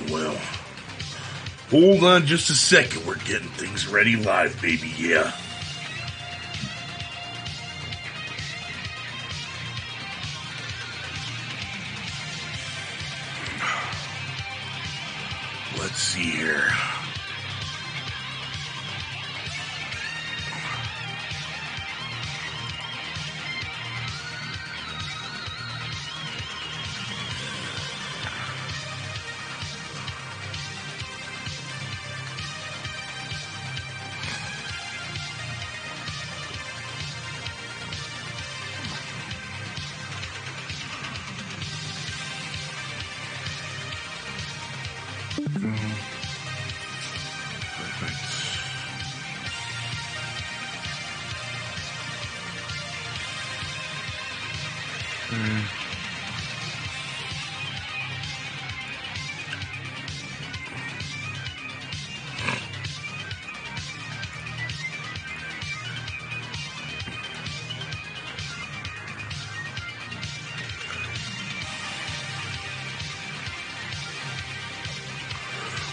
Well, hold on just a second. We're getting things ready live, baby, yeah. Let's see here.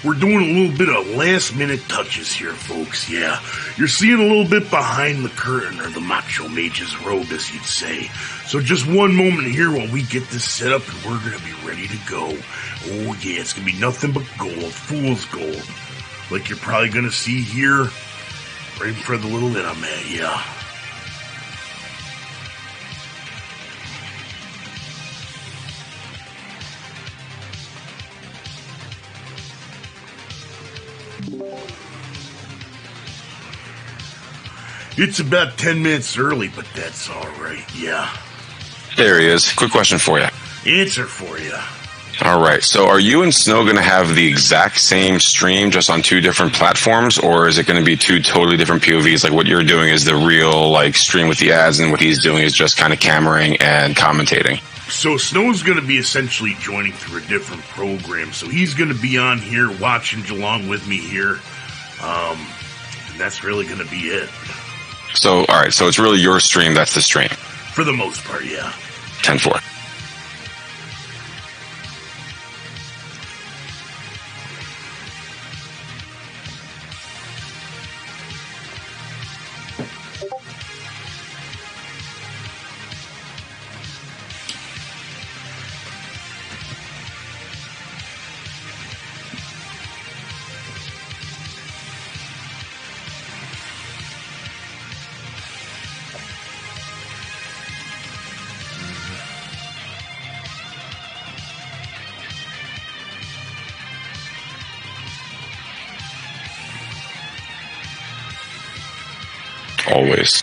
We're doing a little bit of last-minute touches here, folks, yeah. You're seeing a little bit behind the curtain, or the Macho Mage's robe, as you'd say. So just one moment here while we get this set up, and we're going to be ready to go. Oh, yeah, it's going to be nothing but gold, fool's gold. Like you're probably going to see here, right in front of the little inn I'm at, yeah. It's about 10 minutes early, but that's all right, yeah. There he is. Quick question for you. Answer for you. All right. So are you and Snow going to have the exact same stream just on two different platforms, or is it going to be two totally different POVs? Like what you're doing is the real like stream with the ads, and what he's doing is just kind of cameraing and commentating? So Snow's going to be essentially joining through a different program. So he's going to be on here watching along with me here. And that's really going to be it. So, all right. So it's really your stream. That's the stream. For the most part, yeah. 10-4. Always.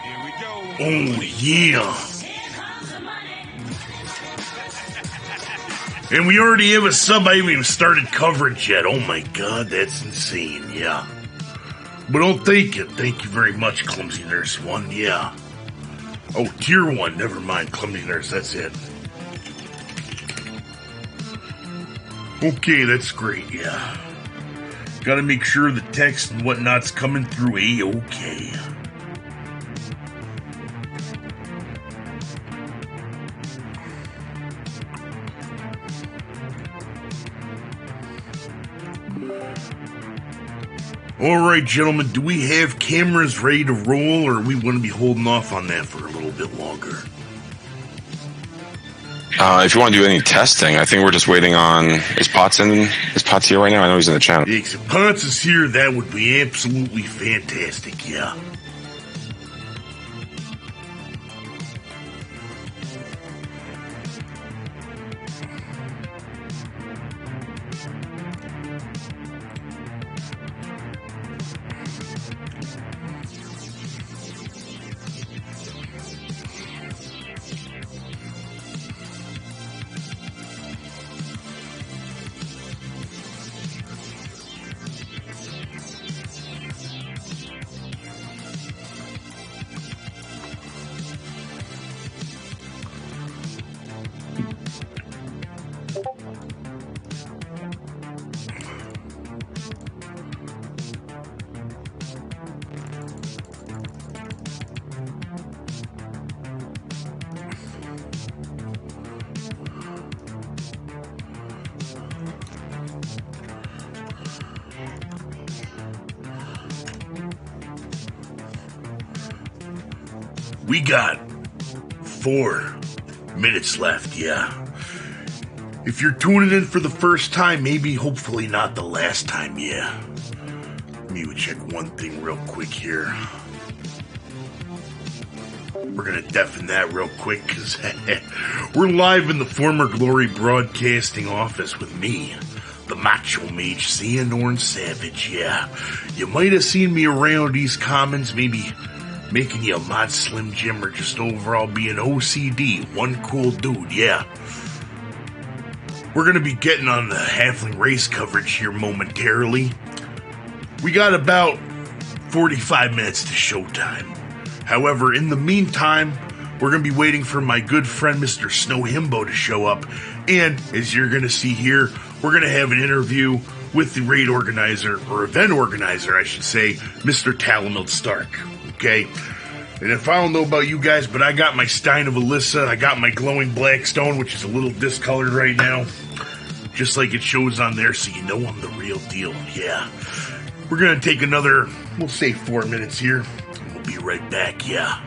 Here we go. Oh, yeah. And we already have a sub. I haven't even started coverage yet. Oh my god, that's insane, yeah. But I'll take it. Thank you very much, Clumsy Nurse 1, yeah. Oh, Tier 1, never mind, Clumsy Nurse, that's it. Okay, that's great, yeah. Gotta make sure the text and whatnot's coming through A-okay. Alright, gentlemen, do we have cameras ready to roll, or are we going to be holding off on that for a little bit longer? If you want to do any testing, I think we're just waiting on... Is Potts here right now? I know he's in the channel. Yeah, if Potts is here, that would be absolutely fantastic, yeah. We got 4 minutes left, yeah. If you're tuning in for the first time, maybe hopefully not the last time, yeah. Let me check one thing real quick here. We're gonna deafen that real quick, because we're live in the former Glory Broadcasting office with me, the Macho Mage, Xehanort Savage, yeah. You might have seen me around these commons, maybe making you a mod Slim Jim, or just overall being OCD, one cool dude, yeah. We're going to be getting on the Halfling race coverage here momentarily. We got about 45 minutes to showtime. However, in the meantime, we're going to be waiting for my good friend Mr. Snow Himbo to show up. And as you're going to see here, we're going to have an interview with the raid organizer, or event organizer, I should say, Mr. Talamil Stark. Okay? And if I don't know about you guys, but I got my Stein of Alyssa, I got my glowing black stone, which is a little discolored right now, just like it shows on there, so you know I'm the real deal, yeah. We're gonna take another, we'll say 4 minutes here, and we'll be right back, yeah.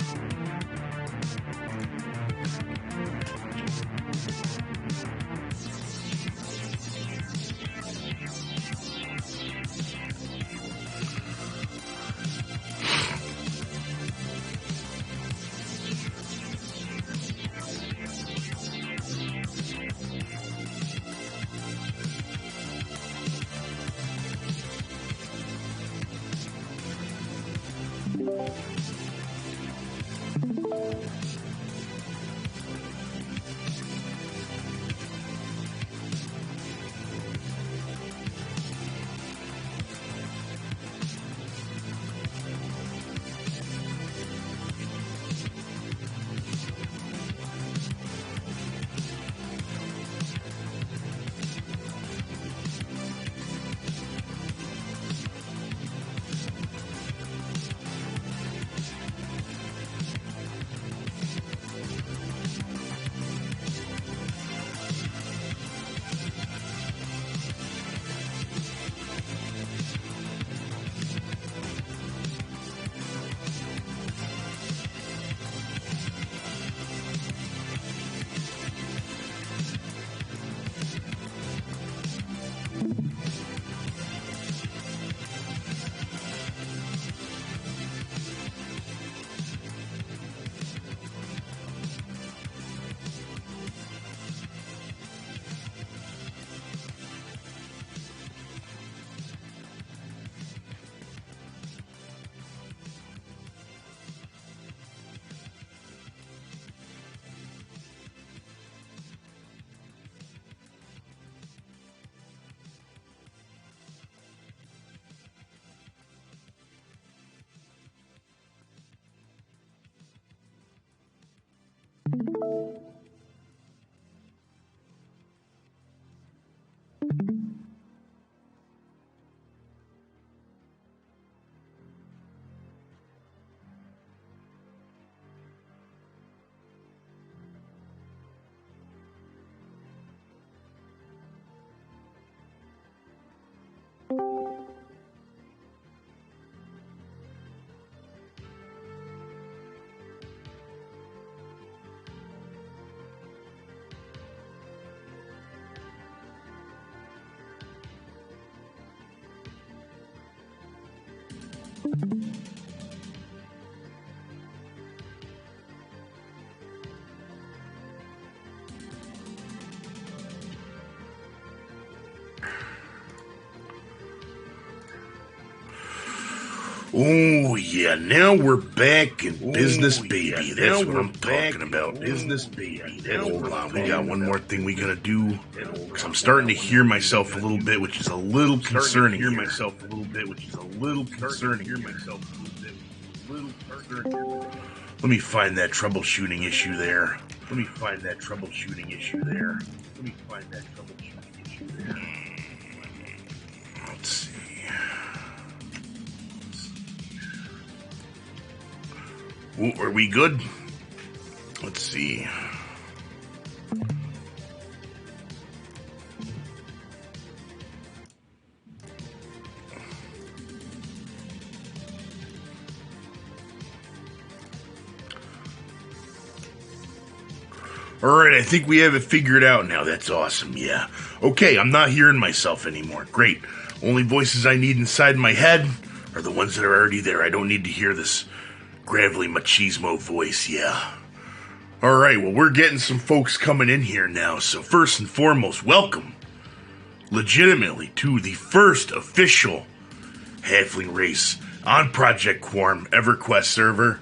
Oh, yeah, now we're back in business, baby. That's what I'm talking about. Business, baby. Hold on, we got one more thing we gotta do. Because I'm starting to hear myself a little bit, which is a little concerning. Let me find that troubleshooting issue there. Let's see. Ooh, are we good? Let's see. Alright, I think we have it figured out now. That's awesome, yeah. Okay, I'm not hearing myself anymore. Great. Only voices I need inside my head are the ones that are already there. I don't need to hear this gravelly machismo voice, yeah. Alright, well, we're getting some folks coming in here now, so first and foremost, welcome, legitimately, to the first official halfling race on Project Quarm EverQuest server.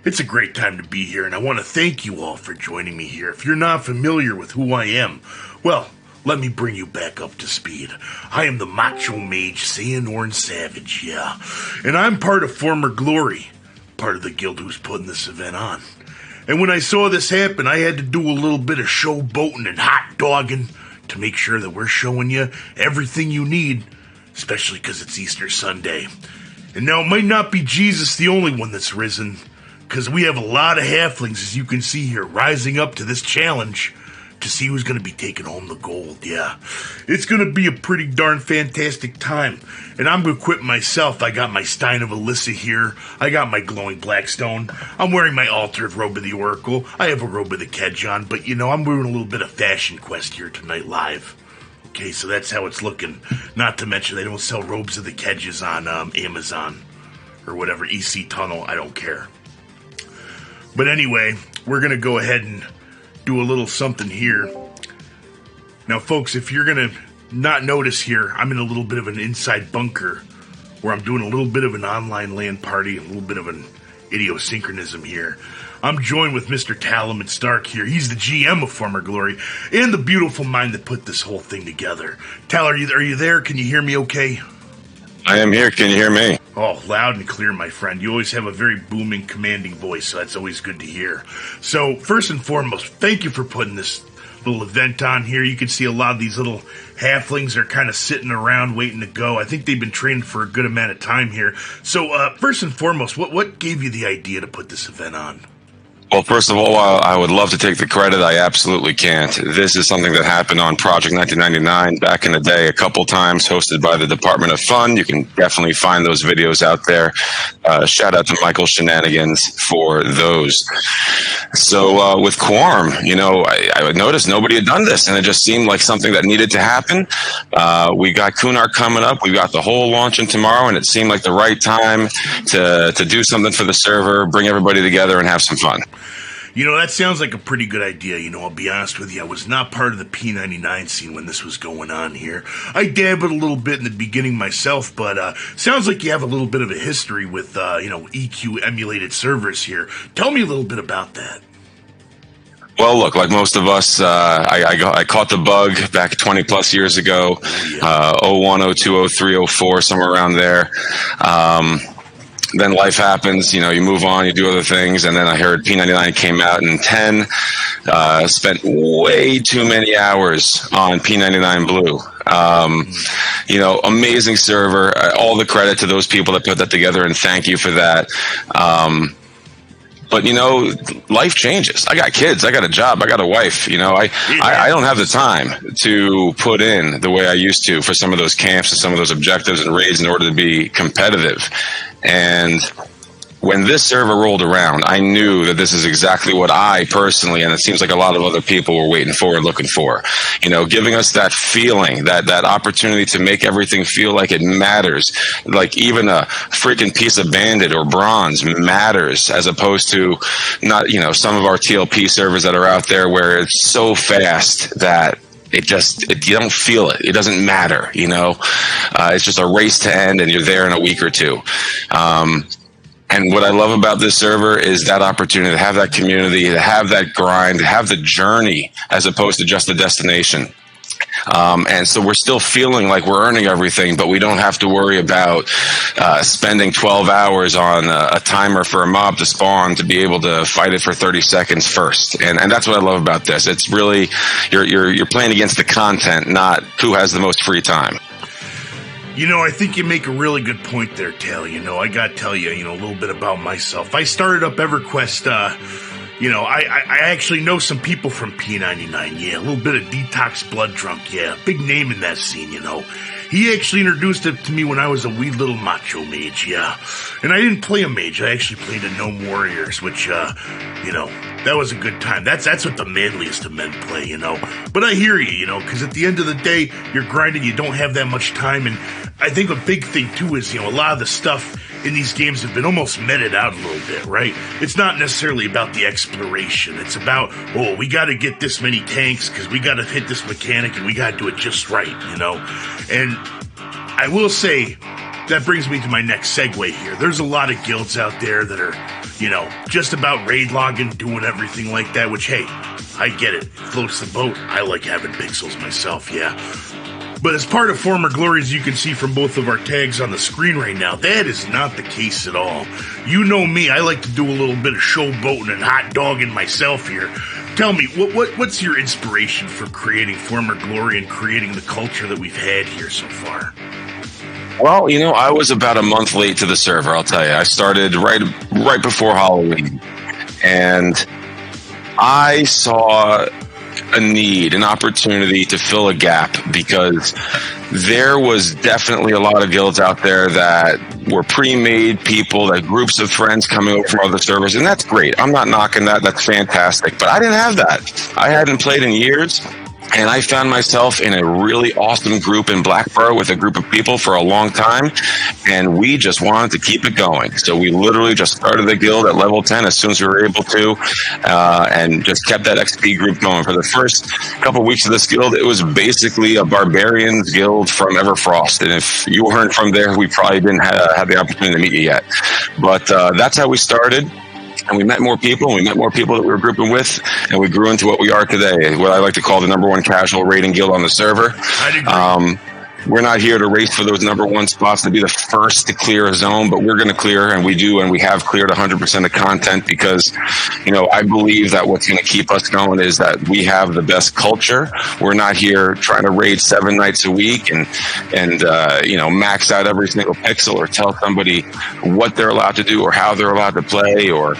It's a great time to be here, and I want to thank you all for joining me here. If you're not familiar with who I am, well, let me bring you back up to speed. I am the Macho Mage Xehanort Savage, yeah, and I'm part of Former Glory, part of the guild who's putting this event on. And when I saw this happen, I had to do a little bit of showboating and hot dogging to make sure that we're showing you everything you need, especially because it's Easter Sunday. And now it might not be Jesus the only one that's risen, because we have a lot of halflings, as you can see here, rising up to this challenge to see who's going to be taking home the gold, yeah. It's going to be a pretty darn fantastic time, and I'm equipped myself. I got my Stein of Alyssa here. I got my glowing blackstone. I'm wearing my altered robe of the Oracle. I have a robe of the Kedge on, but, you know, I'm doing a little bit of Fashion Quest here tonight live. Okay, so that's how it's looking. Not to mention they don't sell robes of the Kedges on Amazon or whatever, EC Tunnel. I don't care. But anyway, we're going to go ahead and do a little something here. Now, folks, if you're going to not notice here, I'm in a little bit of an inside bunker where I'm doing a little bit of an online LAN party, a little bit of an idiosynchronism here. I'm joined with Mr. Talaman Stark here. He's the GM of Former Glory and the beautiful mind that put this whole thing together. Tal, are you there? Can you hear me okay? I am here. Can you hear me? Oh, loud and clear, my friend. You always have a very booming, commanding voice, so that's always good to hear. So, first and foremost, thank you for putting this little event on here. You can see a lot of these little halflings are kind of sitting around waiting to go. I think they've been trained for a good amount of time here. So, first and foremost, what gave you the idea to put this event on? Well, first of all, I would love to take the credit. I absolutely can't. This is something that happened on Project 1999 back in the day, a couple times, hosted by the Department of Fun. You can definitely find those videos out there. Shout out to Michael Shenanigans for those. So with Quarm, you know, I noticed nobody had done this, and it just seemed like something that needed to happen. We got Kunar coming up. We got the whole launching tomorrow, and it seemed like the right time to do something for the server, bring everybody together, and have some fun. You know, that sounds like a pretty good idea. You know, I'll be honest with you. I was not part of the P99 scene when this was going on here. I dabbled a little bit in the beginning myself, but sounds like you have a little bit of a history with, you know, EQ emulated servers here. Tell me a little bit about that. Well, look, like most of us, I caught the bug back 20 plus years ago, 01, 02, 03, 04, somewhere around there. then life happens. You know, you move on, you do other things, and then I heard P99 came out in 10. Spent way too many hours on P99 Blue. You know, amazing server. All the credit to those people that put that together, and thank you for that. But, you know, life changes. I got kids. I got a job. I got a wife. You know, I don't have the time to put in the way I used to for some of those camps and some of those objectives and raids in order to be competitive. And when this server rolled around, I knew that this is exactly what I personally, and it seems like a lot of other people were waiting for and looking for, you know, giving us that feeling, that opportunity to make everything feel like it matters. Like even a freaking piece of bandit or bronze matters, as opposed to not, you know, some of our TLP servers that are out there where it's so fast that you don't feel it. It doesn't matter, you know. It's just a race to end and you're there in a week or two. And what I love about this server is that opportunity to have that community, to have that grind, to have the journey as opposed to just the destination. And so we're still feeling like we're earning everything, but we don't have to worry about spending 12 hours on a timer for a mob to spawn to be able to fight it for 30 seconds first. And that's what I love about this. It's really, you're playing against the content, not who has the most free time. You know, I think you make a really good point there, Tail. You know, I gotta tell you, you know, a little bit about myself. I started up EverQuest, you know, I actually know some people from P99, yeah. A little bit of Detox Blood Drunk, yeah. Big name in that scene, you know. He actually introduced it to me when I was a wee little macho mage, yeah. And I didn't play a mage, I actually played a Gnome Warriors, which, you know, that was a good time. That's what the manliest of men play, you know. But I hear you know, because at the end of the day, you're grinding, you don't have that much time, and I think a big thing, too, is, you know, a lot of the stuff in these games have been almost meted out a little bit, right? It's not necessarily about the exploration. It's about, oh, we got to get this many tanks because we got to hit this mechanic and we got to do it just right, you know? And I will say, that brings me to my next segue here. There's a lot of guilds out there that are, you know, just about raid logging, doing everything like that, which, hey, I get it. It floats the boat. I like having pixels myself, yeah. But as part of former glories, you can see from both of our tags on the screen right now, that is not the case at all. You know me, I like to do a little bit of showboating and hot dogging myself here. Tell me, what's your inspiration for creating former glory and creating the culture that we've had here so far? Well, you know, I was about a month late to the server, I'll tell you. I started right before Halloween, and I saw a need, an opportunity to fill a gap, because there was definitely a lot of guilds out there that were pre-made people, that groups of friends coming over from other servers, and that's great. I'm not knocking that. That's fantastic. But I didn't have that. I hadn't played in years. And I found myself in a really awesome group in Blackborough with a group of people for a long time, and we just wanted to keep it going. So we literally just started the guild at level 10 as soon as we were able to, and just kept that XP group going. For the first couple of weeks of this guild, it was basically a barbarians guild from Everfrost, and if you weren't from there, we probably didn't have the opportunity to meet you yet. But that's how we started. And we met more people, and we met more people that we were grouping with, and we grew into what we are today, what I like to call the number one casual raiding guild on the server. We're not here to race for those number one spots to be the first to clear a zone, but we're going to clear, and we do, and we have cleared 100% of content because, you know, I believe that what's going to keep us going is that we have the best culture. We're not here trying to raid 7 nights a week and you know, max out every single pixel or tell somebody what they're allowed to do or how they're allowed to play or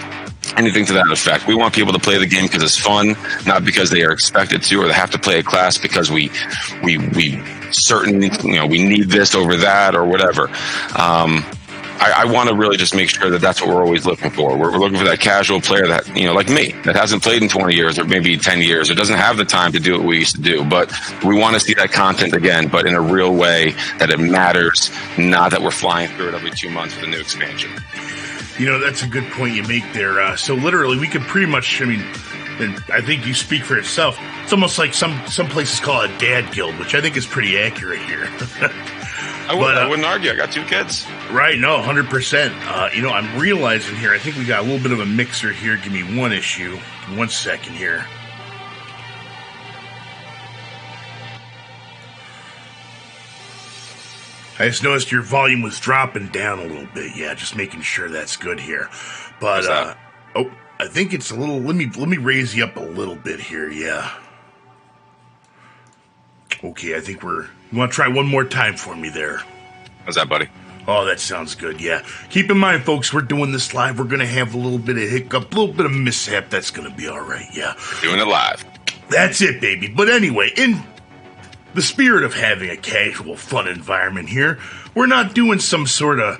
anything to that effect. We want people to play the game because it's fun, not because they are expected to or they have to play a class because we need this over that or whatever. I want to really just make sure that that's what we're always looking for. We're looking for that casual player that, you know, like me, that hasn't played in 20 years or maybe 10 years or doesn't have the time to do what we used to do. But we want to see that content again, but in a real way that it matters, not that we're flying through it every 2 months with a new expansion. You know, that's a good point you make there. So literally, we could pretty much, I mean, and I think you speak for yourself. It's almost like some places call it a dad guild, which I think is pretty accurate here. I wouldn't argue. I got 2 kids. Right, no, 100%. You know, I'm realizing here, I think we got a little bit of a mixer here. Give me one issue. 1 second here. I just noticed your volume was dropping down a little bit. Yeah, just making sure that's good here. But, I think it's a little, let me raise you up a little bit here, yeah. Okay, I think you want to try one more time for me there? How's that, buddy? Oh, that sounds good, yeah. Keep in mind, folks, we're doing this live. We're going to have a little bit of hiccup, a little bit of mishap. That's going to be all right, yeah. Doing it live. That's it, baby. But anyway, in the spirit of having a casual, fun environment here, we're not doing some sort of,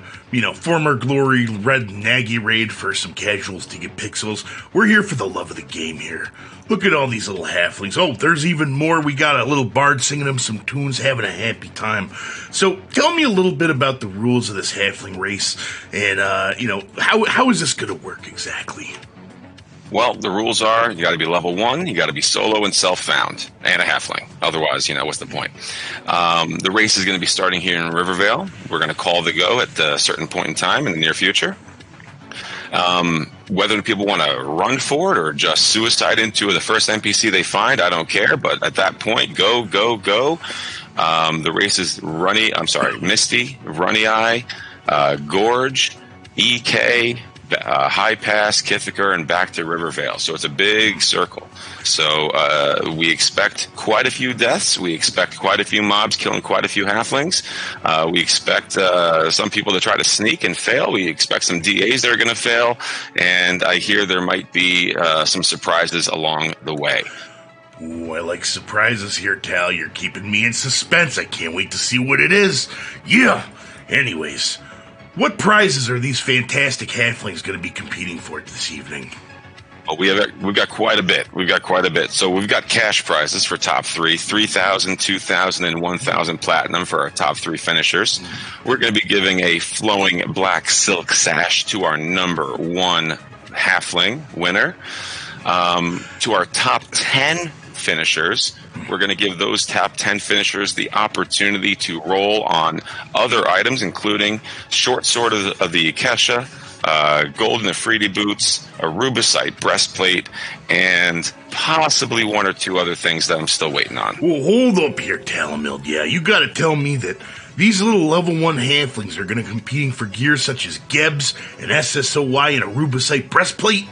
former glory red naggy raid for some casuals to get pixels. We're here for the love of the game here. Look at all these little halflings. Oh, there's even more. We got a little bard singing them some tunes, having a happy time. So tell me a little bit about the rules of this halfling race, and, how is this going to work exactly? Well, the rules are you got to be level 1, you got to be solo and self-found, and a halfling. Otherwise, what's the point? The race is going to be starting here in Rivervale. We're going to call the go at a certain point in time in the near future. Whether people want to run for it or just suicide into the first NPC they find, I don't care. But at that point, go, go, go. The race is Misty, Runny, Gorge, EK, High Pass, Kithicor, and back to Rivervale. So it's a big circle. So we expect quite a few deaths. We expect quite a few mobs killing quite a few halflings. We expect some people to try to sneak and fail. We expect some DAs that are going to fail. And I hear there might be some surprises along the way. Ooh, I like surprises here, Tal. You're keeping me in suspense. I can't wait to see what it is. Yeah. Anyways, what prizes are these fantastic halflings going to be competing for this evening? Well, we've got quite a bit. So we've got cash prizes for top 3, 3,000, 2,000, and 1,000 platinum for our top 3 finishers. We're going to be giving a flowing black silk sash to our number 1 halfling winner. To our top 10 finishers, we're going to give those top 10 finishers the opportunity to roll on other items, including short sword of the Akesha, golden Afridi boots, a rubicite breastplate, and possibly 1 or 2 other things that I'm still waiting on. Well, hold up here, Talamild. Yeah, you got to tell me that these little level 1 halflings are going to be competing for gear such as GEBS, an SSOY, and a rubicite breastplate?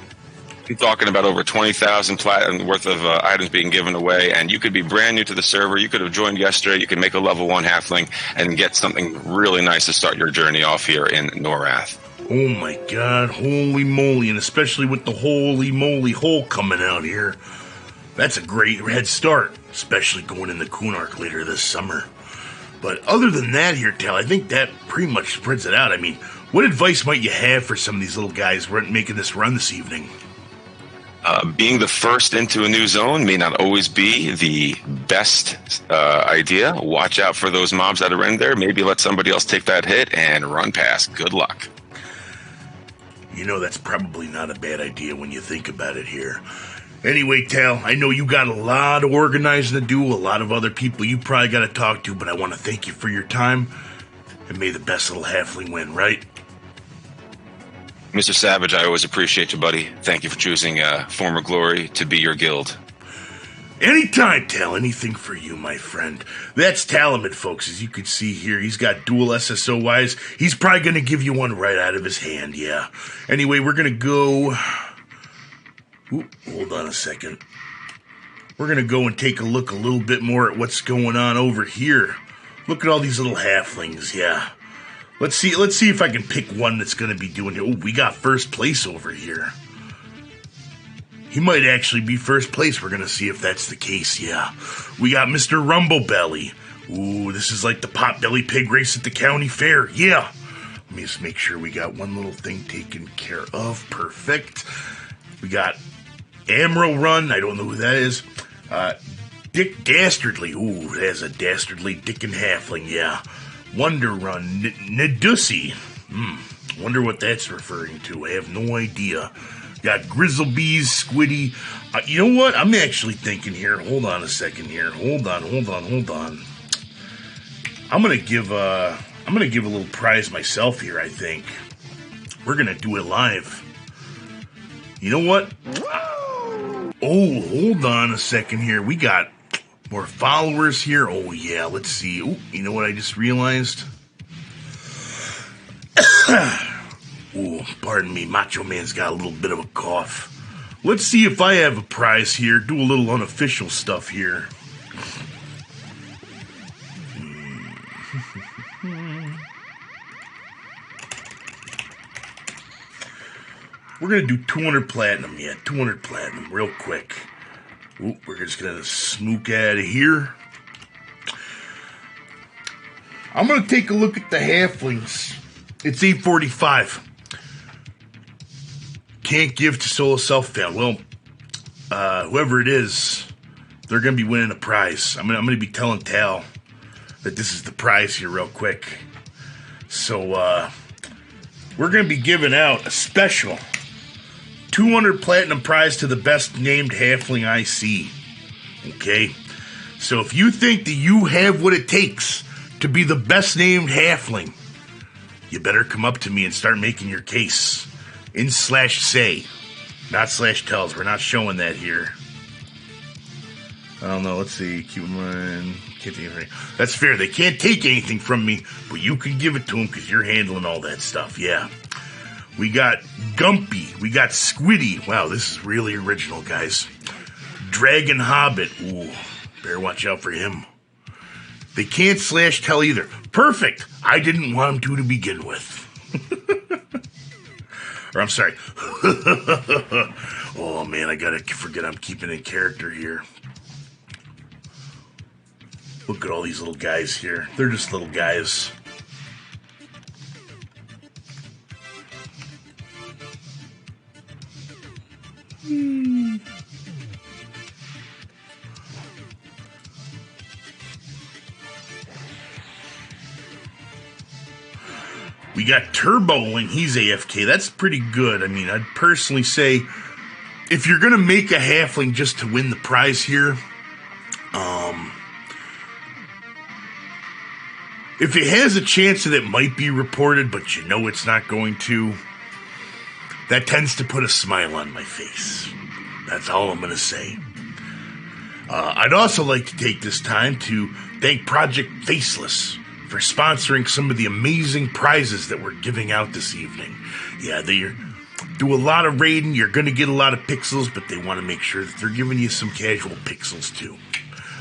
You're talking about over 20,000 platinum worth of items being given away, and you could be brand new to the server. You could have joined yesterday. You could make a level 1 halfling and get something really nice to start your journey off here in Norath. Oh my god, holy moly, and especially with the holy moly hole coming out here. That's a great head start, especially going into Kunark later this summer. But other than that here, Tal, I think that pretty much spreads it out. I mean, what advice might you have for some of these little guys making this run this evening? Being the first into a new zone may not always be the best idea. Watch out for those mobs that are in there. Maybe let somebody else take that hit and run past. Good luck. That's probably not a bad idea when you think about it here. Anyway, Tal, I know you got a lot of organizing to do, a lot of other people you probably got to talk to, but I want to thank you for your time, and may the best little halfling win, right? Mr. Savage, I always appreciate you, buddy. Thank you for choosing Former Glory to be your guild. Anytime, Tal. Anything for you, my friend. That's Talamid, folks. As you can see here, he's got dual SSOYs. He's probably going to give you one right out of his hand, yeah. Anyway, we're going to go... Ooh, hold on a second. We're going to go and take a look a little bit more at what's going on over here. Look at all these little halflings, yeah. Let's see if I can pick one that's going to be doing it. Oh, we got first place over here. He might actually be first place. We're going to see if that's the case, yeah. We got Mr. Rumblebelly. Ooh, this is like the Potbelly Pig race at the county fair, yeah. Let me just make sure we got one little thing taken care of. Perfect. We got Amro Run. I don't know who that is. Dick Dastardly. Ooh, there's a Dastardly Dick and Halfling, yeah. Wonder Run, Nedusi. Wonder what that's referring to. I have no idea. Got Grizzlebees, Squiddy. You know what? I'm actually thinking here. Hold on a second here. Hold on. I'm gonna give a little prize myself here. I think we're gonna do it live. You know what? Oh, hold on a second here. We got more followers here. Oh, yeah, let's see. Oh, you know what I just realized? Ooh, pardon me, Macho Man's got a little bit of a cough. Let's see if I have a prize here. Do a little unofficial stuff here. We're going to do 200 platinum, 200 platinum, real quick. Ooh, we're just going to smoke out of here. I'm going to take a look at the halflings. It's 8:45. Can't give to Solo Self Found. Well, whoever it is, they're going to be winning a prize. I'm going to be telling Tal that this is the prize here real quick. So, we're going to be giving out a special 200 platinum prize to the best named halfling I see. Okay? So if you think that you have what it takes to be the best named halfling, you better come up to me and start making your case. In /say, not /tells. We're not showing that here. I don't know. Let's see. Keep in mind. Can't take anything. That's fair. They can't take anything from me, but you can give it to them because you're handling all that stuff. Yeah. We got Gumpy. We got Squiddy. Wow, this is really original, guys. Dragon Hobbit. Ooh, better watch out for him. They can't /tell either. Perfect. I didn't want them to begin with. Or I'm sorry. Oh, man, I gotta forget I'm keeping in character here. Look at all these little guys here. They're just little guys. We got Turbo and he's AFK. That's pretty good. I mean, I'd personally say if you're going to make a halfling just to win the prize here, if it has a chance that it might be reported, but you know it's not going to, that tends to put a smile on my face. That's all I'm going to say. I'd also like to take this time to thank Project Faceless for sponsoring some of the amazing prizes that we're giving out this evening. Yeah, they do a lot of raiding. You're going to get a lot of pixels, but they want to make sure that they're giving you some casual pixels too.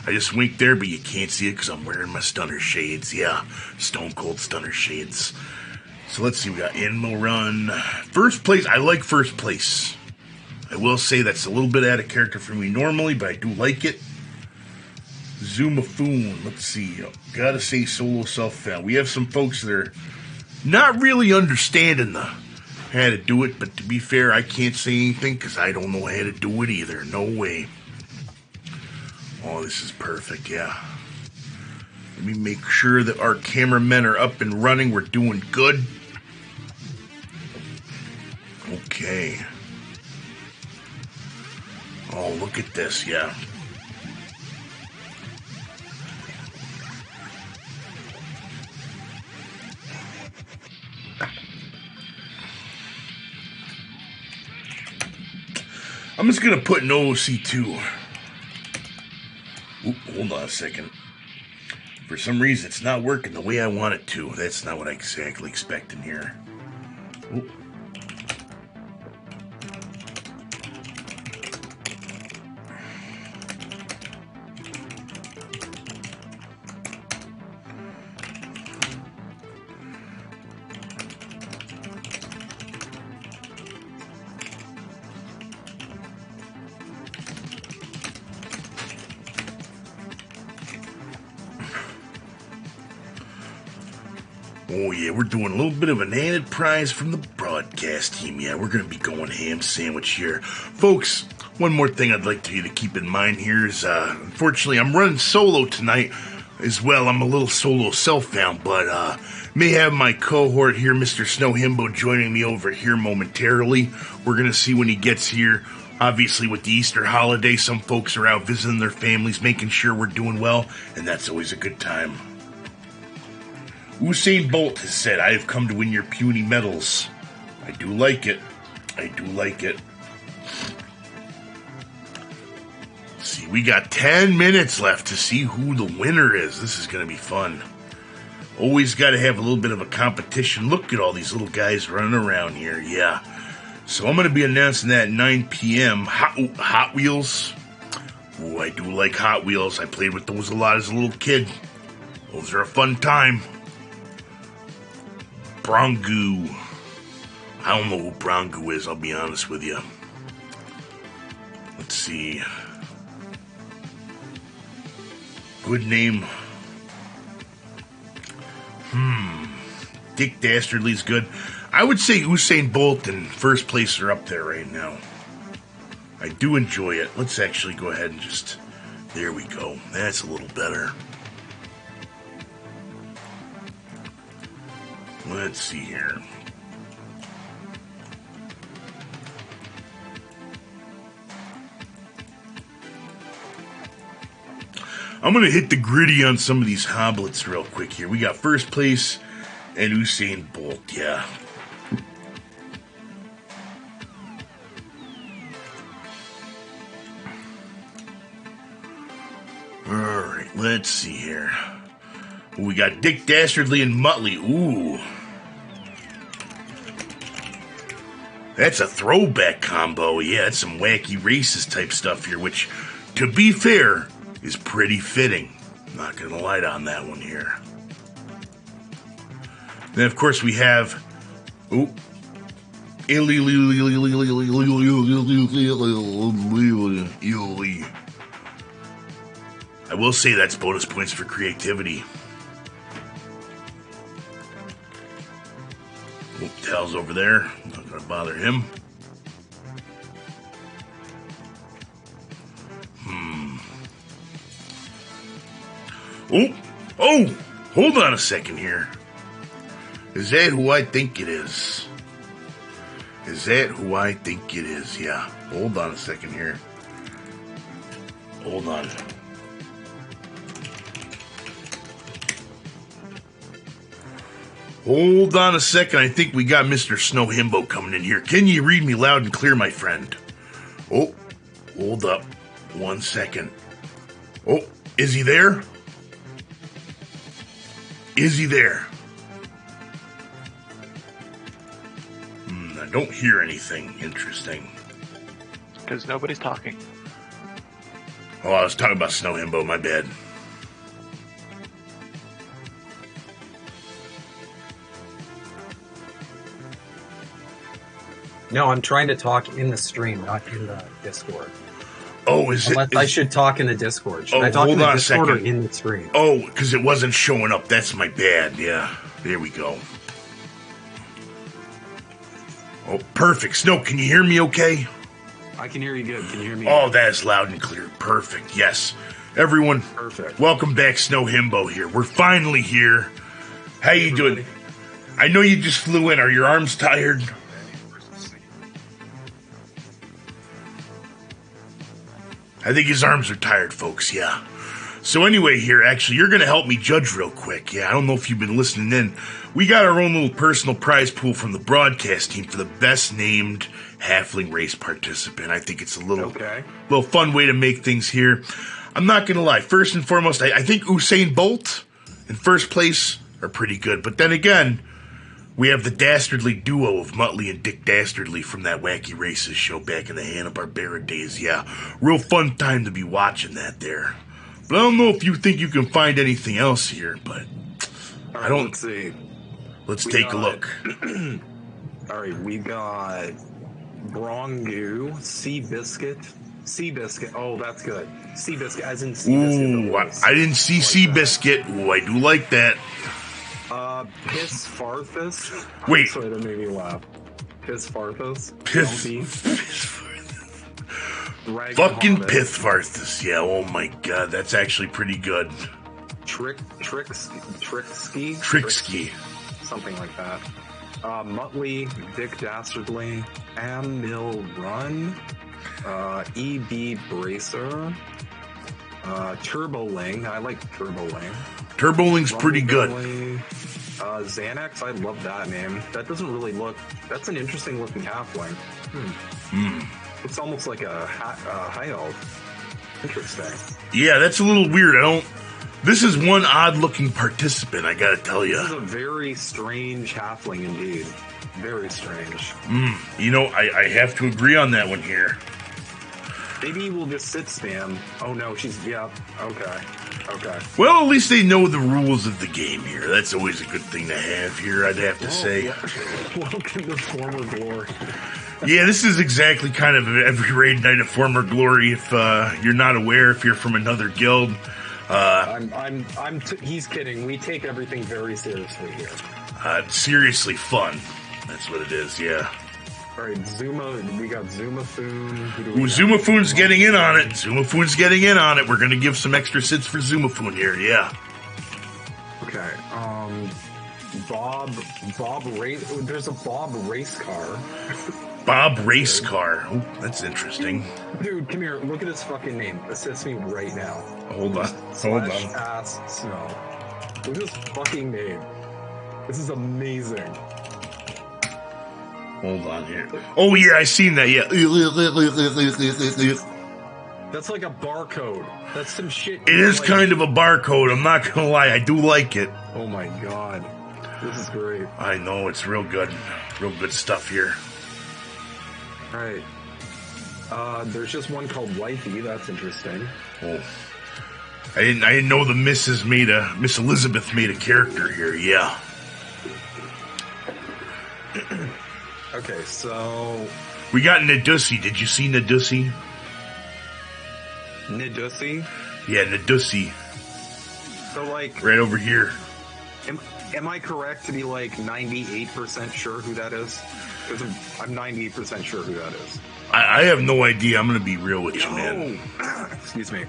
I just winked there, but you can't see it because I'm wearing my stunner shades. Yeah, stone cold stunner shades. So let's see, we got Animal Run. First place, I like first place. I will say that's a little bit out of character for me normally, but I do like it. Zoomafoon, let's see. Gotta say Solo Self Found. We have some folks that are not really understanding how to do it, but to be fair, I can't say anything because I don't know how to do it either. No way. Oh, this is perfect, yeah. Let me make sure that our cameramen are up and running. We're doing good. Okay. Oh, look at this, yeah. I'm just going to put an OOC2. Oop, hold on a second. For some reason, it's not working the way I want it to. That's not what I exactly expect in here. Oop. Oh yeah, we're doing a little bit of an added prize from the broadcast team. Yeah, we're going to be going ham sandwich here. Folks, one more thing I'd like you to keep in mind here is, unfortunately, I'm running solo tonight as well. I'm a little Solo Self Found, but may have my cohort here, Mr. Snow Himbo, joining me over here momentarily. We're going to see when he gets here. Obviously, with the Easter holiday, some folks are out visiting their families, making sure we're doing well, and that's always a good time. Usain Bolt has said, I have come to win your puny medals. I do like it. I do like it. Let's see, we got 10 minutes left to see who the winner is. This is going to be fun. Always got to have a little bit of a competition. Look at all these little guys running around here. Yeah. So I'm going to be announcing that at 9 p.m. Hot Wheels. Oh, I do like Hot Wheels. I played with those a lot as a little kid. Those are a fun time. Brongu. I don't know who Brongu is, I'll be honest with you. Let's see. Good name. Dick Dastardly's good. I would say Usain Bolt and first place are up there right now. I do enjoy it. Let's actually go ahead and just... There we go. That's a little better. Let's see here. I'm going to hit the gritty on some of these hoblets real quick here. We got first place and Usain Bolt, yeah. Alright, let's see here. We got Dick Dastardly and Muttley. Ooh. That's a throwback combo. Yeah, that's some wacky racist type stuff here, which, to be fair, is pretty fitting. Not gonna lie on that one here. Then, of course, we have... Ooh. I will say that's bonus points for creativity. Oh, Tal's over there. Not gonna bother him. Oh, hold on a second here. Is that who I think it is? Is that who I think it is? Yeah. Hold on a second here. Hold on. Hold on a second. I think we got Mr. Snow Himbo coming in here. Can you read me loud and clear, my friend? Oh, hold up. 1 second. Oh, is he there? Is he there? I don't hear anything interesting. Because nobody's talking. Oh, I was talking about Snow Himbo, my bad. No, I'm trying to talk in the stream, not in the Discord. Oh, I should talk in the Discord. Should I talk in the Discord or in the stream? Oh, because it wasn't showing up. That's my bad. Yeah, there we go. Oh, perfect. Snow, can you hear me okay? I can hear you good. Can you hear me? Oh, that is loud and clear. Perfect. Yes. Everyone, perfect. Welcome back. Snow Himbo here. We're finally here. How you doing? I know you just flew in. Are your arms tired? I think his arms are tired, folks, yeah. So anyway here, actually, you're going to help me judge real quick. Yeah, I don't know if you've been listening in. We got our own little personal prize pool from the broadcast team for the best named halfling race participant. I think it's a little fun way to make things here. I'm not going to lie. First and foremost, I think Usain Bolt in first place are pretty good. But then again, we have the dastardly duo of Muttley and Dick Dastardly from that Wacky Races show back in the Hanna-Barbera days. Yeah, real fun time to be watching that there. But I don't know if you think you can find anything else here, but I don't... Let's see. Let's take a look. All right, we got Brongu, Seabiscuit. Oh, that's good. Seabiscuit, as in Seabiscuit. Ooh, I didn't see Seabiscuit. Ooh, I do like that. Piss Farthus. Wait. Sorry, that made me laugh. Piss Farthus. Fucking Pithfarthus. Yeah, oh my god, that's actually pretty good. Tricksky. Something like that. Muttley, Dick Dastardly, Mill Run, EB Bracer, Turboling. I like Turboling. Turboling's pretty good. Xanax, I love that name. That doesn't really look... That's an interesting looking halfling. It's almost like a high elf. Interesting. Yeah, that's a little weird. This is one odd-looking participant, I gotta tell you. This is a very strange halfling indeed. Very strange. You know, I have to agree on that one here. Maybe we'll just sit spam. Oh no, yeah, okay. Well, at least they know the rules of the game here. That's always a good thing to have here, I'd have to say. Yeah. Welcome to Former Glory. Yeah, this is exactly kind of every raid night of Former Glory. If you're not aware, if you're from another guild. He's kidding. We take everything very seriously here. Seriously fun. That's what it is, yeah. All right, we got Zumafoon. Zumafoon's getting in on it. Zumafoon's getting in on it. We're going to give some extra sits for Zumafoon here, yeah. Okay, Bob Race. There's a Bob Race Car. Bob Race Car. Oh, that's interesting. Dude, come here. Look at his fucking name. Assist me right now. Hold on. Ass Snow. Look at his fucking name. This is amazing. Hold on here. Oh, yeah, I seen that, yeah. That's like a barcode. That's some shit. It is kind of a barcode. I'm not going to lie. I do like it. Oh, my God. This is great. I know. It's real good. Real good stuff here. All right. There's just one called Wifey. That's interesting. Oh. I didn't know the Miss Elizabeth made a character here, yeah. Okay, so... We got Nadussi. Did you see Nadussi? Nadussi? Yeah, Nadussi. So, like... Right over here. Am I correct to be, like, 98% sure who that is? Because I'm 98% sure who that is. I have no idea. I'm going to be real with you, man. Excuse me.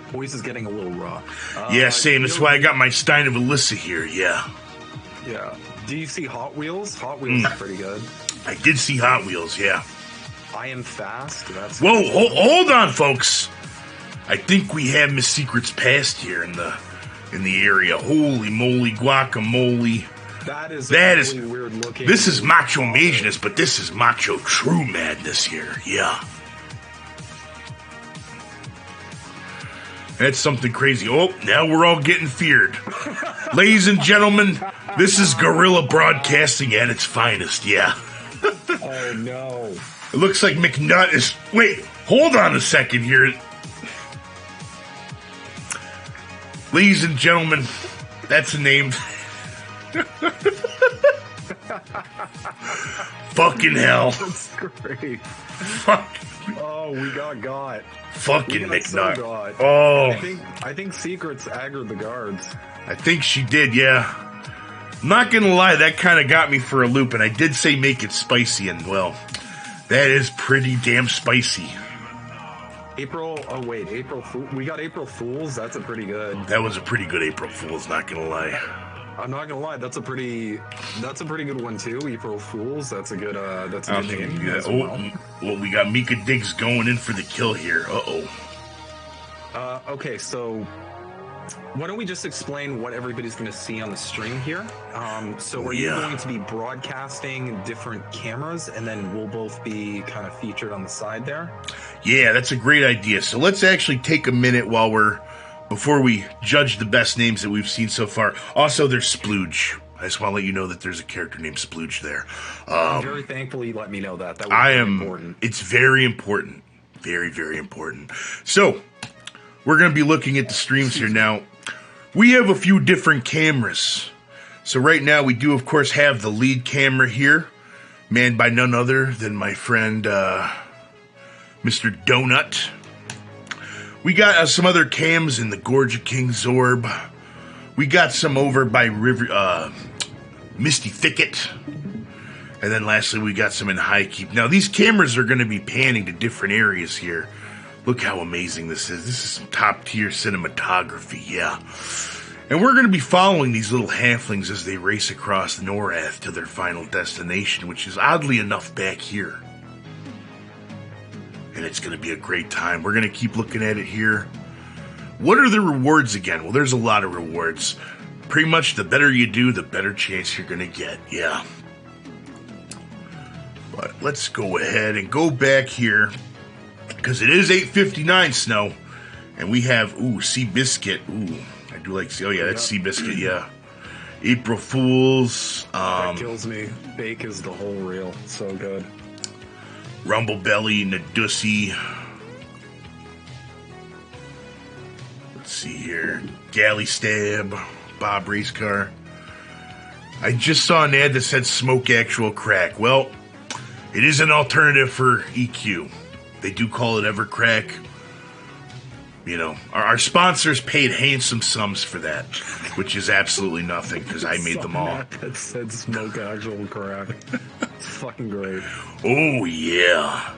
Voice is getting a little raw. Yeah, same. That's why I got my Stein of Alyssa here, yeah. Yeah. Do you see Hot Wheels? Hot Wheels is pretty good. I did see Hot Wheels, yeah. I Am Fast. That's Whoa, hold on, folks. I think we have Miss Secret's Past here in the area. Holy moly, guacamole. That is really weird looking. This is Macho Mageness, but this is Macho True Madness here, yeah. That's something crazy. Oh, now we're all getting feared. Ladies and gentlemen, this is guerrilla broadcasting at its finest, yeah. Oh, no. It looks like McNutt is... Wait, hold on a second here. Ladies and gentlemen, that's a name. Fucking hell. That's great. Fuck. Oh, we got. Fucking McNutt. So oh. I think Secrets aggroed the guards. I think she did, yeah. I'm not gonna lie, that kind of got me for a loop, and I did say make it spicy, and well, that is pretty damn spicy. April Fool. We got April Fools. That's a pretty good. That was a pretty good April Fool's, not gonna lie. I'm not gonna lie, that's a pretty good one too. April Fools. That's a good name. Yeah. Well, we got Mika Diggs going in for the kill here. Okay, so why don't we just explain what everybody's going to see on the stream here? So are you going to be broadcasting different cameras, and then we'll both be kind of featured on the side there? Yeah, that's a great idea. So let's actually take a minute before we judge the best names that we've seen so far. Also, there's Splooge. I just want to let you know that there's a character named Splooge there. I'm very thankful you let me know that. That was very important. It's very important. Very, very important. So, we're going to be looking at the streams here now. We have a few different cameras. So right now we do, of course, have the lead camera here, manned by none other than my friend, Mr. Donut. We got some other cams in the Gorge of King Zorb. We got some over by Misty Thicket. And then lastly, we got some in High Keep. Now, these cameras are going to be panning to different areas here. Look how amazing this is. This is some top-tier cinematography, yeah. And we're going to be following these little halflings as they race across Norath to their final destination, which is oddly enough back here. And it's going to be a great time. We're going to keep looking at it here. What are the rewards again? Well, there's a lot of rewards. Pretty much the better you do, the better chance you're going to get, yeah. But let's go ahead and go back here. Because it is 8:59, Snow. And we have, Seabiscuit. do like, oh yeah, that's Seabiscuit, yeah. April Fools. That kills me. Bake is the whole reel. So good. Rumble Belly, Nadusi. Let's see here. Galley Stab, Bob Racecar. I just saw an ad that said Smoke Actual Crack. Well, it is an alternative for EQ. They do call it Evercrack. You know, our sponsors paid handsome sums for that, which is absolutely nothing because I made them all. That said Smoke Actual Crack. It's fucking great. Oh, yeah.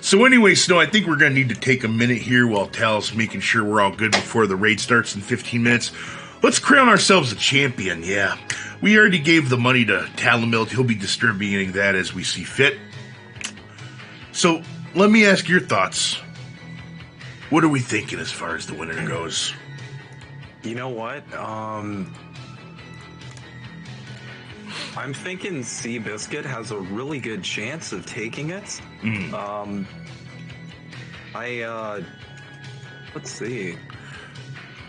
So anyway, Snow, I think we're going to need to take a minute here while Tal's making sure we're all good before the raid starts in 15 minutes. Let's crown ourselves a champion, yeah. We already gave the money to Talamilt. He'll be distributing that as we see fit. So let me ask your thoughts. What are we thinking as far as the winner goes? You know what? I'm thinking Seabiscuit has a really good chance of taking it. Let's see.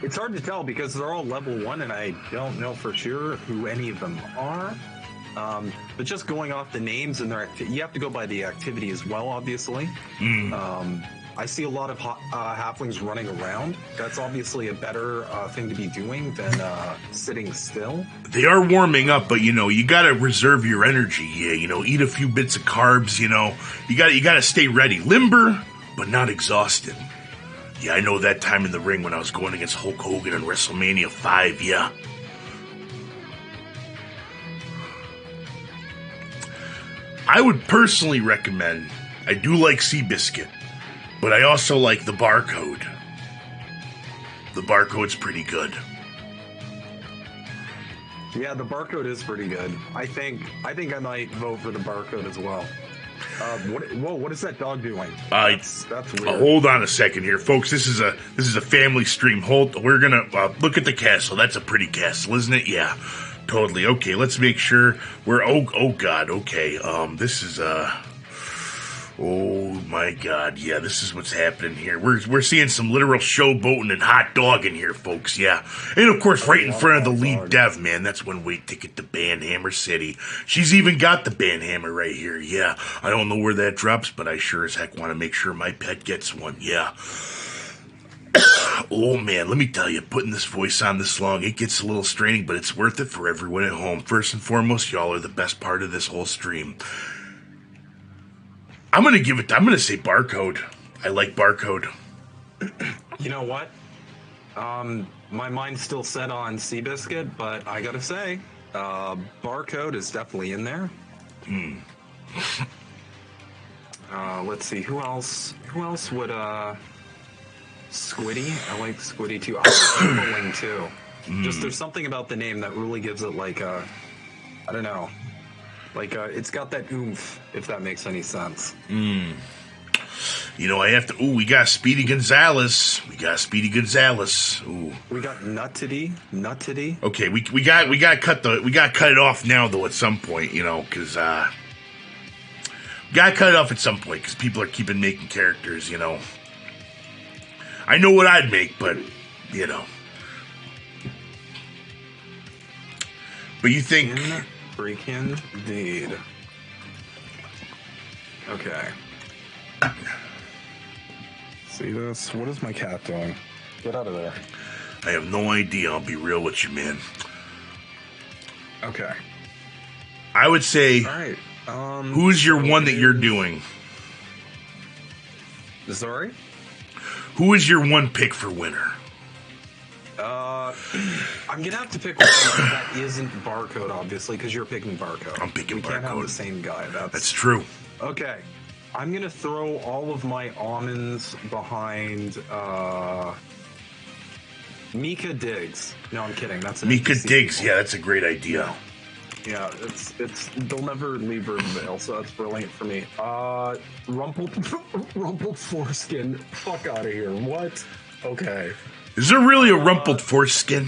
It's hard to tell because they're all level 1 and I don't know for sure who any of them are. But just going off the names and their you have to go by the activity as well, obviously. I see a lot of halflings running around. That's obviously a better thing to be doing than sitting still. They are warming up, but you know, you gotta reserve your energy. Yeah, you know, eat a few bits of carbs. You know, you gotta stay ready, limber but not exhausted. Yeah, I know that time in the ring when I was going against Hulk Hogan in WrestleMania 5. Yeah. I would personally recommend. I do like Seabiscuit. But I also like the barcode. The barcode's pretty good. Yeah, the barcode is pretty good. I think I might vote for the barcode as well. What is that dog doing? That's weird. Hold on a second here, folks. This is a family stream. We're gonna look at the castle. That's a pretty castle, isn't it? Yeah, totally. Okay, let's make sure we're. Oh God. Okay. This is Oh my God, yeah, this is what's happening here. We're seeing some literal showboating and hot dog in here, folks, yeah. And of course, right in front of the lead dev, man, that's one way ticket to Banhammer City. She's even got the Banhammer right here, yeah. I don't know where that drops, but I sure as heck want to make sure my pet gets one, yeah. Oh man, let me tell you, putting this voice on this long, it gets a little straining, but it's worth it for everyone at home. First and foremost, y'all are the best part of this whole stream. I'm going to say barcode. I like barcode. You know what? My mind's still set on Seabiscuit, but I got to say, barcode is definitely in there. Let's see, who else would, Squiddy? I like Squiddy too. I like Himbo too. Just there's something about the name that really gives it like a, I don't know. Like, it's got that oomph, if that makes any sense. You know, I have to... Ooh, we got Speedy Gonzalez. Ooh. We got Nuttity. Okay, we got to cut it off now, though, at some point, you know, because, we got to cut it off at some point, because people are keeping making characters, you know. I know what I'd make, but, you know. But you think... Freaking indeed. Okay. See this? What is my cat doing? Get out of there. I have no idea. I'll be real with you, man. Okay. I would say, all right. Who's your one that you're doing? Sorry? Who is your one pick for winner? I'm gonna have to pick one that isn't barcode, obviously, because you're picking barcode. I'm picking barcode. We can't have the same guy. That's true. Okay. I'm gonna throw all of my almonds behind Mika Diggs. No, I'm kidding. That's Mika Diggs. Yeah, that's a great idea. Yeah, it's they'll never leave Rivervale, so that's brilliant for me. Rumpled foreskin. Fuck out of here. What? Okay. Is there really a rumpled foreskin?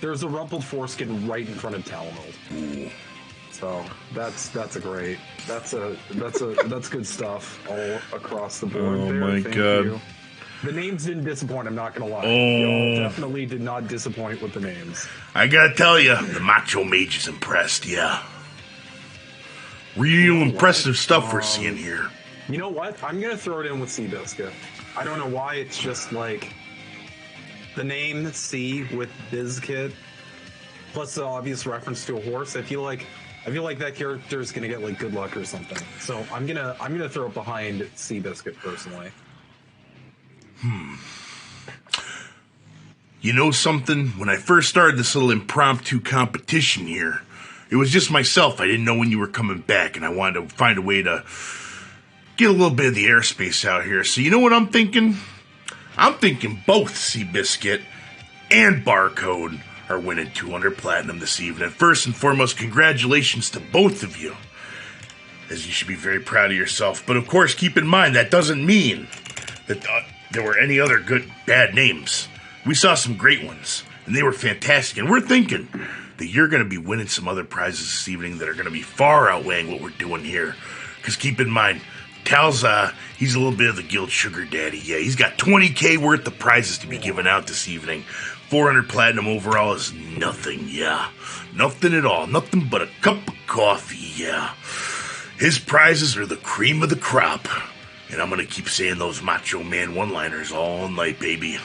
There's a rumpled foreskin right in front of Talamilt. So that's great. That's good stuff all across the board. Oh there. my Thank God. you. The names didn't disappoint, I'm not going to lie. Oh. Y'all definitely did not disappoint with the names. I gotta tell you, the Macho Mage is impressed, yeah. Real impressive stuff we're seeing here. You know what? I'm going to throw it in with Seabiscuit. I don't know why, it's just like the name C with Bizkit, plus the obvious reference to a horse. I feel like that character is going to get like good luck or something. So I'm gonna throw it behind Seabiscuit personally. You know something? When I first started this little impromptu competition here, it was just myself. I didn't know when you were coming back, and I wanted to find a way to get a little bit of the airspace out here. So you know what I'm thinking? I'm thinking both Seabiscuit and Barcode are winning 200 platinum this evening. First and foremost, congratulations to both of you, as you should be very proud of yourself. But of course, keep in mind, that doesn't mean that there were any other bad names. We saw some great ones, and they were fantastic. And we're thinking that you're going to be winning some other prizes this evening that are going to be far outweighing what we're doing here. Because keep in mind, Tal's, he's a little bit of the guild sugar daddy. Yeah, he's got 20K worth of prizes to be given out this evening. 400 platinum overall is nothing, yeah. Nothing at all. Nothing but a cup of coffee, yeah. His prizes are the cream of the crop. And I'm going to keep saying those Macho Man one-liners all night, baby.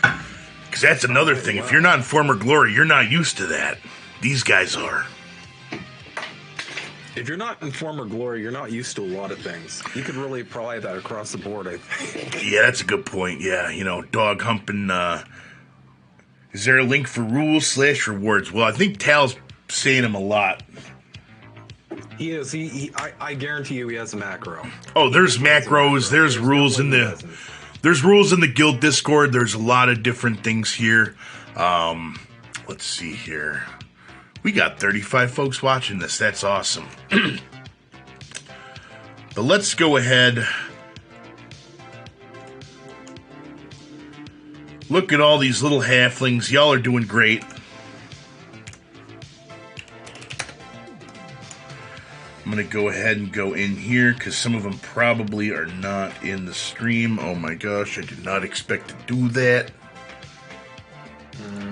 Because that's another thing. If you're not in former glory, you're not used to that. These guys are. If you're not in former glory, you're not used to a lot of things. You could really apply that across the board, I think. Yeah, that's a good point. Yeah, you know, dog humping. Is there a link for rules/rewards? Well, I think Tal's saying them a lot. He is. I guarantee you he has a macro. Oh, there's macros. There's rules in the... There's rules in the guild Discord. There's a lot of different things here. Let's see here. We got 35 folks watching this. That's awesome. But let's go ahead. Look at all these little halflings. Y'all are doing great. I'm going to go ahead and go in here because some of them probably are not in the stream. Oh my gosh, I did not expect to do that.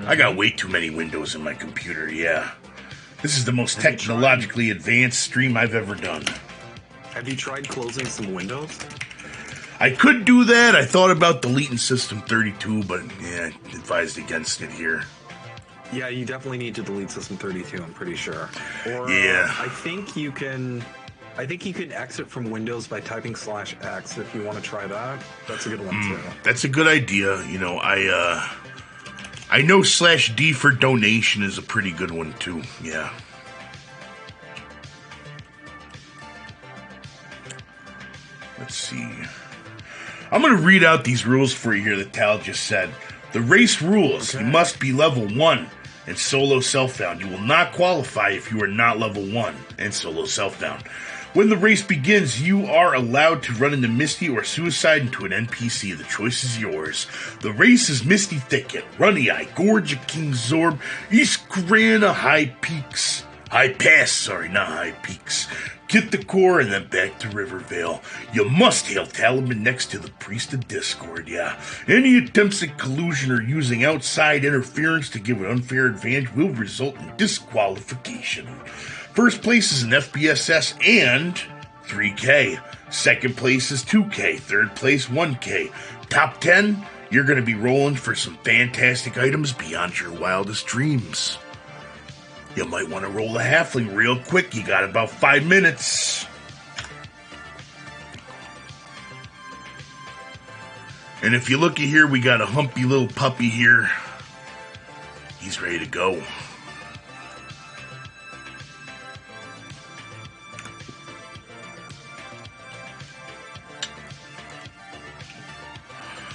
I got way too many windows in my computer, yeah. This is the most technologically advanced stream I've ever done. Have you tried closing some windows? I could do that. I thought about deleting System 32, but yeah, I advised against it here. Yeah, you definitely need to delete System 32, I'm pretty sure. Or, yeah. I think you can exit from Windows by typing /X if you want to try that. That's a good one, too. That's a good idea. You know, I know /D for donation is a pretty good one, too. Yeah. Let's see. I'm going to read out these rules for you here that Tal just said. The race rules. Okay. You must be level 1 and Solo Self Found. You will not qualify if you are not level 1 and Solo Self Found. When the race begins, you are allowed to run into Misty or suicide into an NPC. The choice is yours. The race is Misty Thicket, Runny, Gorge, King Zorb, East Karana, High Peaks, Kithicor, and then back to Rivervale. You must hail Taliban next to the Priest of Discord, yeah. Any attempts at collusion or using outside interference to give an unfair advantage will result in disqualification. First place is an FBSS and 3K. Second place is 2K. Third place, 1K. Top 10, you're going to be rolling for some fantastic items beyond your wildest dreams. You might want to roll a halfling real quick. You got about 5 minutes. And if you look at here, we got a humpy little puppy here. He's ready to go.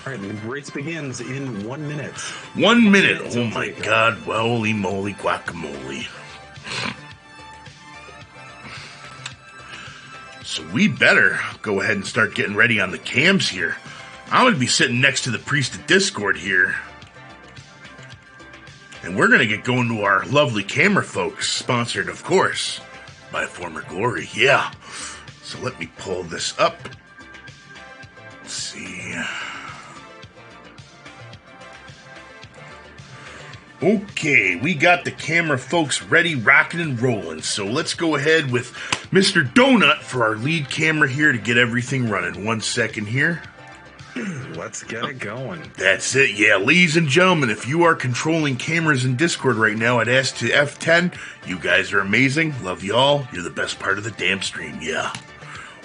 All right, the race begins in 1 minute. 1 minute. Oh my God. Holy moly guacamole. So we better go ahead and start getting ready on the cams here. I'm going to be sitting next to the Priest of Discord here. And we're going to get going to our lovely camera folks, sponsored, of course, by Former Glory. Yeah. So let me pull this up. Let's see. Okay, we got the camera folks ready, rocking and rolling. So let's go ahead with Mr. Donut for our lead camera here to get everything running. 1 second here. Let's get it going. That's it, yeah. Ladies and gentlemen, if you are controlling cameras in Discord right now, I'd ask to F10. You guys are amazing. Love you all. You're the best part of the damn stream, yeah.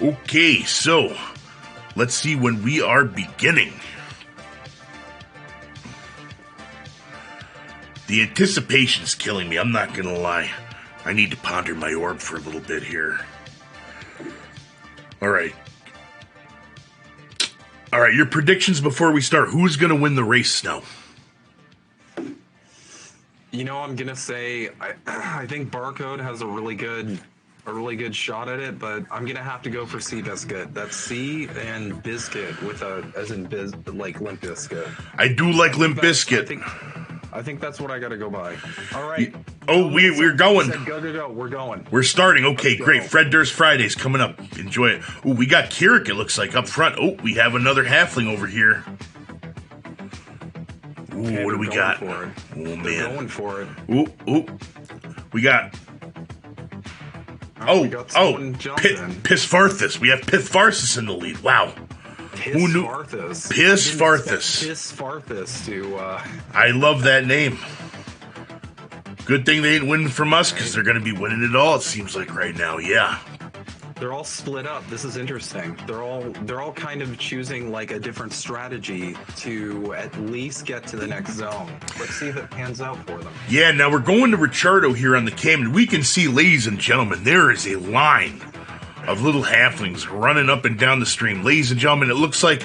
Okay, so let's see when we are beginning. The anticipation's killing me, I'm not gonna lie. I need to ponder my orb for a little bit here. Alright, your predictions before we start. Who's gonna win the race now? You know, I'm gonna say I think Barcode has a really good shot at it, but I'm gonna have to go for Sea Biscuit. That's C and Biscuit with a as in biz like Limp Biscuit. I do like Limp Biscuit. I think that's what I gotta go by. All right. We're going. Go. We're going. We're starting. Okay, great. Fred Durst Fridays coming up. Enjoy it. Oh, we got Kirik, it looks like, up front. Oh, we have another halfling over here. Ooh, okay, what do we got? Oh, man. They're going for it. Ooh. We got... Pissfarthus. We have Pissfarthus in the lead. Wow. Who knew? Pissfarthus to... I love that name. Good thing they ain't winning from us, because they're going to be winning it all, it seems like right now, yeah. They're all split up. This is interesting. They're all kind of choosing like a different strategy to at least get to the next zone. Let's see if it pans out for them. Yeah, now we're going to Richardo here on the cam, and we can see, ladies and gentlemen, there is a line of little halflings running up and down the stream. Ladies and gentlemen, it looks like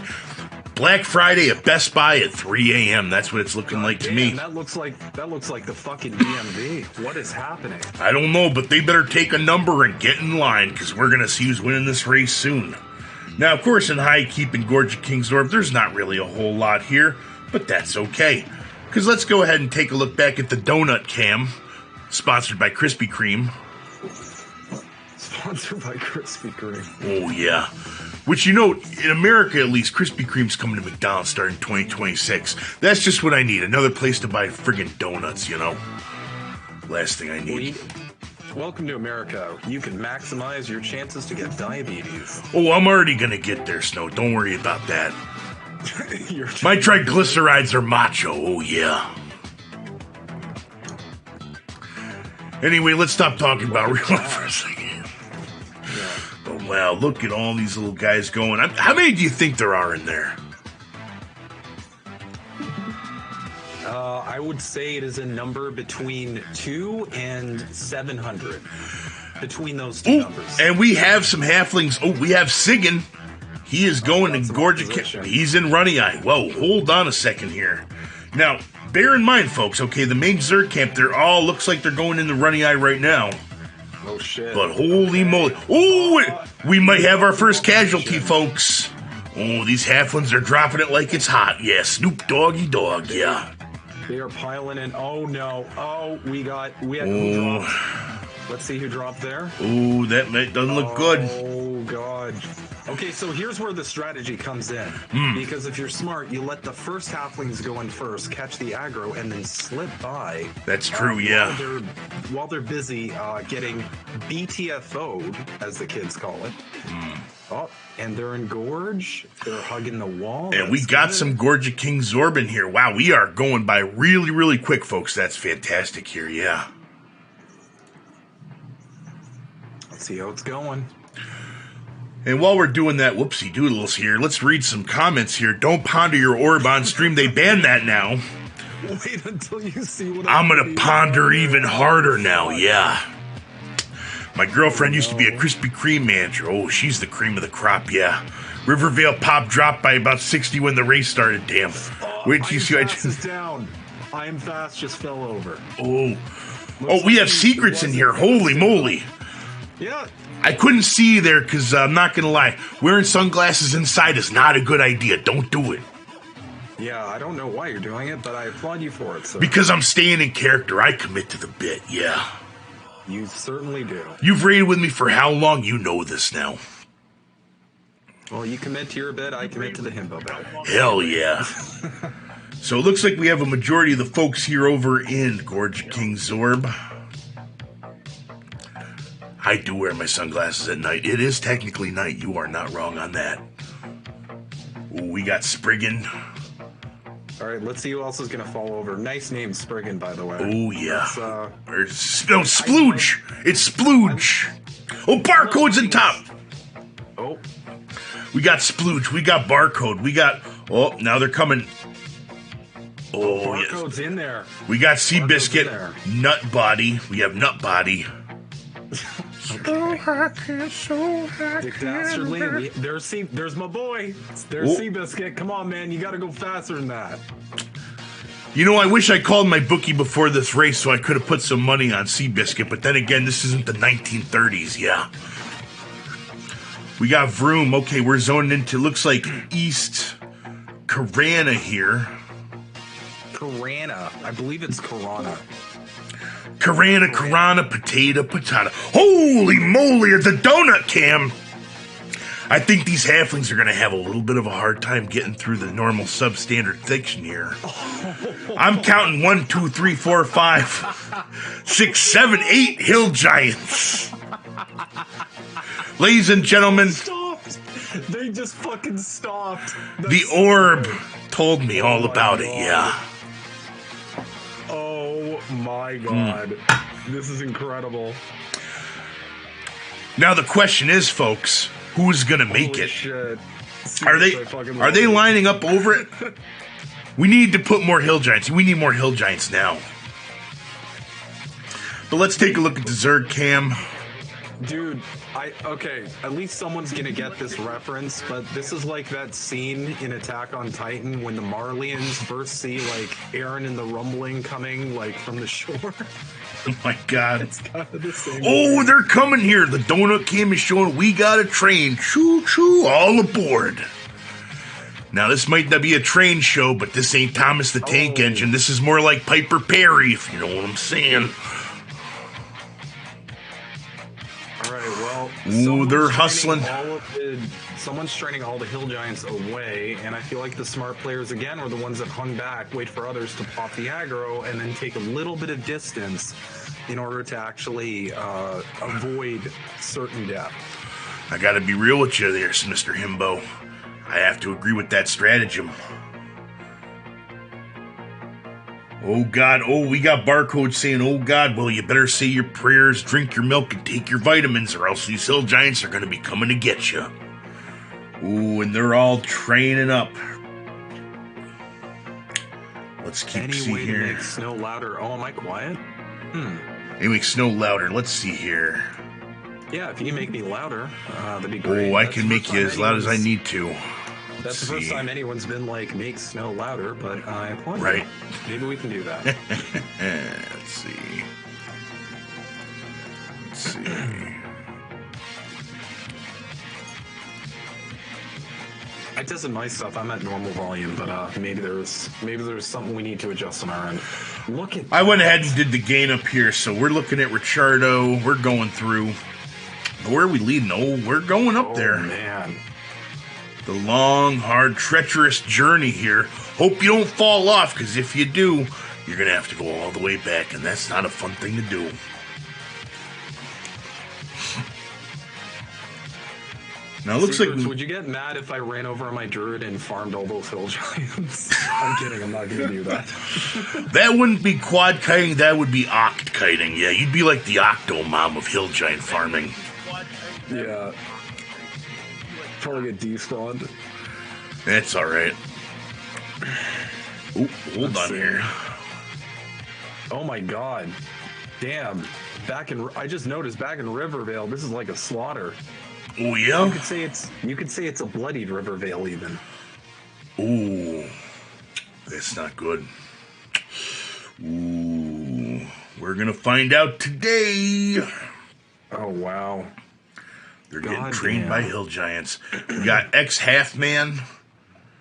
Black Friday at Best Buy at 3 a.m. That's what it's looking like to me. That looks like the fucking DMV. What is happening? I don't know, but they better take a number and get in line, because we're going to see who's winning this race soon. Now, of course, in High Keep and Gorge of King's Orb, there's not really a whole lot here, but that's okay. Because let's go ahead and take a look back at the Donut Cam, sponsored by Krispy Kreme. Sponsored by Krispy Kreme. Oh, yeah. Which, you know, in America at least, Krispy Kreme's coming to McDonald's starting 2026. That's just what I need. Another place to buy friggin' donuts, you know? Last thing I need. Welcome to America. You can maximize your chances to get diabetes. Oh, I'm already gonna get there, Snow. Don't worry about that. My triglycerides are macho. Oh, yeah. Anyway, let's stop talking about real life for a second. Oh, wow, look at all these little guys going. How many do you think there are in there? I would say it is a number between 2 and 700. Between those two numbers. And we have some halflings. Oh, we have Sigan. He is going in Gorge. He's in Runny. Whoa, hold on a second here. Now, bear in mind, folks, okay, the main Zerg camp, they're all looks like they're going into Runny right now. Oh, shit. But holy moly. Oh, we might have our first casualty, folks. Oh, these halflings are dropping it like it's hot. Yeah, Snoop Doggy Dog, yeah. They are piling in. Oh, no. Oh, we had who dropped. Let's see who dropped there. Oh, that doesn't look good. Oh, God. Okay, so here's where the strategy comes in. Because if you're smart, you let the first halflings go in first, catch the aggro, and then slip by. That's true, yeah. While they're busy getting BTFO'd, as the kids call it. Oh, and they're in Gorge. They're hugging the wall. And we got some Gorge of King Zorb in here. Wow, we are going by really, really quick, folks. That's fantastic here, yeah. Let's see how it's going. And while we're doing that, whoopsie doodles here, let's read some comments here. Don't ponder your orb on stream. They banned that now. Wait until you see what I'm going to ponder even harder now, yeah. My girlfriend used to be a Krispy Kreme manager. Oh, she's the cream of the crop, yeah. Rivervale pop dropped by about 60 when the race started, damn. Wait till you see it. Down. I am fast just fell over. Oh, we have secrets in here. Holy moly. Yeah. I couldn't see there because I'm not going to lie. Wearing sunglasses inside is not a good idea. Don't do it. Yeah, I don't know why you're doing it, but I applaud you for it. So. Because I'm staying in character. I commit to the bit, yeah. You certainly do. You've raided with me for how long? You know this now. Well, you commit to your bed, I commit to the Himbo bed. Hell yeah. So it looks like we have a majority of the folks here over in Gorge King Zorb. I do wear my sunglasses at night. It is technically night. You are not wrong on that. Ooh, we got Spriggan. All right, let's see who else is going to fall over. Nice name, Spriggan, by the way. Oh, yeah. Or Splooge. It's Splooge. Oh, Barcode's in top. Oh. We got Splooge. We got Barcode. We got... Oh, now they're coming. Oh, Barcode's in there. We got Seabiscuit. Nut Body. We have Nut Body. Okay. Dick Dastardly. There's my boy. There's Seabiscuit. Come on, man. You got to go faster than that. You know, I wish I called my bookie before this race so I could have put some money on Seabiscuit, but then again, this isn't the 1930s, yeah. We got Vroom. Okay, we're zoning into, looks like East Karana here. Karana. I believe it's Karana. Karana, potato. Holy moly, the donut cam! I think these halflings are going to have a little bit of a hard time getting through the normal substandard section here. I'm counting 1, 2, 3, 4, 5, 6, 7, 8 hill giants. Ladies and gentlemen, Stopped. They just fucking stopped. The orb told me all about it, yeah. Oh my god. This is incredible. Now the question is, folks, who's gonna make it? Shit. Are they lining up over it? We need to put more hill giants. We need more hill giants now. But let's take a look at the Zerg cam. Dude, okay, at least someone's gonna get this reference, but this is like that scene in Attack on Titan when the Marlians first see, like, Eren and the rumbling coming, like, from the shore. Oh my god. It's kind of the same. Oh, they're coming here. The donut cam is showing we got a train. Choo choo, all aboard. Now, this might not be a train show, but this ain't Thomas the Tank Engine. This is more like Piper Perry, if you know what I'm saying. Ooh, they're hustling. Someone's training all the hill giants away, and I feel like the smart players, again, are the ones that hung back, wait for others to pop the aggro, and then take a little bit of distance in order to actually avoid certain death. I gotta be real with you there, Mr. Himbo. I have to agree with that stratagem. Oh, God. Oh, we got Barcode saying, oh, God, well, you better say your prayers, drink your milk, and take your vitamins, or else these hill giants are going to be coming to get you. Ooh, and they're all training up. Let's keep seeing here. Any way to make snow louder? Oh, am I quiet? Hey, make snow louder. Let's see here. Yeah, if you can make me louder, that'd be great. Oh, I can make you as loud as I need to. That's the first time anyone's been like, make snow louder, but I applaud you. Right. Maybe we can do that. Let's see. I tested my stuff. I'm at normal volume, but maybe there's something we need to adjust on our end. Look at. I went ahead and did the gain up here, so we're looking at Richardo. We're going through. Where are we leading? Oh, we're going up there. Man. The long, hard, treacherous journey here. Hope you don't fall off, because if you do, you're going to have to go all the way back, and that's not a fun thing to do. Now, it looks like... Would you get mad if I ran over on my druid and farmed all those hill giants? I'm kidding, I'm not going to do that. That wouldn't be quad kiting, that would be oct kiting. Yeah, you'd be like the octo mom of hill giant farming. Yeah. Probably get despawned. That's alright. Oh, hold on here. Oh my god. Damn. I just noticed back in Rivervale, this is like a slaughter. Oh yeah? You could say it's a bloodied Rivervale even. Ooh. That's not good. Ooh. We're gonna find out today. Oh wow. They're getting trained by hill giants. We got ex-half-man.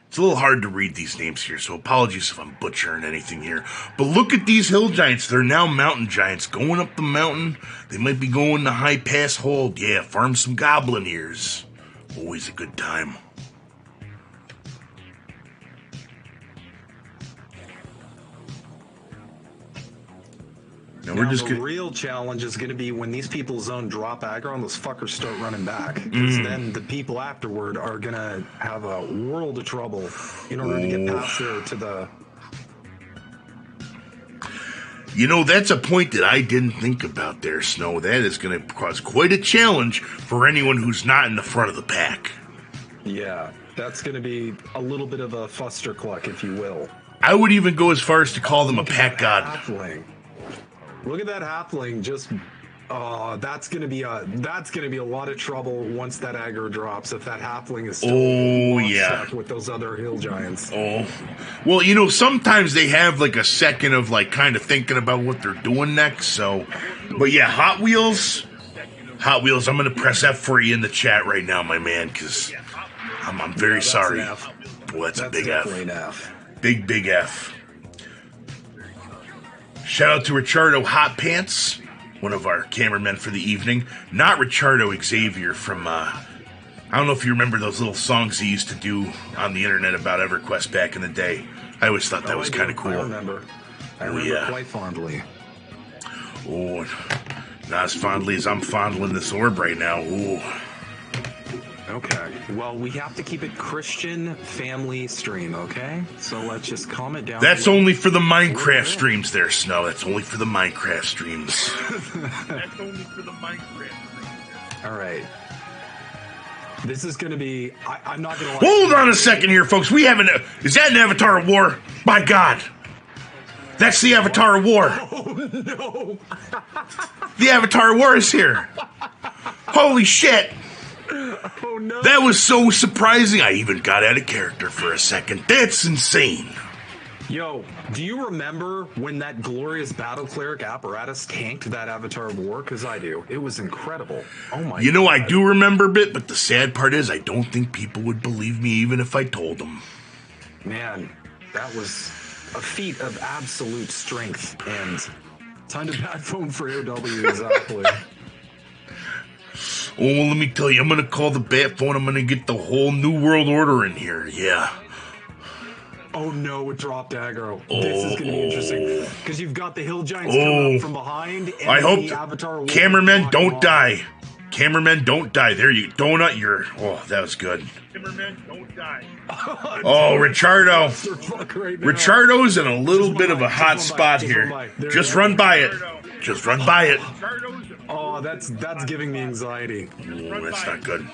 It's a little hard to read these names here, so apologies if I'm butchering anything here. But look at these hill giants. They're now mountain giants. Going up the mountain. They might be going to High Pass Hold. Yeah, farm some goblin ears. Always a good time. Now the real challenge is going to be when these people zone drop aggro and those fuckers start running back. Because then the people afterward are going to have a world of trouble in order to get past there to the... You know, that's a point that I didn't think about there, Snow. That is going to cause quite a challenge for anyone who's not in the front of the pack. Yeah, that's going to be a little bit of a fustercluck, if you will. I would even go as far as to call them a pack god. Halfling. Look at that halfling just that's gonna be a lot of trouble once that aggro drops if that halfling is still stuck with those other hill giants. Oh. Well, you know, sometimes they have like a second of like kind of thinking about what they're doing next, so but yeah, Hot Wheels, I'm gonna press F for you in the chat right now, my man, because I'm very sorry. Well, that's a big F. Big F. Shout out to Richardo Hot Pants, one of our cameramen for the evening. Not Richardo Xavier from, I don't know if you remember those little songs he used to do on the internet about EverQuest back in the day. I always thought that was kind of cool. I remember quite fondly. Oh, not as fondly as I'm fondling this orb right now. Ooh. Okay. Well, we have to keep it Christian family stream, okay? So let's just calm it down. That's only for the Minecraft streams there, Snow. That's only for the Minecraft streams. That's only for the Minecraft streams. All right. This is going to be... I'm not going to lie. Hold on a second here, folks. We have is that an Avatar of War? By God. That's the Avatar of War. Oh, no. The Avatar of War is here. Holy shit. Oh, no. That was so surprising. I even got out of character for a second. That's insane. Yo, do you remember when that glorious battle cleric apparatus tanked that Avatar of War? Because I do. It was incredible. Oh my God. You know, I do remember a bit, but the sad part is I don't think people would believe me even if I told them. Man, that was a feat of absolute strength and time to bad phone for AOW, exactly. Oh, well, let me tell you, I'm going to call the bat phone. I'm going to get the whole New World Order in here. Yeah. Oh, no, it dropped aggro. This is going to be interesting. Because you've got the hill giants coming up from behind. And I hope the Avatar cameramen don't die. Cameramen don't die. There you go. Oh, that was good. Cameramen don't die. Oh, Richardo. Richardo's in a little bit of a hot spot here. Just run by it. Just run by it. Oh, that's giving me anxiety. Oh, that's not good.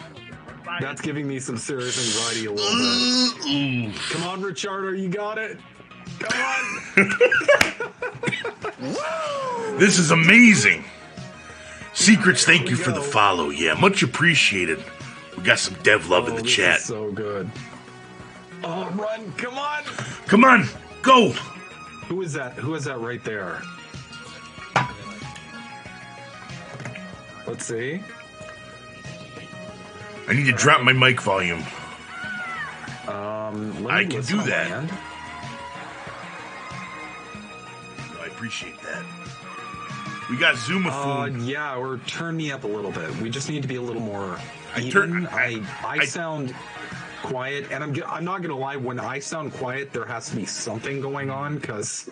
That's giving me some serious anxiety a little bit. Come on, Richardo, you got it. Come on. This is amazing. Secrets, thank you for the follow. Yeah, much appreciated. We got some dev love in the chat. Is so good. Oh, run. Come on. Come on. Go. Who is that? Who is that right there? Let's see. I need to drop my mic volume. I can do that. I appreciate that. We got Zoomafood. Yeah, or turn me up a little bit. We just need to be a little more even. I sound quiet, and I'm not gonna lie. When I sound quiet, there has to be something going on. Because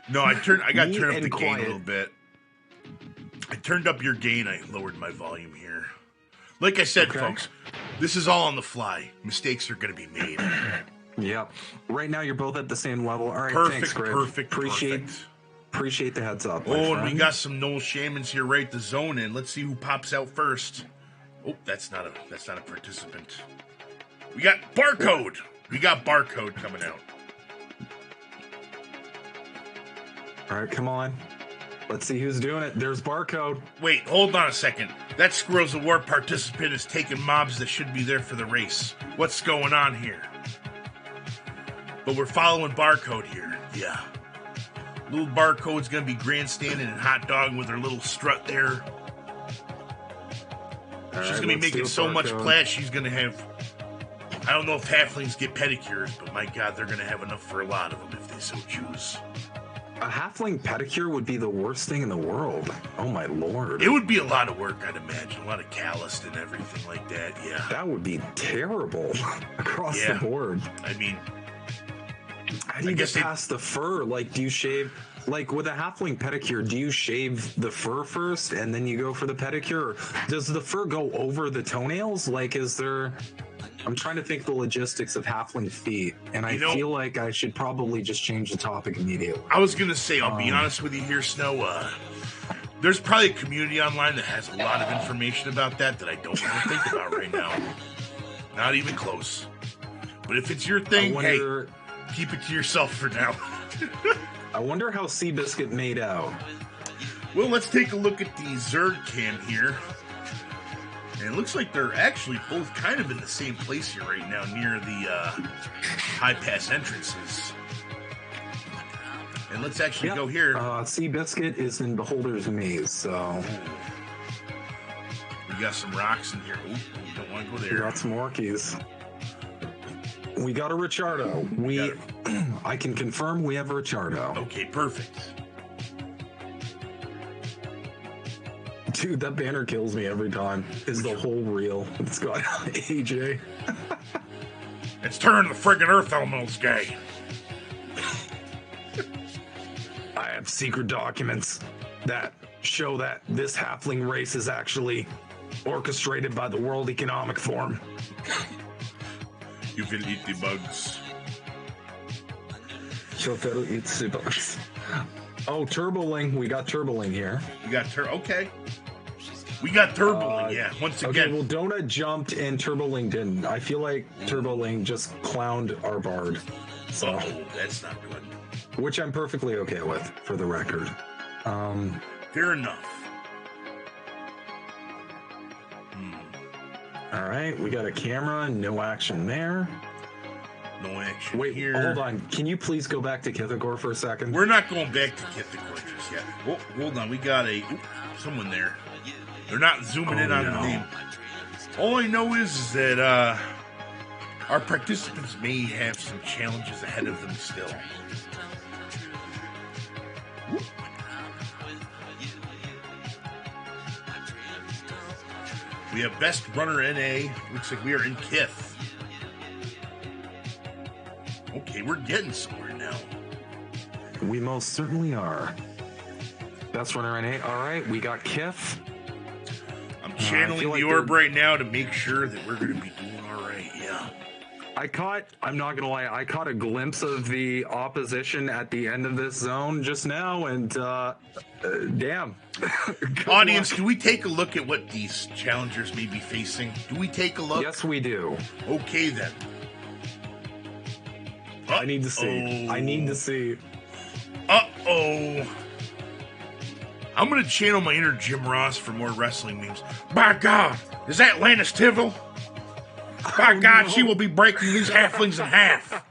no, I got to turn up the gain a little bit. I turned up your gain. I lowered my volume here. Like I said, folks, this is all on the fly. Mistakes are going to be made. Yep. Right now, you're both at the same level. All right, thanks, Greg. Appreciate the heads up. Oh, and we got some Knoll Shamans here right to zone in. Let's see who pops out first. Oh, that's not a participant. We got Barcode. We got Barcode coming out. All right, come on. Let's see who's doing it. There's Barcode. Wait, hold on a second. That Squirrels of War participant is taking mobs that should be there for the race. What's going on here? But we're following Barcode here. Yeah. Little Barcode's going to be grandstanding and hot dogging with her little strut there. She's going to be making so much plat, she's going to have... I don't know if halflings get pedicures, but my God, they're going to have enough for a lot of them if they so choose. A halfling pedicure would be the worst thing in the world. Oh my lord. It would be a lot of work, I'd imagine. A lot of calloused and everything like that, yeah. That would be terrible across the board. I mean... How do you get past the fur? Like, do you shave... Like, with a halfling pedicure, do you shave the fur first and then you go for the pedicure? Or does the fur go over the toenails? Like, is there... I'm trying to think the logistics of halfling feet, and I feel like I should probably just change the topic immediately. I was going to say, I'll be honest with you here, Snow. There's probably a community online that has a lot of information about that I don't want to think about right now. Not even close. But if it's your thing, hey, keep it to yourself for now. I wonder how Seabiscuit made out. Well, let's take a look at the Zerg cam here. And it looks like they're actually both kind of in the same place here right now, near the high pass entrances. And let's actually go here. Seabiscuit is in Beholder's Maze, so... We got some rocks in here. Ooh, we don't want to go there. We got some orkies. We got a Richardo. I can confirm we have a Richardo. Okay, perfect. Dude, that banner kills me every time. Is the whole reel. It's got AJ. It's turning the friggin' Earth Elementals gay. I have secret documents that show that this halfling race is actually orchestrated by the World Economic Forum. You will eat the bugs. You will eat the bugs. Oh, Turboling. We got Turboling here. We got okay. We got Turboling, yeah. Once again. Okay, well, Donut jumped and Turboling didn't. I feel like Turboling just clowned our bard. So that's not good. Which I'm perfectly okay with, for the record. Fair enough. All right, we got a camera. No action there. No action here. Wait, hold on. Can you please go back to Kithicor for a second? We're not going back to Kithicor just yet. Oh, hold on. We got someone there. They're not zooming in on the name. All I know is that our participants may have some challenges ahead of them still. We have Best Runner NA. Looks like we are in Kith. Okay, we're getting somewhere now. We most certainly are. Best Runner NA. All right, we got Kith. I'm channeling the orb right now to make sure that we're going to be doing all right, yeah. I'm not going to lie, I caught a glimpse of the opposition at the end of this zone just now, and damn. Audience, can we take a look at what these challengers may be facing? Do we take a look? Yes, we do. Okay, then. I need to see. I need to see. Uh-oh. I'm going to channel my inner Jim Ross for more wrestling memes. By God, is that Lannis Tivil? By God, no. She will be breaking these halflings in half.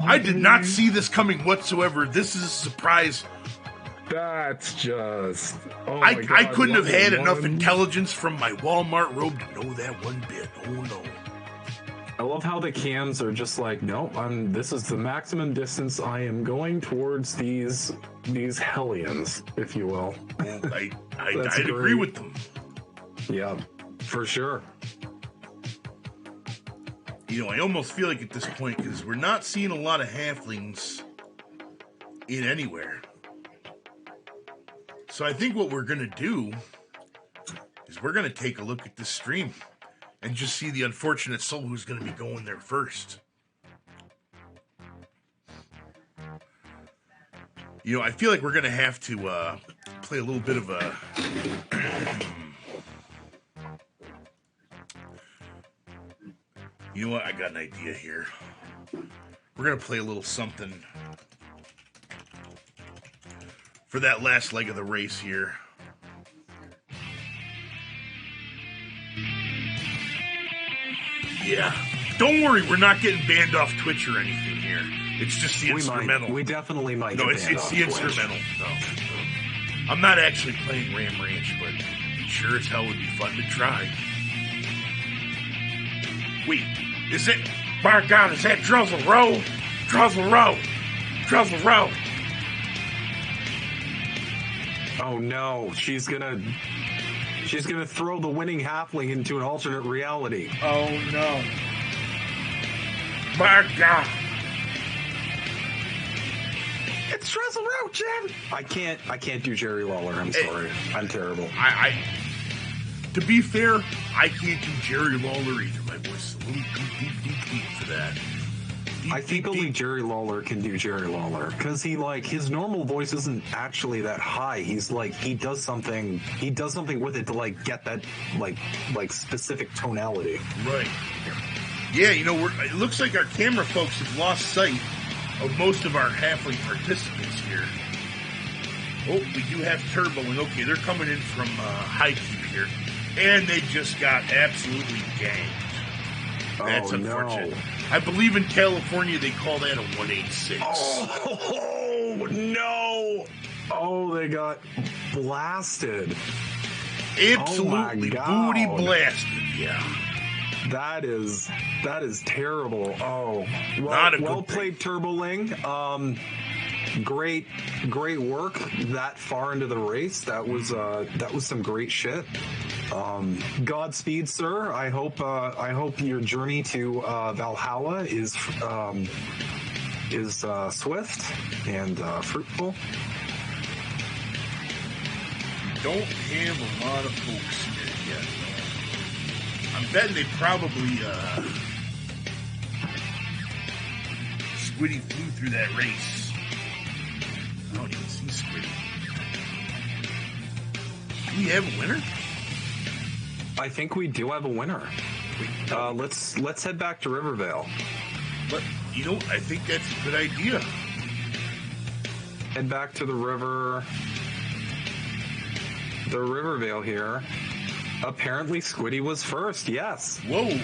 I did not see this coming whatsoever. This is a surprise. That's just... Oh my God, I couldn't have had enough intelligence from my Walmart robe to know that one bit. Oh, no. I love how the cams are just like, no, this is the maximum distance I am going towards these hellions, if you will. I'd agree with them. Yeah, for sure. You know, I almost feel like at this point, because we're not seeing a lot of halflings in anywhere. So I think what we're going to do is we're going to take a look at this stream and just see the unfortunate soul who's going to be going there first. You know, I feel like we're going to have to play a little bit of a... You know what? I got an idea here. We're going to play a little something for that last leg of the race here. Yeah. Don't worry, we're not getting banned off Twitch or anything here. It's just the instrumental. We definitely might get banned off Twitch. No, it's the instrumental. No. I'm not actually playing Ram Ranch, but sure as hell would be fun to try. Wait, is it? By God, is that Drizzle Road? Drizzle Road! Drizzle Road! Oh no, she's gonna throw the winning halfling into an alternate reality. Oh no. My God. It's Drizzle Road, Jim! I can't do Jerry Lawler, I'm sorry. I'm terrible. To be fair, I can't do Jerry Lawler either. My voice is a little too deep for that. I think only Jerry Lawler can do Jerry Lawler, because his normal voice isn't actually that high. He's he does something with it to get that specific tonality. Right. Yeah, it looks like our camera folks have lost sight of most of our halfling participants here. Oh, we do have turboing. Okay, they're coming in from High Keep here, and they just got absolutely ganked. That's unfortunate. No. I believe in California they call that a 186. Oh no! Oh, they got blasted. Absolutely booty blasted. Yeah. That is terrible. Oh, well played, Turboling. Great work that far into the race. That was some great shit. Godspeed, sir. I hope your journey to Valhalla is swift and fruitful. We don't have a lot of folks here yet. I'm betting they probably Squiddy flew through that race. I don't even see Squiddy. Do we have a winner? I think we do have a winner. Let's head back to Rivervale. But I think that's a good idea. Head back to the Rivervale here. Apparently, Squiddy was first. Yes. Whoa.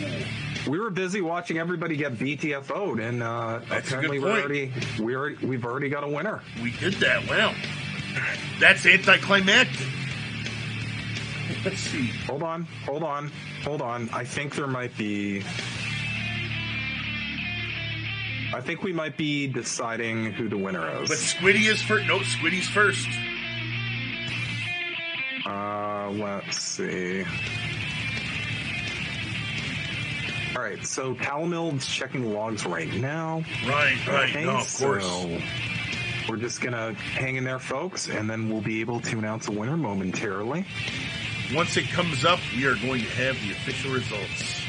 We were busy watching everybody get BTFO'd, and apparently we've already got a winner. We did that. Well, that's anticlimactic. Let's see. Hold on. I think we might be deciding who the winner is. But Squiddy is first. No, Squiddy's first. Let's see. All right, so Talamil's checking logs right now. Right. Okay, no, of course. So we're just gonna hang in there, folks, and then we'll be able to announce a winner momentarily. Once it comes up, we are going to have the official results.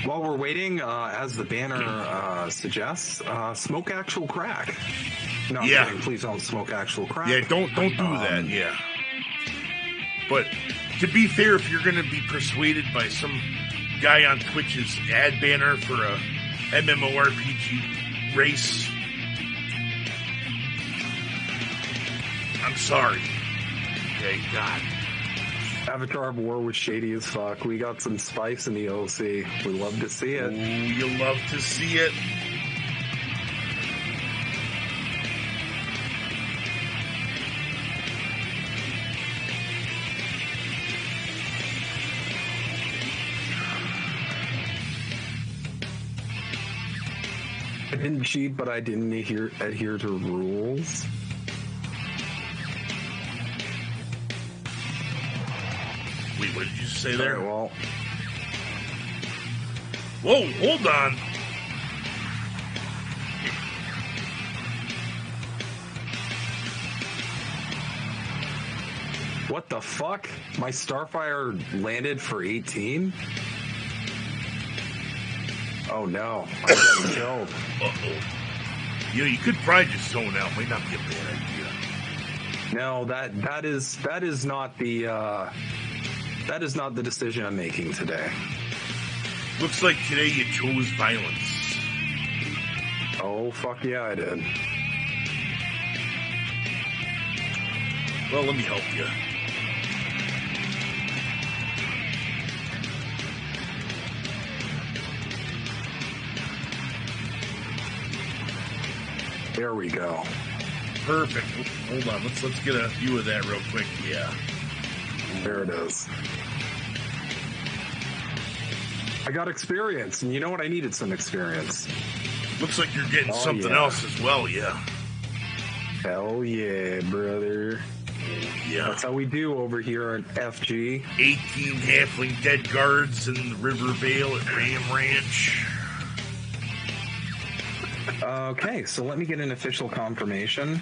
While we're waiting, as the banner suggests, smoke actual crack. No, I'm kidding. Please don't smoke actual crack. Yeah, don't do that. Yeah. But to be fair, if you're going to be persuaded by some guy on Twitch's ad banner for a MMORPG race, I'm sorry. Okay, God. Avatar of War was shady as fuck. We got some spice in the OC. We love to see it. Ooh, you love to see it. I didn't cheat, but I didn't adhere to rules. Wait, what did you say there? Right, well. Whoa, hold on. What the fuck? My Starfire landed for 18? Oh no, I'm getting killed. Uh-oh. You could probably just zone out. Might not be a bad idea. No, that is not the decision I'm making today. Looks like today you chose violence. Oh fuck yeah, I did. Well, let me help you. There we go. perfect. Hold on, let's get a view of that real quick. Yeah. There it is. I got experience, and you know what? I needed some experience. Looks like you're getting something else as well, yeah. Hell yeah, brother. Yeah. That's how we do over here at FG. 18 halfling dead guards in the Rivervale at Ram Ranch. Okay, so let me get an official confirmation.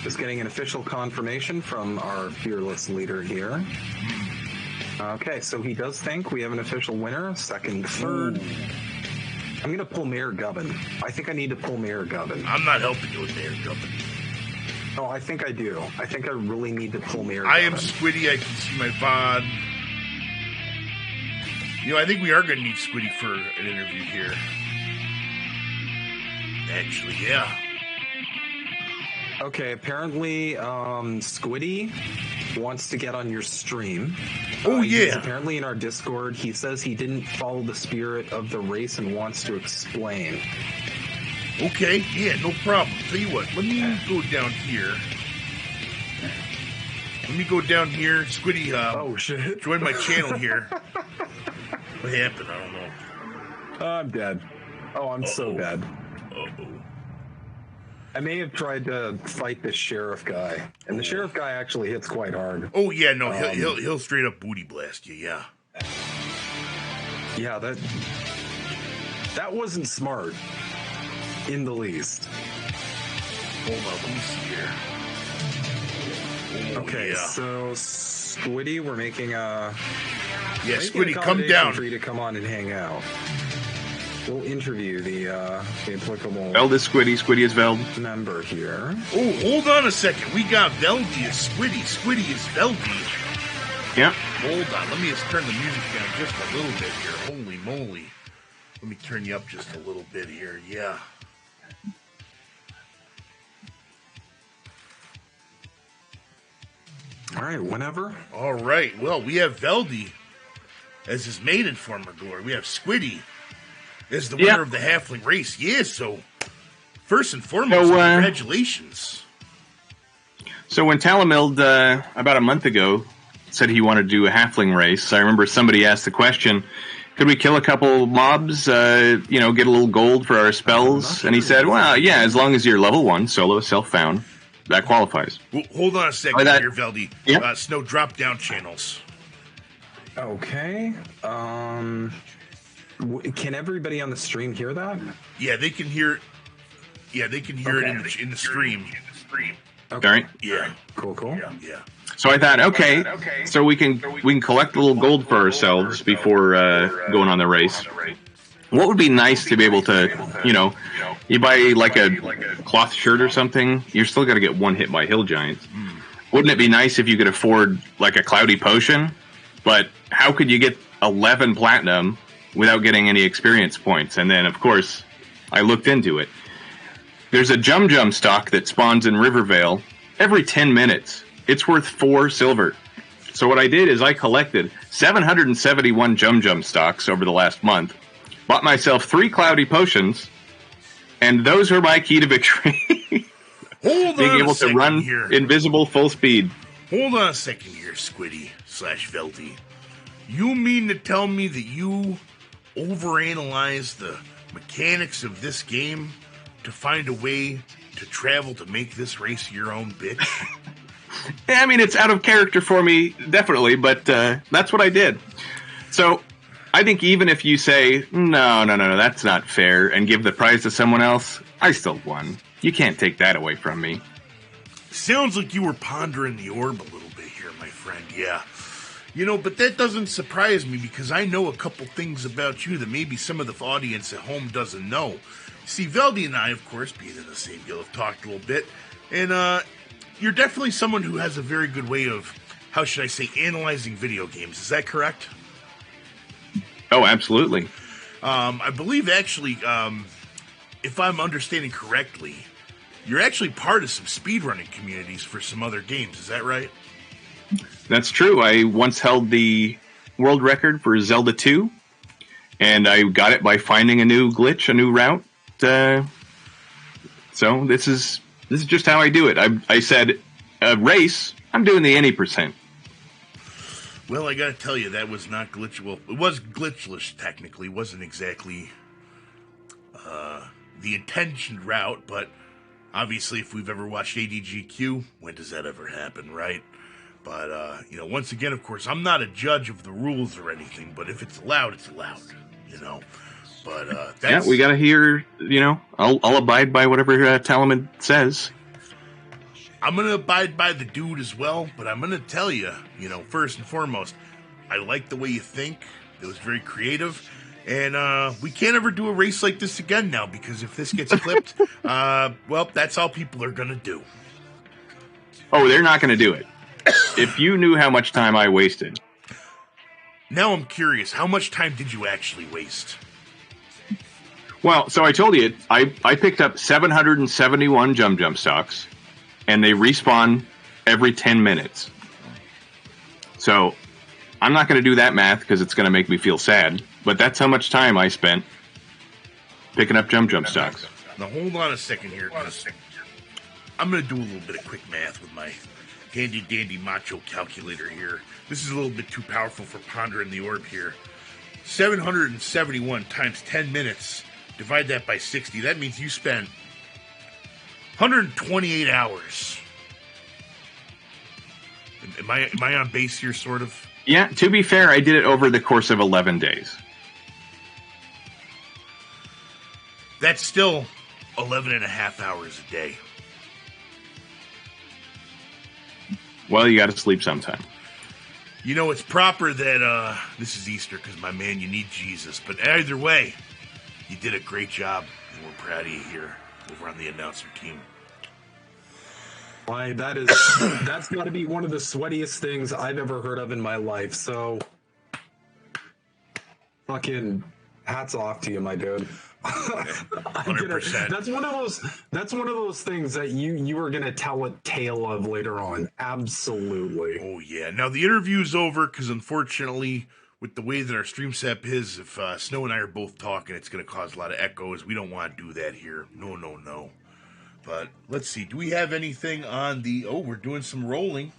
Just getting an official confirmation from our fearless leader here. Okay, so he does think we have an official winner, second, third. Ooh. I'm going to pull Mayor Gubbin. I think I need to pull Mayor Gubbin. I'm not helping you with Mayor Gubbin. Oh, I think I do. I think I really need to pull Mayor I Gubbin. am Squiddy. I can see my VOD. You know, I think we are going to need Squiddy for an interview here. Actually, yeah. Okay, apparently Squiddy wants to get on your stream. Oh, yeah. He's apparently in our Discord. He says he didn't follow the spirit of the race and wants to explain. Okay, yeah, no problem. Tell you what, let me go down here. Squiddy, oh, shit. Join my channel here. What happened? I don't know. I'm dead. Oh, I'm so dead. Uh-oh. I may have tried to fight the sheriff guy, and the sheriff guy actually hits quite hard. Oh yeah, no, he'll straight up booty blast you. Yeah. Yeah, that wasn't smart in the least. Hold on, let me see here. Okay, so Squiddy, we're making a Squiddy, come down for you to come on and hang out. We'll interview the applicable Veld is Squiddy. Squiddy is Veld. member here. Oh, hold on a second. We got Veldy as Squiddy. Squiddy is Veldy. Yeah. Hold on. Let me just turn the music down just a little bit here. Holy moly. Let me turn you up just a little bit here. Yeah. All right, whenever. All right. Well, we have Veldy as his maiden form of glory. We have Squiddy as the winner of the halfling race. Yeah, so first and foremost, congratulations. So when Talamild, about a month ago, said he wanted to do a halfling race, I remember somebody asked the question, could we kill a couple mobs, get a little gold for our spells? And he said, well, yeah, as long as you're level 1, Solo Self Found, that qualifies. Well, hold on a second here, Veldy. Yep. Snow, drop down channels. Okay. Can everybody on the stream hear that? Yeah, they can hear. Yeah, they can hear it in the stream. Okay. All right. Yeah. Cool. Yeah. So I thought, okay, so we can collect a little gold for ourselves before going on the race. What would be nice to be able to, you buy like a cloth shirt or something, you're still got to get one hit by hill giants. Wouldn't it be nice if you could afford like a cloudy potion? But how could you get 11 platinum without getting any experience points? And then, of course, I looked into it. There's a Jum stock that spawns in Rivervale every 10 minutes. It's worth 4 silver. So what I did is I collected 771 Jum stocks over the last month, bought myself 3 cloudy potions, and those are my key to victory. Being able to run invisible full speed. Hold on a second here, Squiddy/Veldy. You mean to tell me that you overanalyze the mechanics of this game to find a way to travel to make this race your own, bitch? I mean, it's out of character for me, definitely, but that's what I did. So I think even if you say, no, that's not fair, and give the prize to someone else, I still won. You can't take that away from me. Sounds like you were pondering the orb a little bit here, my friend, yeah. But that doesn't surprise me because I know a couple things about you that maybe some of the audience at home doesn't know. See, Veldy and I, of course, being in the same guild, have talked a little bit, and you're definitely someone who has a very good way of, how should I say, analyzing video games. Is that correct? Oh, absolutely. I believe, actually, if I'm understanding correctly, you're actually part of some speedrunning communities for some other games. Is that right? That's true. I once held the world record for Zelda 2, and I got it by finding a new glitch, a new route. So this is just how I do it. I said, a race, I'm doing the any %. Well, I gotta tell you, that was not glitchable. It was glitchless, technically. It wasn't exactly the intentioned route, but obviously, if we've ever watched ADGQ, when does that ever happen, right? But, once again, of course, I'm not a judge of the rules or anything, but if it's allowed, it's allowed, But, that's... Yeah, we gotta hear, I'll abide by whatever Talaman says. I'm gonna abide by the dude as well, but I'm gonna tell you, first and foremost, I like the way you think. It was very creative. And we can't ever do a race like this again now, because if this gets clipped, well, that's all people are going to do. Oh, they're not going to do it. If you knew how much time I wasted. Now I'm curious, how much time did you actually waste? Well, so I told you, I picked up 771 jump stocks, and they respawn every 10 minutes. So I'm not going to do that math because it's going to make me feel sad. But that's how much time I spent picking up jump stocks. Now hold on a second here, because I'm going to do a little bit of quick math with my handy dandy macho calculator here. This is a little bit too powerful for pondering the orb here. 771 times 10 minutes, divide that by 60. That means you spent 128 hours. Am I on base here, sort of? Yeah, to be fair, I did it over the course of 11 days. That's still 11 and a half hours a day. Well, you got to sleep sometime. It's proper that this is Easter because, my man, you need Jesus. But either way, you did a great job, and we're proud of you here over on the announcer team. Why, that's got to be one of the sweatiest things I've ever heard of in my life. So, fucking hats off to you, my dude. 100%. That's one of those things that you are gonna tell a tale of later on. Absolutely. Oh yeah. Now the interview's over because, unfortunately, with the way that our stream setup is, if Snow and I are both talking, it's gonna cause a lot of echoes. We don't want to do that here. No. But let's see. Do we have anything on the? Oh, we're doing some rolling.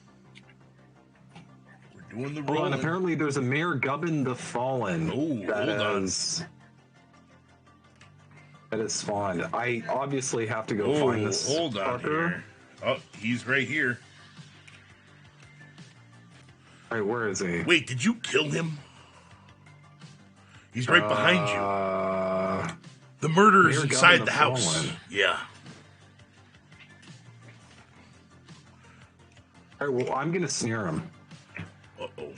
We're doing the rolling. And apparently, there's a Mayor Gubbin the Fallen. Oh, hold on. That is spawned. I obviously have to go find this. Hold on fucker. here. Oh, he's right here. All right, where is he? Wait, did you kill him? He's right behind you. The murderer's inside the house. Fallen. Yeah. All right, well, I'm gonna snare him. Uh-oh.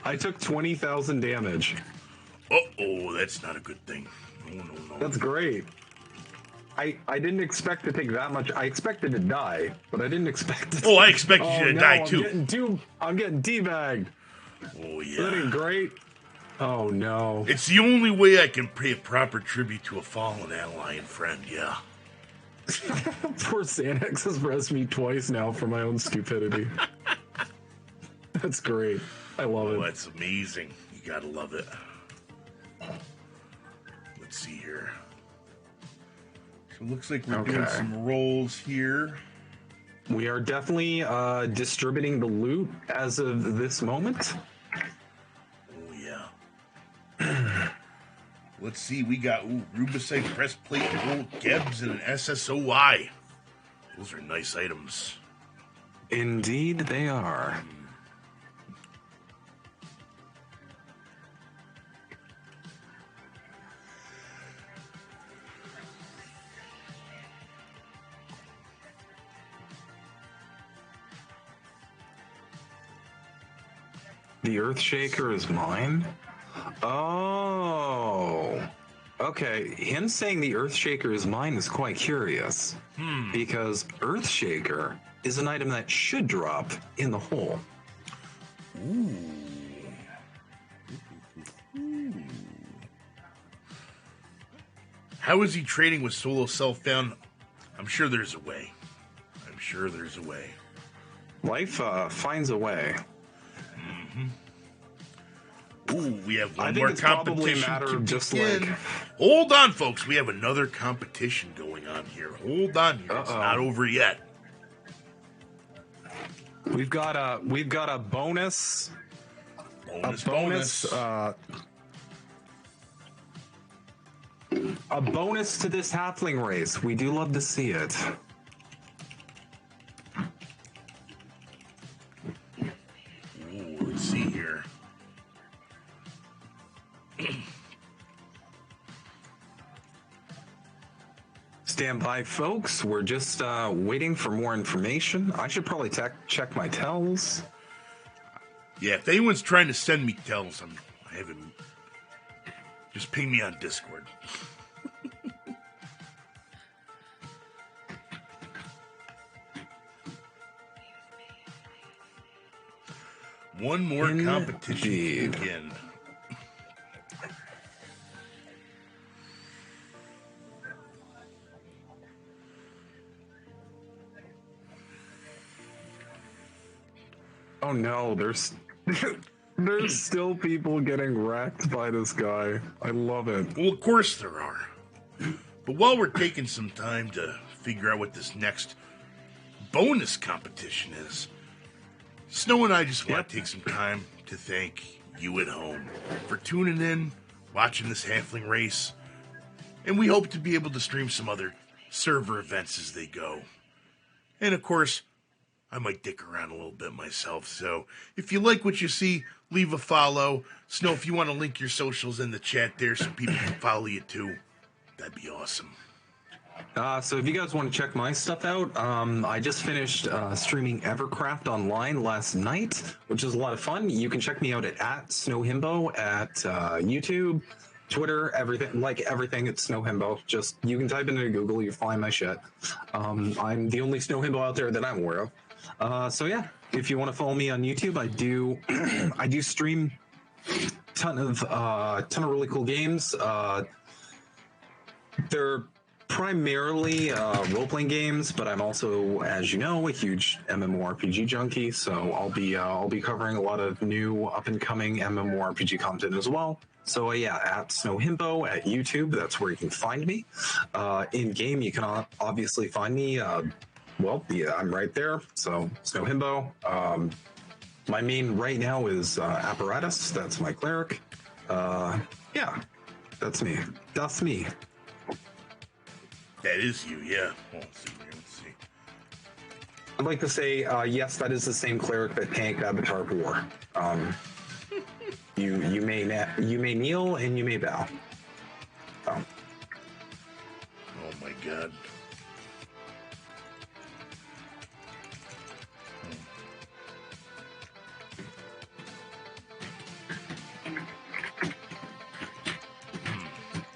I took 20,000 damage. Uh-oh, that's not a good thing. No. That's great. I didn't expect to take that much. I expected to die, but I didn't expect to. Oh, I expected you to die too. I'm getting teabagged. Oh, yeah. That ain't great. Oh, no. It's the only way I can pay a proper tribute to a fallen ally and friend, yeah. Poor Xanax has pressed me twice now for my own stupidity. That's great. I love it. That's amazing. You gotta love it. Let's see here. So it looks like we're doing some rolls here. We are definitely distributing the loot as of this moment. Oh, yeah. Let's see. We got rubicite breastplate, gold GEBS, and an SSOI. Those are nice items. Indeed, they are. The Earthshaker is mine? Oh. Okay, him saying the Earthshaker is mine is quite curious. Because Earthshaker is an item that should drop in the hole. Ooh. How is he trading with Solo Self Found? I'm sure there's a way. Life finds a way. Ooh, we have one I more think it's probably a competition matter to of just begin. like... Hold on, folks. We have another competition going on here. Hold on here. It's not over yet. We've got a bonus. Bonus. A bonus to this halfling race. We do love to see it. Ooh, let's see here. Stand by, folks. We're just waiting for more information. I should probably check my tells. Yeah, if anyone's trying to send me tells, I haven't. Just ping me on Discord. One more competition to begin. Oh no, there's still people getting wrecked by this guy. I love it. Well, of course there are. But while we're taking some time to figure out what this next bonus competition is, Snow and I just want to take some time to thank you at home for tuning in, watching this halfling race, and we hope to be able to stream some other server events as they go. And of course, I might dick around a little bit myself, so if you like what you see, leave a follow. Snow, if you want to link your socials in the chat there so people can follow you too, that'd be awesome. So if you guys want to check my stuff out, I just finished streaming Evercraft online last night, which is a lot of fun. You can check me out at SnowHimbo at YouTube, Twitter, everything at SnowHimbo. Just, you can type it into Google, you find my shit. I'm the only SnowHimbo out there that I'm aware of. So yeah, if you want to follow me on YouTube, I do I do stream ton of really cool games. They're primarily role-playing games, but I'm also, as you know, a huge MMORPG junkie. So I'll be covering a lot of new up-and-coming MMORPG content as well. So yeah, at SnowHimbo at YouTube, that's where you can find me. In game, you can obviously find me. I'm right there. So SnowHimbo. My main right now is Apparatus. That's my cleric. Yeah, that's me. That's me. That is you, yeah. Well, let's see. I'd like to say, yes, that is the same cleric that tanked Avatar of War. You may kneel and you may bow. Oh my god.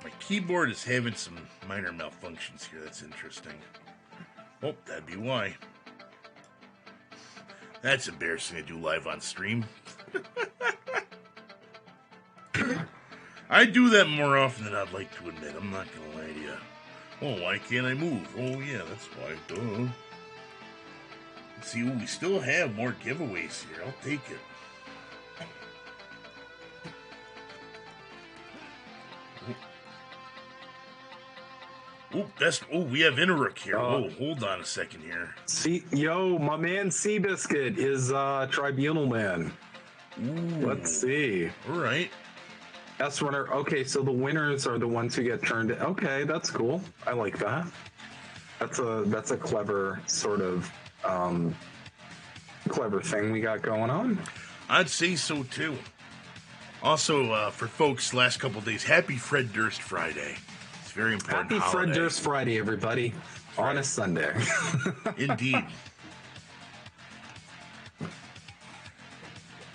My keyboard is having some minor malfunctions here. That's interesting. Oh, that'd be why. That's embarrassing to do live on stream. I do that more often than I'd like to admit. I'm not gonna lie to you. Oh, why can't I move? Oh, yeah, that's why. Duh. Let's see. Ooh, we still have more giveaways here. I'll take it. We have Interrook here. Hold on a second here. My man Seabiscuit is Tribunal Man. Ooh. Let's see. All right. S-Runner. Okay, so the winners are the ones who get turned in. Okay, that's cool. I like that. That's a clever sort of clever thing we got going on. I'd say so too. Also, for folks, last couple of days, happy Fred Durst Friday. It's very important. Happy Fred Durst Friday, everybody. On a Sunday. Indeed.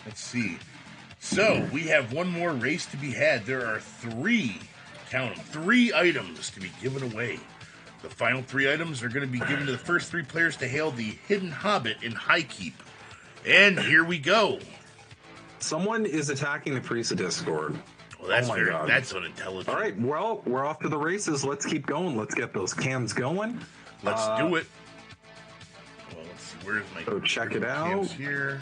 Let's see. So, we have one more race to be had. There are three items to be given away. The final 3 items are going to be given to the first 3 players to hail the Hidden Hobbit in Highkeep. And here we go. Someone is attacking the priest of Discord. Well, that's unintelligent. All right, well, we're off to the races. Let's keep going. Let's get those cams going. Let's do it. Well, let's see see, where's my... So check it out. Here.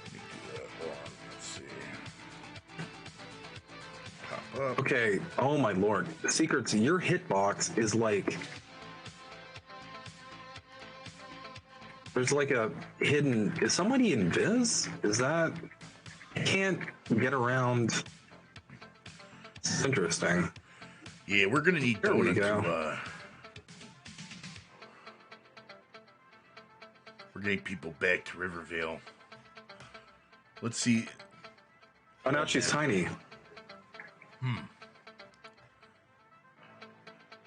Let me do that. Hold on. Let's see. Pop up. Okay. Oh my lord. The secrets. Your hitbox is like... There's like a hidden... Is somebody invis? Is that... I can't get around... It's interesting. Yeah, we're going to need Donut to... We're going to get people back to Rivervale. Let's see. Oh, now she's tiny.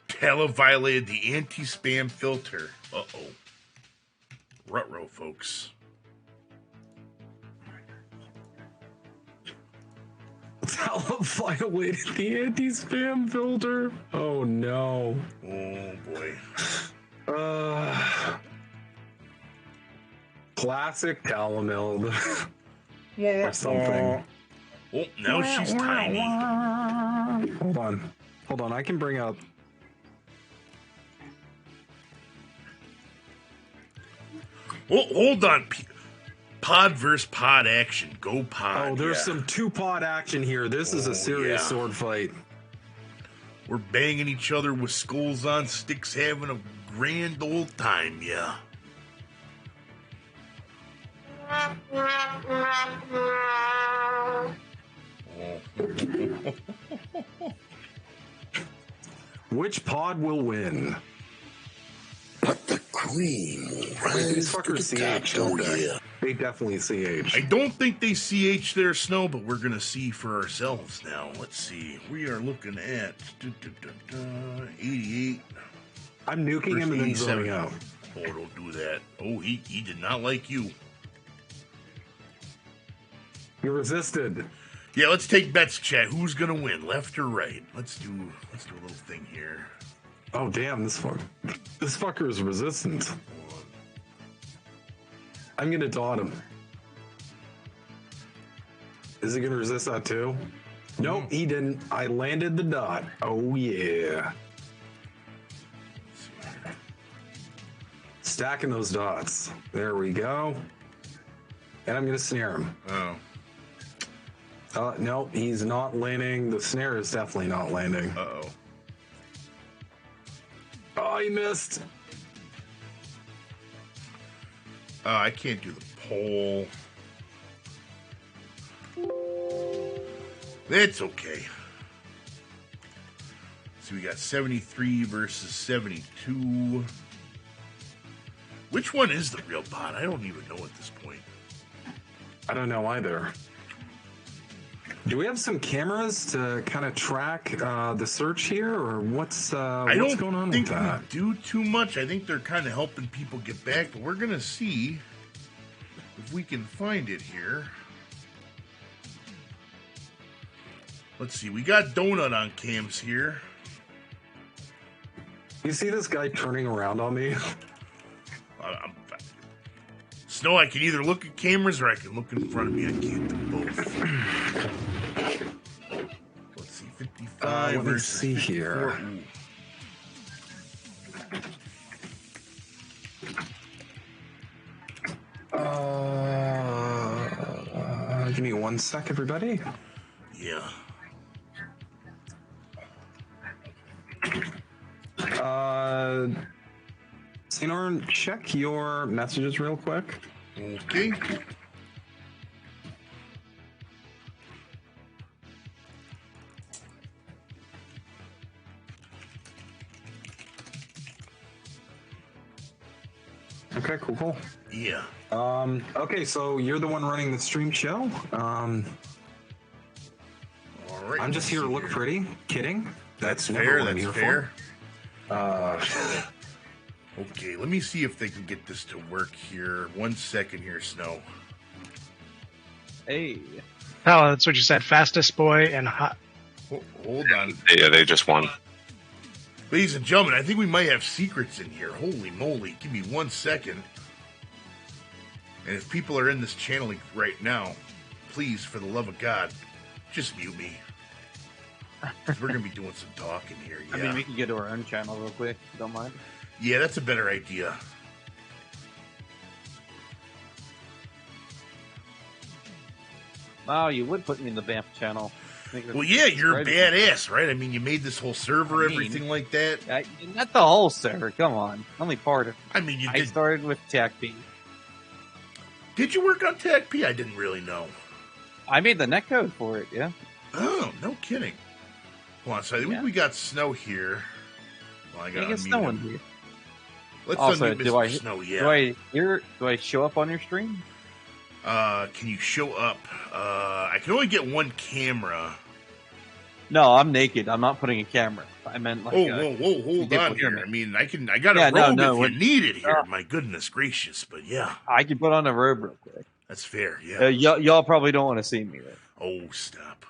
Tala violated the anti-spam filter. Uh-oh. Ruh-roh, folks. Tala violated the anti-spam filter? Oh, no. Oh, boy. Classic Talamild. Or something. Oh, now she's tiny. Hold on. I can bring up. Oh, hold on. Pod versus pod action. Go pod. Oh, there's some 2-pod action here. This is a serious sword fight. We're banging each other with skulls on sticks, having a grand old time, yeah. Which pod will win? But the queen will rise. These fuckers CH, don't they? Yeah. They definitely CH. I don't think they CH their Snow, but we're going to see for ourselves now. Let's see. We are looking at 88. I'm nuking him and then zoning out. Oh, don't do that. Oh, he did not like you. You resisted. Yeah, let's take bets, chat. Who's gonna win, left or right? Let's do a little thing here. Oh damn, this fucker is resistant. I'm gonna dot him. Is he gonna resist that too? Nope, he didn't. I landed the dot. Oh yeah. Stacking those dots. There we go. And I'm gonna snare him. Oh. Nope, he's not landing. The snare is definitely not landing. Uh-oh. Oh, he missed. I can't do the pole. That's okay. So we got 73 versus 72. Which one is the real pod? I don't even know at this point. I don't know either. Do we have some cameras to kind of track the search here, or what's going on with that? I don't think we do too much. I think they're kind of helping people get back, but we're going to see if we can find it here. Let's see. We got Donut on cams here. You see this guy turning around on me? Snow, I can either look at cameras or I can look in front of me. I can't do both. Let's see, 55 let me see 54. here. Give me 1 sec, everybody. Yeah. Sinorn, check your messages real quick. Okay. Okay, cool. Yeah. Okay, so you're the one running the stream show. All right. I'm just here to look pretty. Kidding. That's fair. That's fair. Okay, let me see if they can get this to work here. 1 second here, Snow. Hey. Oh, that's what you said. Fastest boy and hot. Hold on. Yeah, they just won. Ladies and gentlemen, I think we might have secrets in here. Holy moly. Give me 1 second. And if people are in this channel right now, please, for the love of God, just mute me. Because we're going to be doing some talking here. Yeah. I mean, we can get to our own channel real quick, if you don't mind. Yeah, that's a better idea. Wow, you would put me in the Vamp channel. Well, yeah, you're a badass, right? I mean, you made this whole server, everything like that. Not the whole server. Come on, only part of. I mean, I started with TACP. Did you work on TACP? I didn't really know. I made the netcode for it. Yeah. Oh, no kidding. Hold on, so I think we got Snow here. Well, I got Snow in here. Let's also, unmute Mr. Snow. Yeah. Do I show up on your stream? Can you show up? I can only get one camera. No, I'm naked. I'm not putting a camera. I meant like. Whoa! Hold on here. I mean, I got a robe if you need it here. My goodness gracious! But yeah, I can put on a robe real quick. That's fair. Yeah. Y'all probably don't want to see me. Right? Oh, stop.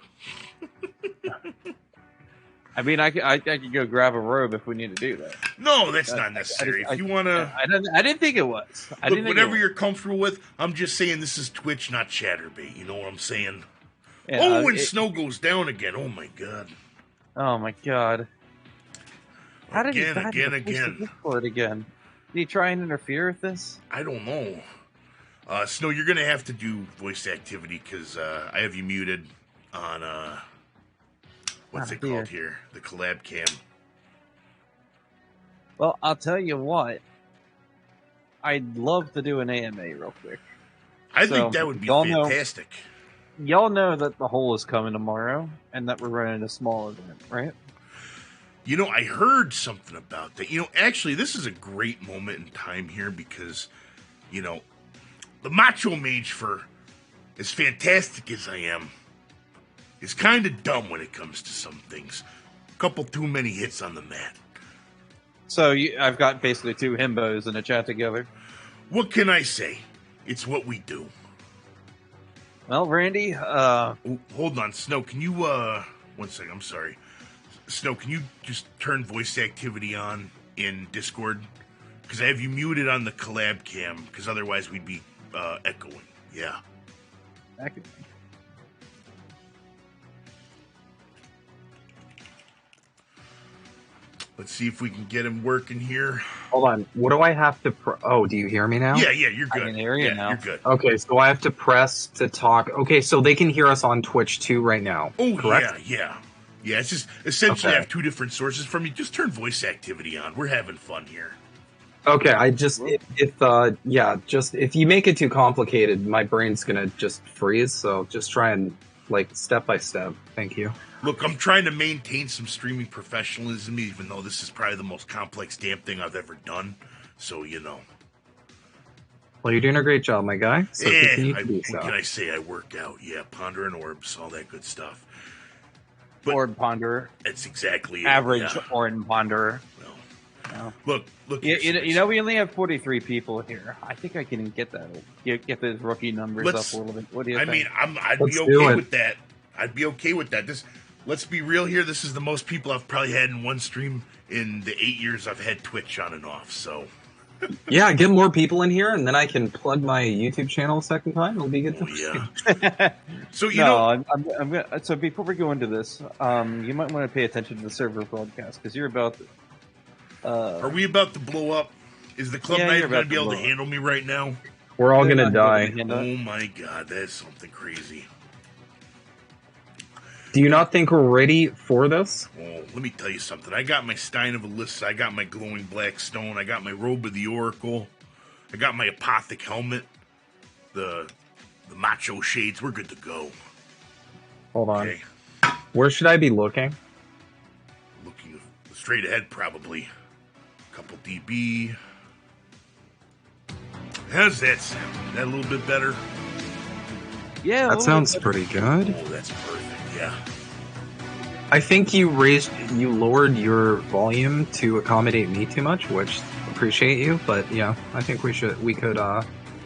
I mean, I could go grab a robe if we need to do that. No, that's not necessary. If you want to... I didn't think it was. Look, whatever you're comfortable with, I'm just saying this is Twitch, not Chatterbait. You know what I'm saying? Yeah, when Snow goes down again. Oh, my God. Oh, my God. How did again. Discord again? Did he try and interfere with this? I don't know. Snow, you're going to have to do voice activity because I have you muted on... What's it called here? The collab cam. Well, I'll tell you what. I'd love to do an AMA real quick. I think that would be fantastic. Y'all know that the hole is coming tomorrow, and that we're running a small event, right? You know, I heard something about that. You know, actually, this is a great moment in time here because, you know, the Macho Mage, for as fantastic as I am, is kind of dumb when it comes to some things. A couple too many hits on the mat. So I've got basically two Himbos in a chat together. What can I say? It's what we do. Well, Randy, hold on, Snow, can you, 1 second, I'm sorry. Snow, can you just turn voice activity on in Discord? Because I have you muted on the collab cam, because otherwise we'd be, echoing. Yeah. Echoing. Let's see if we can get him working here. Hold on. What do I have to... do you hear me now? Yeah, you're good. I can hear you now. You're good. Okay, so I have to press to talk. Okay, so they can hear us on Twitch too right now. Oh, correct? Yeah, it's just essentially I have two different sources from you. Just turn voice activity on. We're having fun here. Okay, I just... if you make it too complicated, my brain's going to just freeze, so just try and, step by step. Thank you. Look, I'm trying to maintain some streaming professionalism, even though this is probably the most complex damn thing I've ever done. So, you know. Well, you're doing a great job, my guy. So continue to do so. What can I say? I work out. Yeah, pondering orbs, all that good stuff. Orb ponderer. That's exactly average orb ponderer. No. Look. You know, we only have 43 people here. I think I can get that. Get those rookie numbers up a little bit. What do you think? I mean, I'd be okay with that. I'd be okay with that. Let's be real here. This is the most people I've probably had in one stream in the 8 years I've had Twitch on and off. So, yeah, get more people in here, and then I can plug my YouTube channel a second time. It'll be good. So So before we go into this, you might want to pay attention to the server broadcast because you're about. Are we about to blow up? Is the club night going to be able to handle me right now? We're all going to die. Oh my God, that's something crazy. Do you not think we're ready for this? Well, let me tell you something. I got my Stein of Alyssa. I got my glowing black stone. I got my robe of the Oracle. I got my apothic helmet. The macho shades. We're good to go. Hold on. Okay. Where should I be looking? Looking straight ahead, probably. A couple dB. How's that sound? That a little bit better? Yeah, that sounds pretty good. Oh, that's perfect. Yeah. I think you lowered your volume to accommodate me too much, which appreciate you, but yeah, I think we could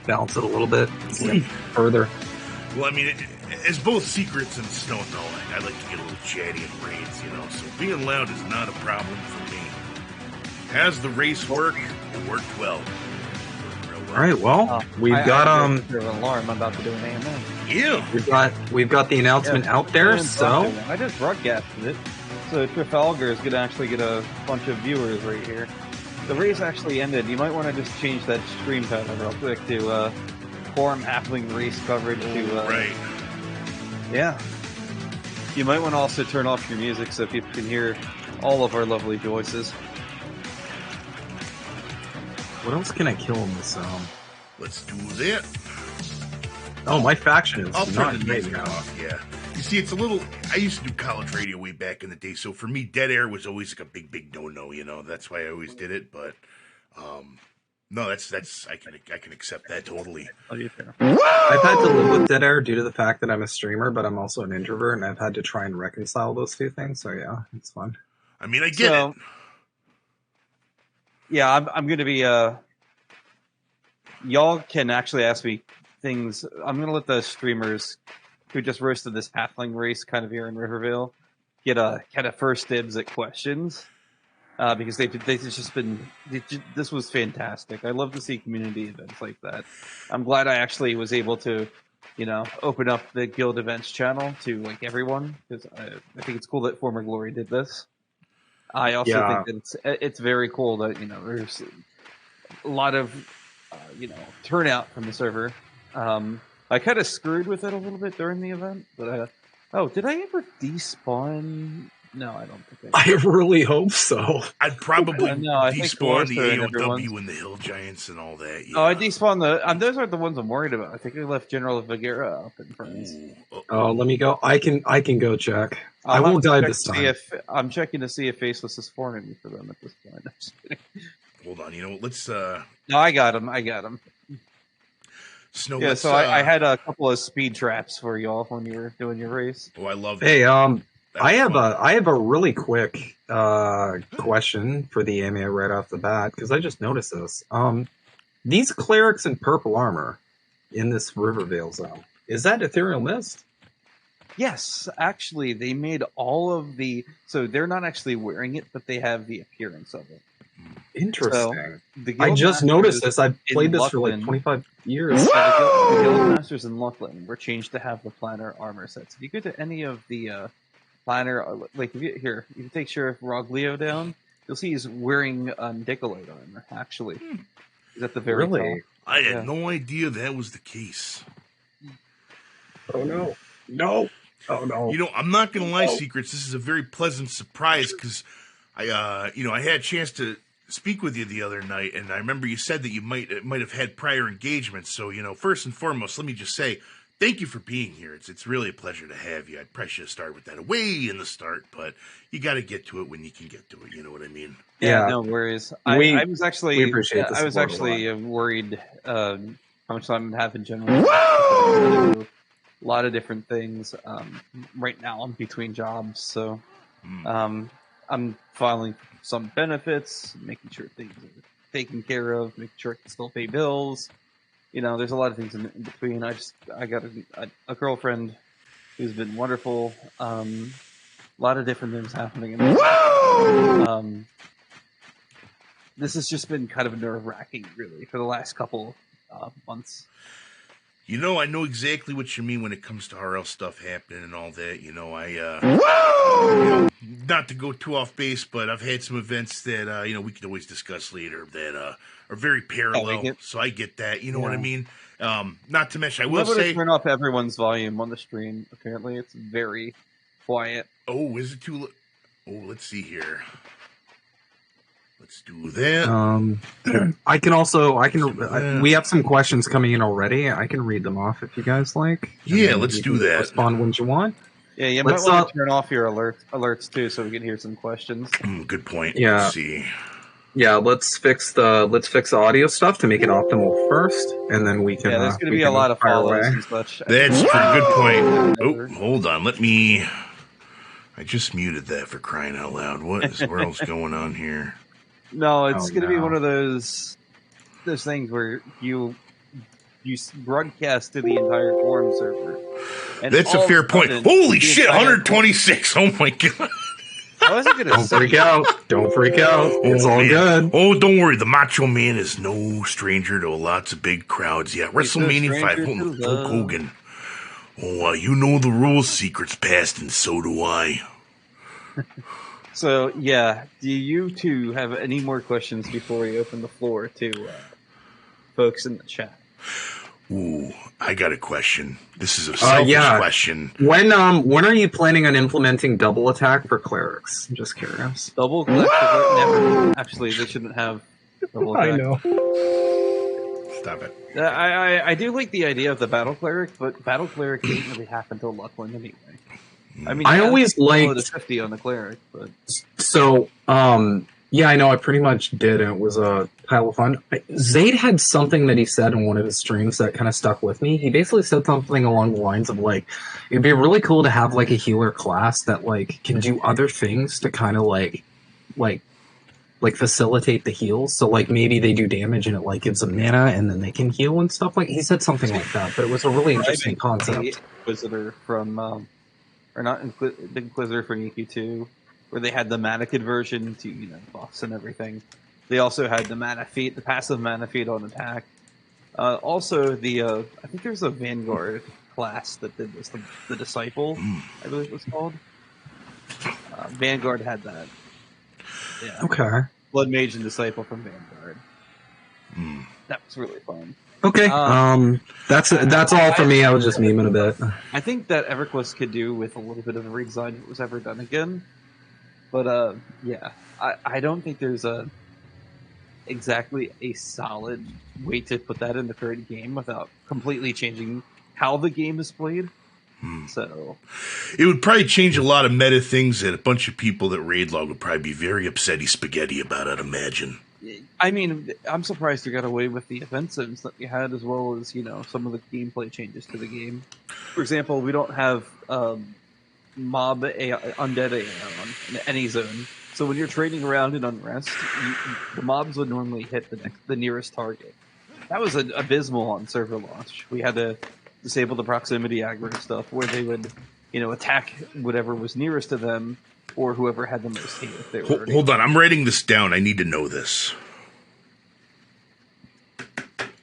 balance it a little bit further. Well, I mean, as both Secrets and Snow know, I like to get a little chatty in raids, you know, so being loud is not a problem for me. As the race worked, it worked well. All right, well, we've got an alarm. I'm about to do an AMA. Yeah, we've got the announcement out there. So I just broadcasted it. So Trafalgar is going to actually get a bunch of viewers right here. The race actually ended. You might want to just change that stream pattern real quick to Quarm Halfling race coverage to right. Yeah. You might want to also turn off your music so people can hear all of our lovely voices. What else can I kill in this zone? Let's do that. Oh, my faction is I'll not turn the great music now. off, yeah. You see, it's a little... I used to do college radio way back in the day, so for me, dead air was always like a big no-no, you know? That's why I always did it, but... no, that's I can accept that totally. I've had to live with dead air due to the fact that I'm a streamer, but I'm also an introvert, and I've had to try and reconcile those two things, so yeah, it's fun. I mean, I get it. Yeah, I'm going to be... y'all can actually ask me things. I'm going to let the streamers who just roasted this halfling race kind of here in Rivervale get a kind of first dibs at questions. Because they've just been... This was fantastic. I love to see community events like that. I'm glad I actually was able to, open up the guild events channel to like everyone, because I think it's cool that Former Glory did this. I also think that it's very cool that there's a lot of turnout from the server. I kind of screwed with it a little bit during the event, but did I ever despawn? No, I don't think I really hope so. I'd probably I despawn the AOW and the Hill Giants and all that. Yeah. Oh, I despawned those aren't the ones I'm worried about. I think I left General Vigera up in front. Oh, let me go. I can go check. I won't die this time. I'm checking to see if Faceless is forming me for them at this point. I'm just kidding. Hold on, let's... No, I got him. Snow, yeah, so I had a couple of speed traps for y'all when you were doing your race. Oh, I love that. Hey, I have a really quick question for the AMA right off the bat, because I just noticed this. These clerics in purple armor in this Rivervale zone, is that Ethereal Mist? Yes, actually, they made all of the... So they're not actually wearing it, but they have the appearance of it. Interesting. So, I just noticed this. I've played this for like 25 years. The Guild Masters in Luckland were changed to have the planner armor sets. If you go to any of the planner, like if you take Sheriff Roglio down, you'll see he's wearing Dicolite armor, actually. He's at the very top. I had no idea that was the case. Oh, no. No. Oh, no. I'm not going to lie, Secrets. This is a very pleasant surprise, because I had a chance to speak with you the other night, and I remember you said that you might have had prior engagements. So, first and foremost, let me just say thank you for being here. It's really a pleasure to have you. I probably should have started with that way in the start, but you got to get to it when you can get to it. You know what I mean? Yeah, no worries. I was actually worried how much time I have in general. A lot of different things. Right now, I'm between jobs, so I'm filing some benefits, making sure things are taken care of, making sure I can still pay bills. There's a lot of things in between. I got a girlfriend who's been wonderful. A lot of different things happening. This has just been kind of nerve-wracking, really, for the last couple months. I know exactly what you mean when it comes to RL stuff happening and all that. Not to go too off base, but I've had some events that, we could always discuss later that are very parallel. So I get that. You know what I mean? Not to mention, I will say... turn off everyone's volume on the stream. Apparently, it's very quiet. Oh, is it too... Oh, let's see here. Let's do that. We have some questions coming in already. I can read them off if you guys like. Yeah, let's do that. Respond when you want. Yeah, you might want to turn off your alerts too, so we can hear some questions. Good point. Yeah. Let's see. Yeah, let's fix the audio stuff to make it optimal first, and then we can. Yeah, there's going to be a lot of follows and such. That's a good point. Oh, hold on. I just muted that for crying out loud. What else going on here? No, it's going to be one of those things where you broadcast to the entire Quarm server. And that's a fair point. Holy shit, 126. Oh my god. I wasn't going to freak out. Don't freak out. It's all good. Oh, don't worry. The Macho Man is no stranger to lots of big crowds. Yeah, WrestleMania 5. Hulk Hogan. Oh, you know the rules, Secrets past, and so do I. So, yeah, do you two have any more questions before we open the floor to folks in the chat? Ooh, I got a question. This is a selfish question. When are you planning on implementing double attack for clerics? I'm just curious. Double attack never. Actually, they shouldn't have double attack. I know. Stop it. I do like the idea of the battle cleric, but battle cleric didn't really happen to Luckland anyway. I mean, I always liked the 50 on the cleric, but so yeah, I know I pretty much did. And it was a pile of fun. Zayd had something that he said in one of his streams that kind of stuck with me. He basically said something along the lines of like, it'd be really cool to have like a healer class that like can do other things to kind of like facilitate the heals. So like maybe they do damage and it like gives them mana and then they can heal and stuff. Like he said something like that, but it was a really interesting concept. Inquisitor from or not the Inquisitor from EQ2, where they had the mana conversion to buffs and everything. They also had the mana feat, the passive mana feat on attack. Also, I think there's a Vanguard class that did this, the Disciple, I believe it was called. Vanguard had that. Yeah. Okay. Blood Mage and Disciple from Vanguard. That was really fun. Okay. That's all for me. I was just memeing a bit. I think that EverQuest could do with a little bit of a redesign if it was ever done again. But yeah, I don't think there's exactly a solid way to put that in the current game without completely changing how the game is played. So it would probably change a lot of meta things that a bunch of people that raid log would probably be very upsetty spaghetti about, I'd imagine. I mean, I'm surprised you got away with the offensives that you had, as well as some of the gameplay changes to the game. For example, we don't have mob undead AI in any zone. So when you're trading around in Unrest, the mobs would normally hit the nearest target. That was abysmal on server launch. We had to disable the proximity aggro stuff, where they would, attack whatever was nearest to them, or whoever had the most hate. If they were hold on, I'm writing this down. I need to know this.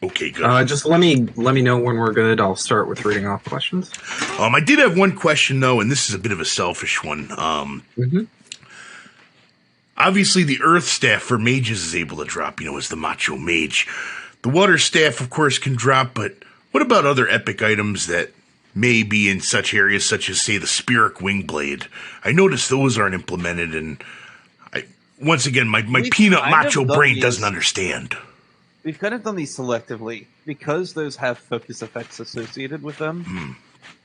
Okay, good. Just let me know when we're good. I'll start with reading off questions. I did have one question though, and this is a bit of a selfish one. Obviously, the Earth staff for mages is able to drop. As the macho mage. The water staff, of course, can drop. But what about other epic items that may be in such areas, such as say the Spirit Wingblade? I noticed those aren't implemented, and once again, my peanut macho brain doesn't understand. We've kind of done these selectively because those have focus effects associated with them.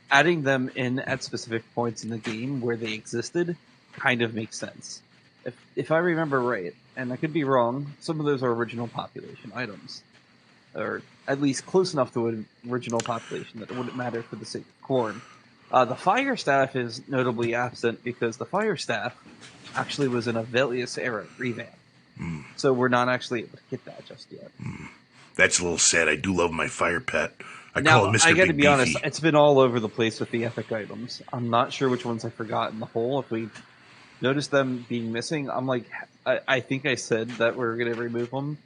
Adding them in at specific points in the game where they existed kind of makes sense. If I remember right, and I could be wrong, some of those are original population items, or at least close enough to an original population that it wouldn't matter for the sake of Quarm. The Fire Staff is notably absent because the Fire Staff actually was in a Velius era revamp. So we're not actually able to get that just yet. That's a little sad. I do love my fire pet. I call him Mr. I got to Big be honest, Beefy. it's been all over the place with the epic items. I'm not sure which ones I forgot in the whole. If we noticed them being missing, I'm like, I think I said that we're going to remove them,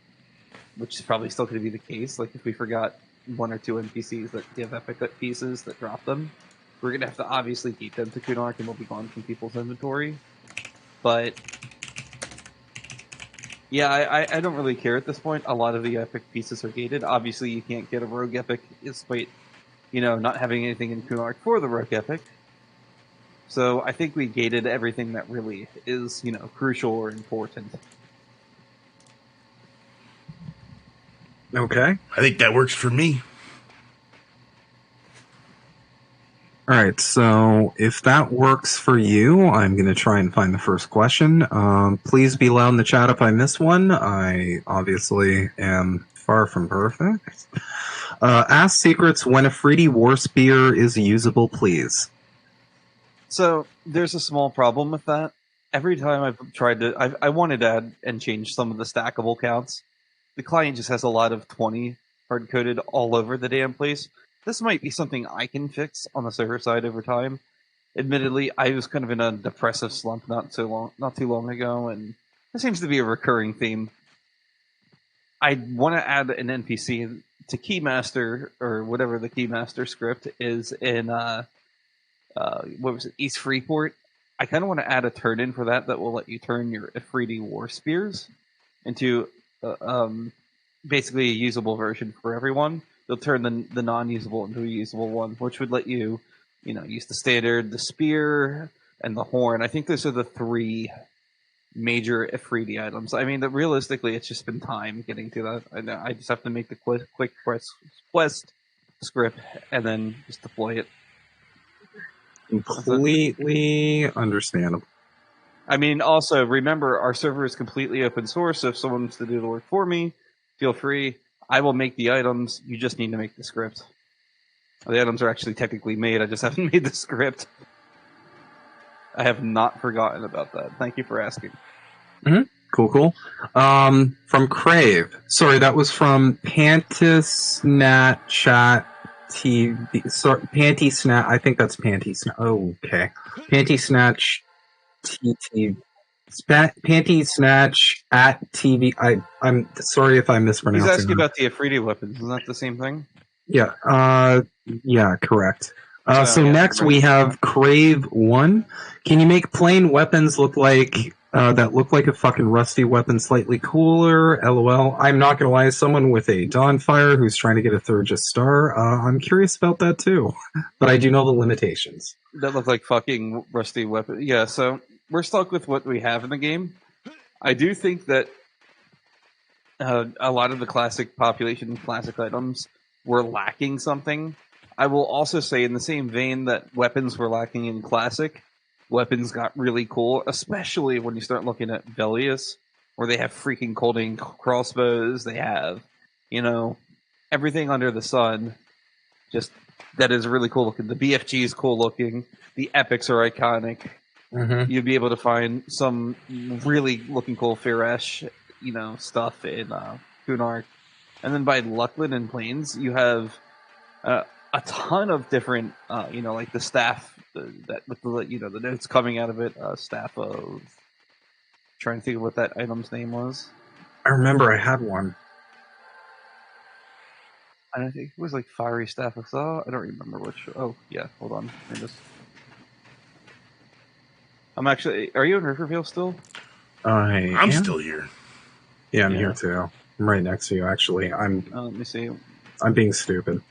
which is probably still going to be the case. Like if we forgot one or two NPCs that give epic pieces that drop them, we're going to have to obviously keep them to Kunark and they'll be gone from people's inventory. But yeah, I don't really care at this point. A lot of the epic pieces are gated. Obviously, you can't get a rogue epic despite, not having anything in Kunark for the rogue epic. So I think we gated everything that really is, crucial or important. Okay. I think that works for me. All right, so if that works for you, I'm going to try and find the first question. Please be loud in the chat if I miss one. I obviously am far from perfect. Ask secrets when a 3D war spear is usable, please. So there's a small problem with that. Every time I've tried to, I wanted to add and change some of the stackable counts. The client just has a lot of 20 hard-coded all over the damn place. This might be something I can fix on the server side over time. Admittedly, I was kind of in a depressive slump not too long ago, and this seems to be a recurring theme. I want to add an NPC to Keymaster, or whatever the Keymaster script is in East Freeport. I kind of want to add a turn-in for that will let you turn your Ifriti War Spears into basically a usable version for everyone. you'll turn the non-usable into a usable one, which would let you, use the standard, the spear, and the horn. I think those are the 3 major Ifriti items. I mean, realistically, it's just been time getting to that. I just have to make the quick quest script and then just deploy it. Completely understandable. I mean, also, remember, our server is completely open source, so if someone wants to do the work for me, feel free. I will make the items. You just need to make the script. The items are actually technically made. I just haven't made the script. I have not forgotten about that. Thank you for asking. Mm-hmm. Cool. From Crave. Sorry, that was from Pantisnat Chat TV. Sorry, Panty Snatch. I think that's Panty Snatch. Oh, okay. Panty Snatch TT. Panty Snatch at TV. I'm sorry if I'm mispronouncing. He's asking about the Ifriti weapons. Isn't that the same thing? Yeah. Yeah. Correct. So yeah, next right. we have Crave 1. Can you make plain weapons look like that look like a fucking rusty weapon slightly cooler? LOL. I'm not gonna lie, as someone with a Dawnfire who's trying to get a Thurgis star, I'm curious about that too. But I do know the limitations. That look like fucking rusty weapon. Yeah, so we're stuck with what we have in the game. I do think that a lot of the classic population, classic items were lacking something. I will also say, in the same vein that weapons were lacking in classic, weapons got really cool, especially when you start looking at Velius, where they have freaking Colding crossbows. They have, everything under the sun. Just that is really cool looking. The BFG is cool looking. The epics are iconic. Mm-hmm. You'd be able to find some really looking cool Firesh, stuff in Kunark. And then by Luckland and Plains, you have a ton of different, like the staff that with the notes coming out of it. Staff of trying to think of what that item's name was. I remember I had one. I think it was like Fiery Staff of Thaw. I don't remember which. Oh yeah, hold on. I'm actually. Are you in Rivervale still? I'm still here. Yeah, I'm here too. I'm right next to you. Actually, I'm. Let me see. I'm being stupid.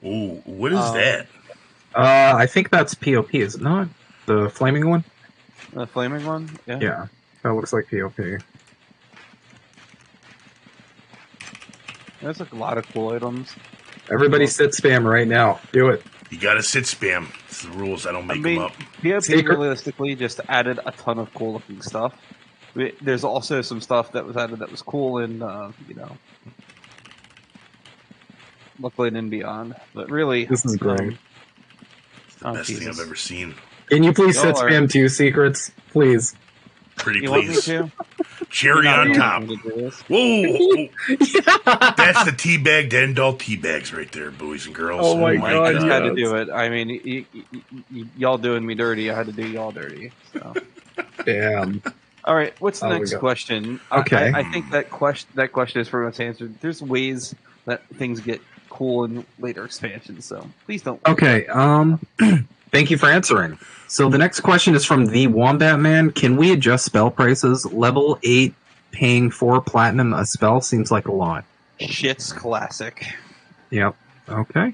Ooh, what is that? I think that's POP, is it not? The flaming one? The flaming one? Yeah. Yeah, that looks like POP. There's like a lot of cool items. Everybody sit spam right now. Do it. You gotta sit spam. It's the rules. I don't make them up. POP realistically just added a ton of cool looking stuff. There's also some stuff that was added that was cool in, Luckily and beyond. But really, this is great. It's the best thing I've ever seen. Can you please sit spam 2 secrets? Please. Pretty you please. Want me to? Cherry on top. Whoa! That's the teabag to end all teabags right there, boys and girls. Oh my God! I just had to do it. I mean, y'all doing me dirty. I had to do y'all dirty. So. Damn. All right. What's the next question? Okay. I think that question is pretty much answered. There's ways that things get cool in later expansions, so please don't. Okay. Thank you for answering. So the next question is from the Wombat Man. Can we adjust spell prices? Level 8 paying 4 platinum a spell seems like a lot. Shit's classic. Yep. Okay.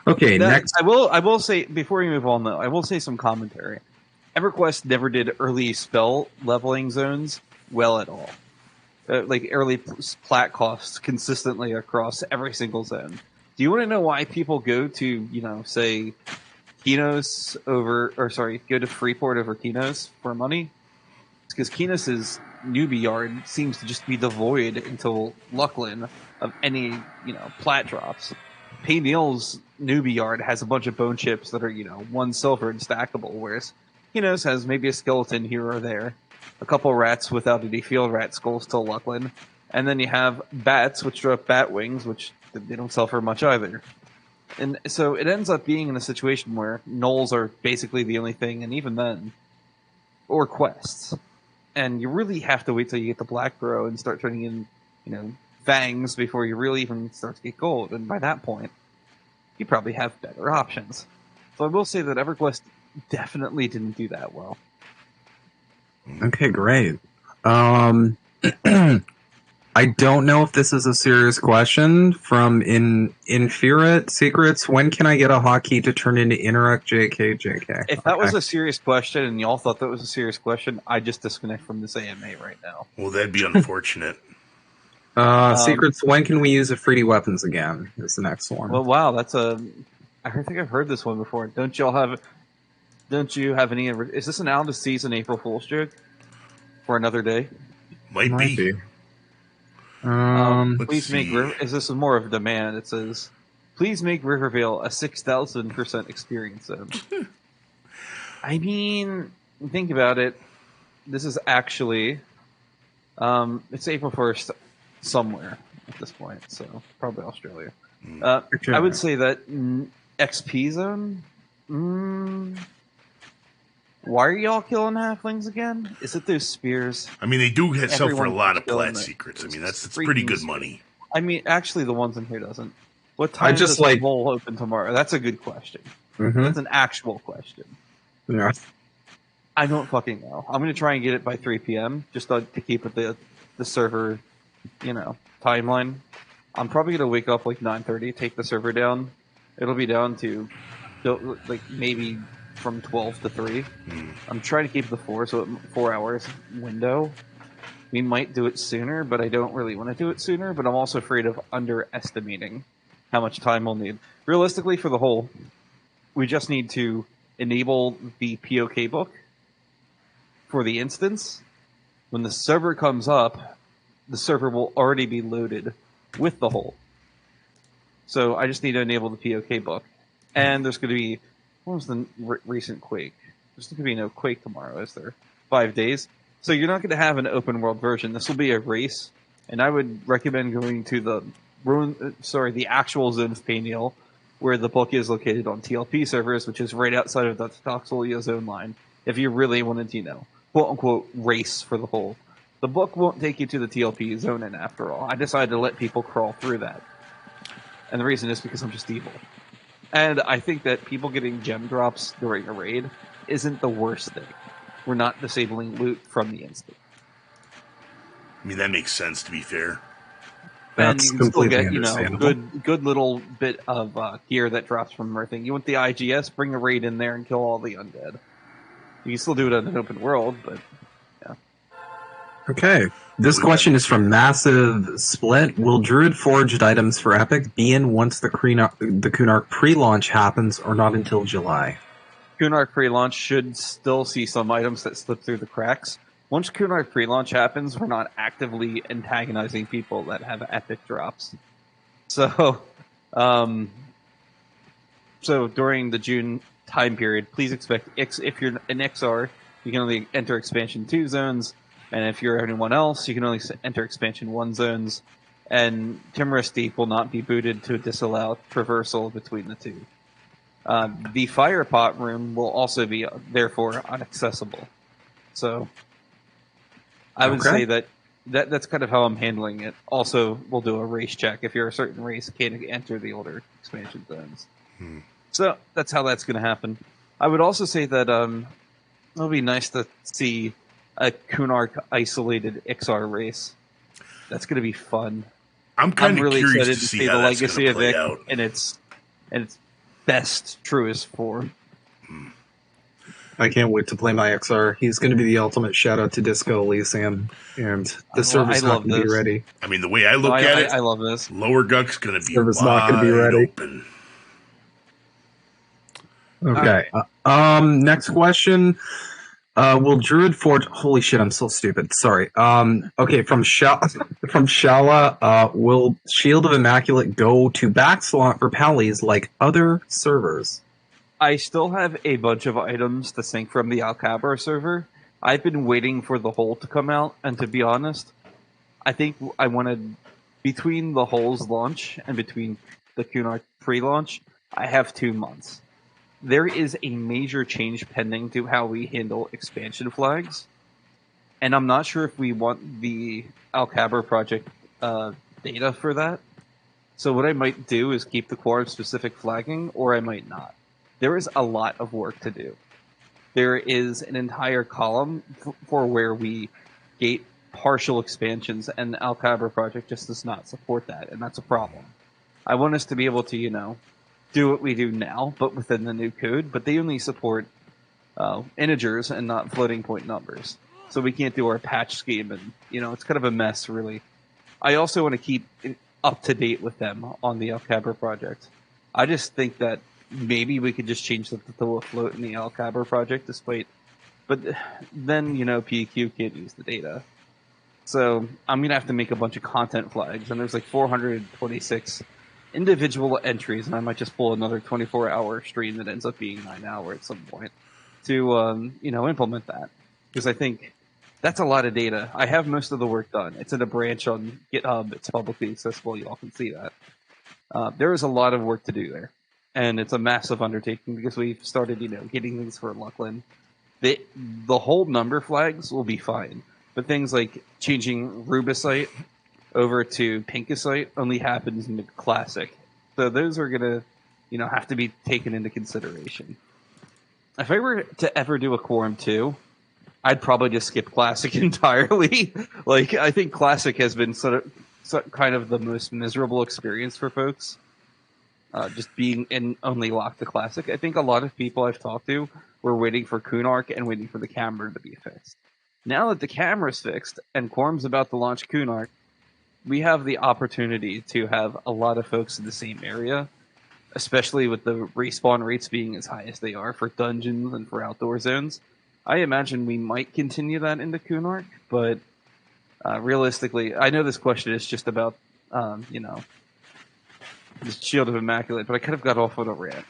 Okay, next. I will say, before we move on though, I will say some commentary. EverQuest never did early spell leveling zones well at all. Like early plat costs consistently across every single zone. Do you want to know why people go to, say, Kinos go to Freeport over Kinos for money? It's because Kinos' newbie yard seems to just be devoid until Luckland of any, plat drops. Payneal's newbie yard has a bunch of bone chips that are, 1 silver and stackable, whereas Kinos has maybe a skeleton here or there, a couple rats without any field rat skulls till Luckland, and then you have bats, which drop bat wings, which they don't sell for much either. And so it ends up being in a situation where gnolls are basically the only thing, and even then, or quests. And you really have to wait till you get the Black Bro and start turning in, fangs before you really even start to get gold. And by that point, you probably have better options. So I will say that EverQuest definitely didn't do that well. Okay, great. Um, I don't know if this is a serious question from Inferior Secrets. When can I get a hotkey to turn into Interact JK? If that was a serious question and y'all thought that was a serious question, I just disconnect from this AMA right now. Well, that'd be unfortunate. Secrets, when can we use a 3D weapons again? Is the next one. Well, wow, that's a. I think I've heard this one before. Don't you have any? Is this an out of season April Fool's joke for another day? Might be. Please make. Is this more of a demand? It says, please make Rivervale a 6,000% experience zone. I mean, think about it. This is actually, it's April 1st somewhere at this point, so probably Australia. I would say that XP zone. Why are y'all killing halflings again? Is it those spears? I mean, they do sell for a Everyone lot of killing plat it. secrets. I mean, that's pretty good money. I mean, actually, the ones in here doesn't. What time just does the bowl open tomorrow? That's a good question. Mhm. That's an actual question. Yeah. I don't fucking know. I'm going to try and get it by 3 p.m. just to keep it the server, timeline. I'm probably going to wake up like 9:30, take the server down. It'll be down to like maybe from 12 to 3. I'm trying to keep the 4 hours window. We might do it sooner, but I don't really want to do it sooner. But I'm also afraid of underestimating how much time we'll need. Realistically, for the whole, we just need to enable the POK book for the instance. When the server comes up, the server will already be loaded with the whole. So I just need to enable the POK book. And there's going to be, what was the recent Quake? There's going to be no Quake tomorrow, is there? 5 days. So you're not going to have an open world version. This will be a race. And I would recommend going to the actual Zone of Peniel, where the book is located on TLP servers, which is right outside of the Toxolia zone line. If you really wanted to, quote unquote, race for the whole. The book won't take you to the TLP zone in after all. I decided to let people crawl through that. And the reason is because I'm just evil. And I think that people getting gem drops during a raid isn't the worst thing. We're not disabling loot from the instant. I mean, that makes sense, to be fair. That's and you can still completely get, understandable. good little bit of gear that drops from everything. You want the IGS, bring a raid in there and kill all the undead. You can still do it in an open world, but yeah. Okay. This question is from Massive Split. Will Druid Forged items for Epic be in once the Kunark pre-launch happens, or not until July? Kunark pre-launch should still see some items that slip through the cracks. Once Kunark pre-launch happens, we're not actively antagonizing people that have epic drops. So during the June time period, please expect, if you're an XR, you can only enter expansion 2 zones, and if you're anyone else, you can only enter expansion 1 zones, and Timorous Deep will not be booted to disallow traversal between the two. The fire pot room will also be, therefore, inaccessible. So I would say that's kind of how I'm handling it. Also, we'll do a race check. If you're a certain race, can't enter the older expansion zones. So that's how that's going to happen. I would also say that it'll be nice to see a Kunark isolated XR race. That's going to be fun. I'm kind of really curious excited to see the how that's legacy going to of play Vic out. in its best, truest form. I can't wait to play my XR. He's going to be the ultimate shout out to Disco Elysium, and the server's not going to be ready. I mean, the way I look at it, I love this. Lower Guck's going to be Server's not going to be ready. open. Okay. Next question. Will Druid Forge? Holy shit! I'm so stupid. Sorry. Okay. From Shala. Will Shield of Immaculate go to backslot for pallies like other servers? I still have a bunch of items to sync from the Alcabra server. I've been waiting for the hole to come out, and to be honest, I think I wanted, between the hole's launch and between the Kunark pre-launch, I have 2 months. There is a major change pending to how we handle expansion flags, and I'm not sure if we want the Alcabra project data for that. So what I might do is keep the Quarm specific flagging, or I might not. There is a lot of work to do. There is an entire column for where we gate partial expansions, and the Alcabra project just does not support that, and that's a problem. I want us to be able to, do what we do now, but within the new code, but they only support integers and not floating point numbers. So we can't do our patch scheme, and, it's kind of a mess, really. I also want to keep up to date with them on the Alcabra project. I just think that maybe we could just change the to float in the Alcabra project, but then, PQ can't use the data. So I'm going to have to make a bunch of content flags, and there's like 426 individual entries, and I might just pull another 24-hour stream that ends up being 9 hours at some point to, implement that. Because I think that's a lot of data. I have most of the work done. It's in a branch on GitHub. It's publicly accessible. You all can see that. There is a lot of work to do there. And it's a massive undertaking because we've started, getting things for Lucklin. The whole number flags will be fine. But things like changing Rubicite over to Pinkicite only happens in the Classic. So those are going to, have to be taken into consideration. If I were to ever do a Quorum 2, I'd probably just skip Classic entirely. I think Classic has been kind of the most miserable experience for folks. Just being in only locked to Classic. I think a lot of people I've talked to were waiting for Kunark and waiting for the camera to be fixed. Now that the camera's fixed and Quorum's about to launch Kunark, we have the opportunity to have a lot of folks in the same area, especially with the respawn rates being as high as they are for dungeons and for outdoor zones. I imagine we might continue that into Kunark, but realistically, I know this question is just about, the Shield of Immaculate, but I kind of got off on a rant.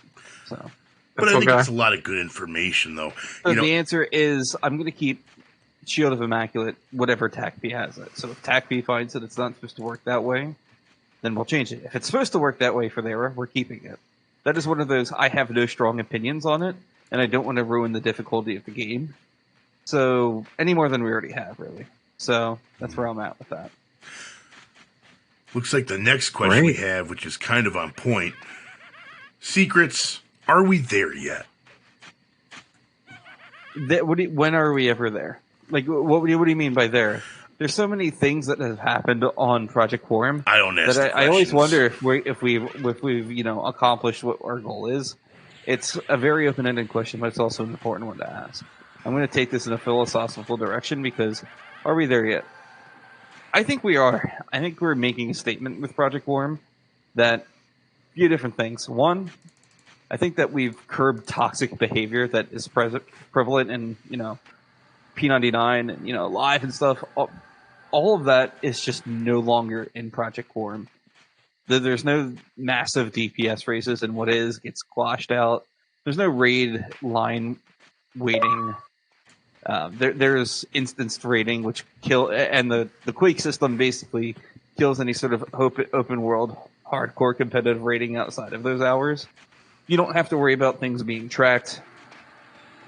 So, but I think it's a lot of good information, though. The answer is I'm going to keep Shield of Immaculate, whatever TACP has it. So if TACP finds that it's not supposed to work that way, then we'll change it. If it's supposed to work that way for Thera, we're keeping it. That is one of those, I have no strong opinions on it, and I don't want to ruin the difficulty of the game. So, any more than we already have, really. So, that's where I'm at with that. Looks like the next question we have, which is kind of on point. Secrets, are we there yet? When are we ever there? What do you mean by there? There's so many things that have happened on Project Quarm. I don't ask that I always wonder if we've accomplished what our goal is. It's a very open-ended question, but it's also an important one to ask. I'm going to take this in a philosophical direction because are we there yet? I think we are. I think we're making a statement with Project Quarm that a few different things. One, I think that we've curbed toxic behavior that is prevalent in, P99 and, live and stuff. All of that is just no longer in Project Quarm. There's no massive DPS races, and what is gets squashed out. There's no raid line waiting. There's instanced raiding, which and the Quake system basically kills any sort of open world hardcore competitive raiding outside of those hours. You don't have to worry about things being tracked.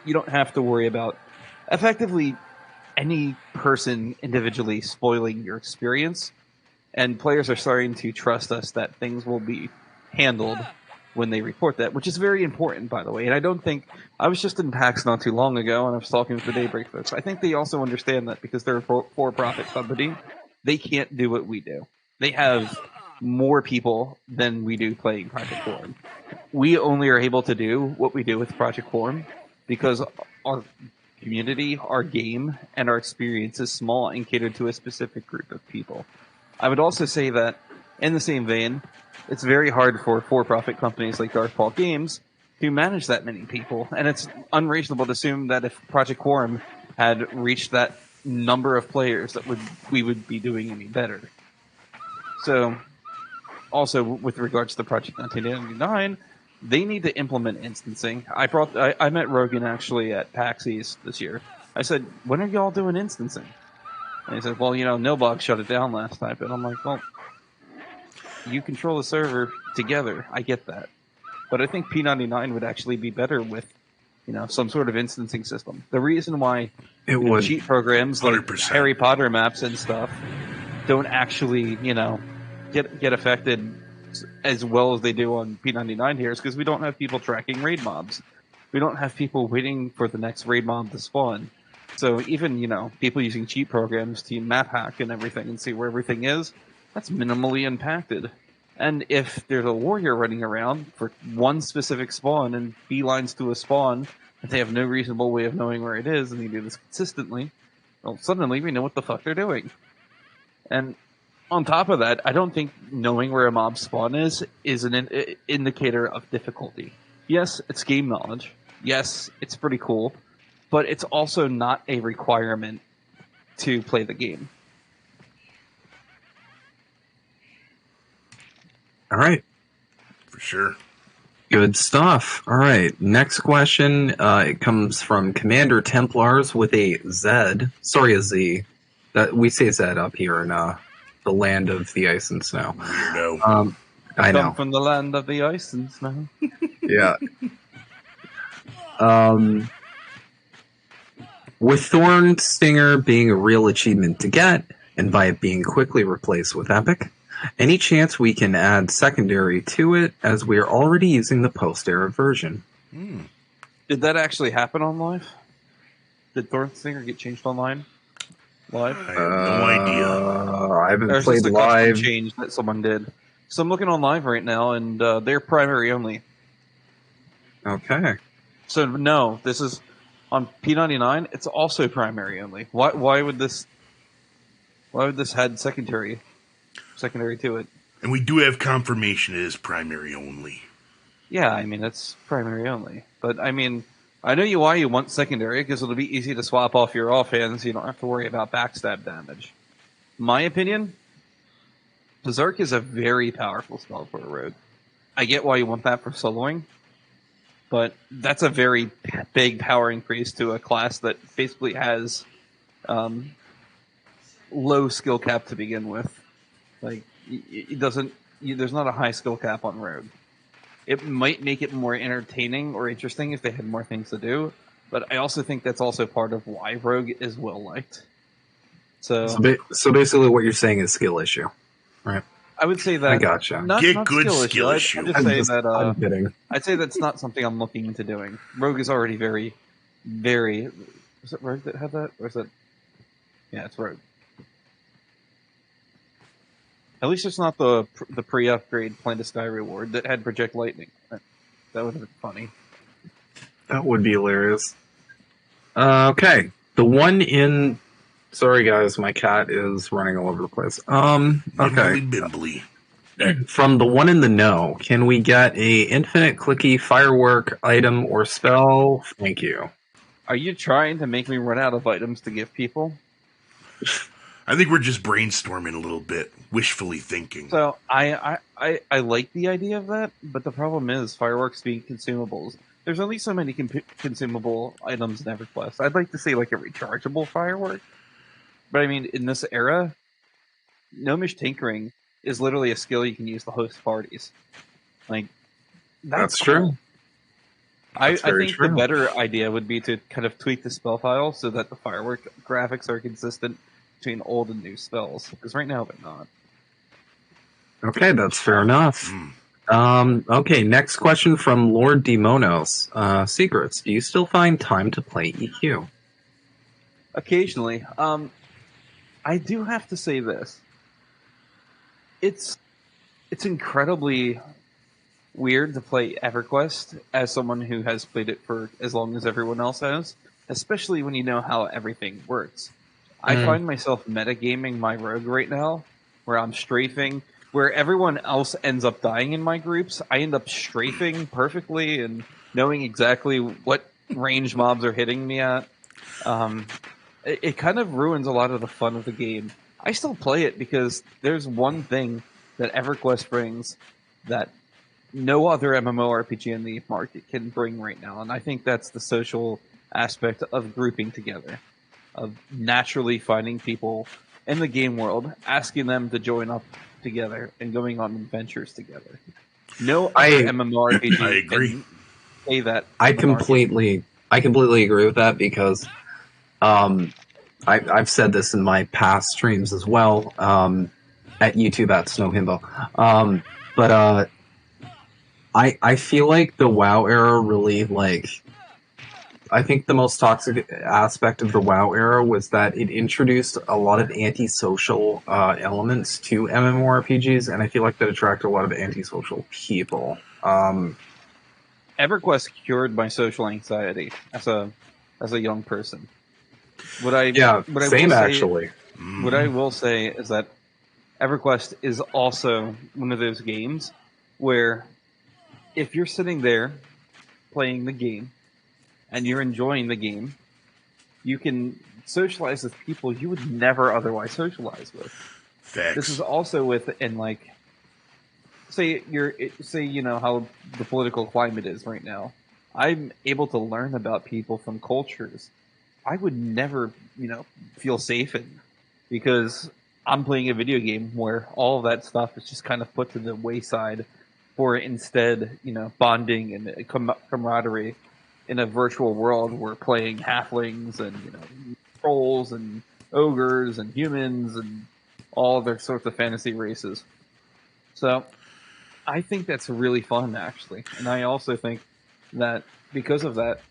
You don't have to worry about effectively any person individually spoiling your experience. And players are starting to trust us that things will be handled when they report that, which is very important, by the way. And I don't think... I was just in PAX not too long ago, and I was talking with the Daybreak folks. I think they also understand that because they're a for-profit company, they can't do what we do. They have more people than we do playing Project Quarm. We only are able to do what we do with Project Quarm because our community, our game, and our experience is small and catered to a specific group of people. I would also say that, in the same vein, it's very hard for for-profit companies like Darkpaw Games to manage that many people, and it's unreasonable to assume that if Project Quarm had reached that number of players, that we would be doing any better. So, also with regards to Project 1999, they need to implement instancing. I met Rogan actually at PAX East this year. I said, "When are y'all doing instancing?" And he said, "Well, Nilbog shut it down last time." But I'm like, well, you control the server together. I get that. But I think P99 would actually be better with, some sort of instancing system. The reason why cheat programs 100%. like Harry Potter maps and stuff don't actually, get affected as well as they do on P99 here is because we don't have people tracking raid mobs. We don't have people waiting for the next raid mob to spawn. So even, people using cheat programs to map hack and everything and see where everything is, that's minimally impacted. And if there's a warrior running around for one specific spawn and beelines to a spawn, and they have no reasonable way of knowing where it is, and they do this consistently, well, suddenly we know what the fuck they're doing. And on top of that, I don't think knowing where a mob spawn is an indicator of difficulty. Yes, it's game knowledge. Yes, it's pretty cool. But it's also not a requirement to play the game. All right. For sure. Good stuff. All right. Next question. It comes from Commander Templars with a Z. Sorry, a Z. We say Z up here in the land of the ice and snow. Weirdo. I know. Come from the land of the ice and snow. Yeah. With Thorn Stinger being a real achievement to get, and by it being quickly replaced with Epic, any chance we can add secondary to it, as we are already using the post-era version? Did that actually happen on live? Did Thorn Stinger get changed online? Live? I have no idea. I haven't There's played just a live. custom change that someone did. So I'm looking on live right now, and they're primary only. Okay. So no, this is on P99. It's also primary only. Why would this had secondary to it? And we do have confirmation it is primary only. Yeah, I mean it's primary only. But I mean, I know why you want secondary, because it'll be easy to swap off your offhand, so you don't have to worry about backstab damage. My opinion, Berserk is a very powerful spell for a rogue. I get why you want that for soloing, but that's a very big power increase to a class that basically has low skill cap to begin with. Like, it doesn't. There's not a high skill cap on rogue. It might make it more entertaining or interesting if they had more things to do, but I also think that's also part of why rogue is well liked. So basically, what you're saying is skill issue, right? I would say that. I gotcha. Not good skill I'd issue. just say that. I'm kidding. I'd say that's not something I'm looking into doing. Rogue is already very, very. Was it Rogue that had that, or is it? Yeah, it's Rogue. At least it's not the pre-upgrade Plane to Sky reward that had Project Lightning. That would have been funny. That would be hilarious. Okay, the one in. Sorry, guys, my cat is running all over the place. Okay. Bimbly. From the one in the know, can we get a infinite clicky firework item or spell? Thank you. Are you trying to make me run out of items to give people? I think we're just brainstorming a little bit, wishfully thinking. So I like the idea of that, but the problem is fireworks being consumables. There's only so many consumable items in EverQuest. I'd like to see like a rechargeable firework. But I mean, in this era, gnomish tinkering is literally a skill you can use to host parties. Like, that's true. I think the better idea would be to kind of tweak the spell file so that the firework graphics are consistent between old and new spells. Because right now they're not. Okay, that's fair enough. Okay, next question from Lord Demonos. Secrets. Do you still find time to play EQ? Occasionally. I do have to say this. It's incredibly weird to play EverQuest as someone who has played it for as long as everyone else has, especially when you know how everything works. I find myself metagaming my rogue right now, where I'm strafing, where everyone else ends up dying in my groups. I end up strafing perfectly and knowing exactly what range mobs are hitting me at. It kind of ruins a lot of the fun of the game. I still play it because there's one thing that EverQuest brings that no other MMORPG in the market can bring right now, and I think that's the social aspect of grouping together, of naturally finding people in the game world, asking them to join up together, and going on adventures together. No other MMORPG I agree. can say that. I completely agree with that because I've said this in my past streams as well, at YouTube at Snow Himbo. But I feel like the WoW era really I think the most toxic aspect of the WoW era was that it introduced a lot of antisocial elements to MMORPGs, and I feel like that attracted a lot of antisocial people. EverQuest cured my social anxiety as a young person. What I same actually. What I will say is that EverQuest is also one of those games where if you're sitting there playing the game and you're enjoying the game, you can socialize with people you would never otherwise socialize with. Facts. This is also within, like, say you know how the political climate is right now. I'm able to learn about people from cultures I would never, feel safe in, because I'm playing a video game where all of that stuff is just kind of put to the wayside for instead, bonding and camaraderie in a virtual world. We're playing halflings and, trolls and ogres and humans and all other sorts of fantasy races. So I think that's really fun, actually. And I also think that because of that,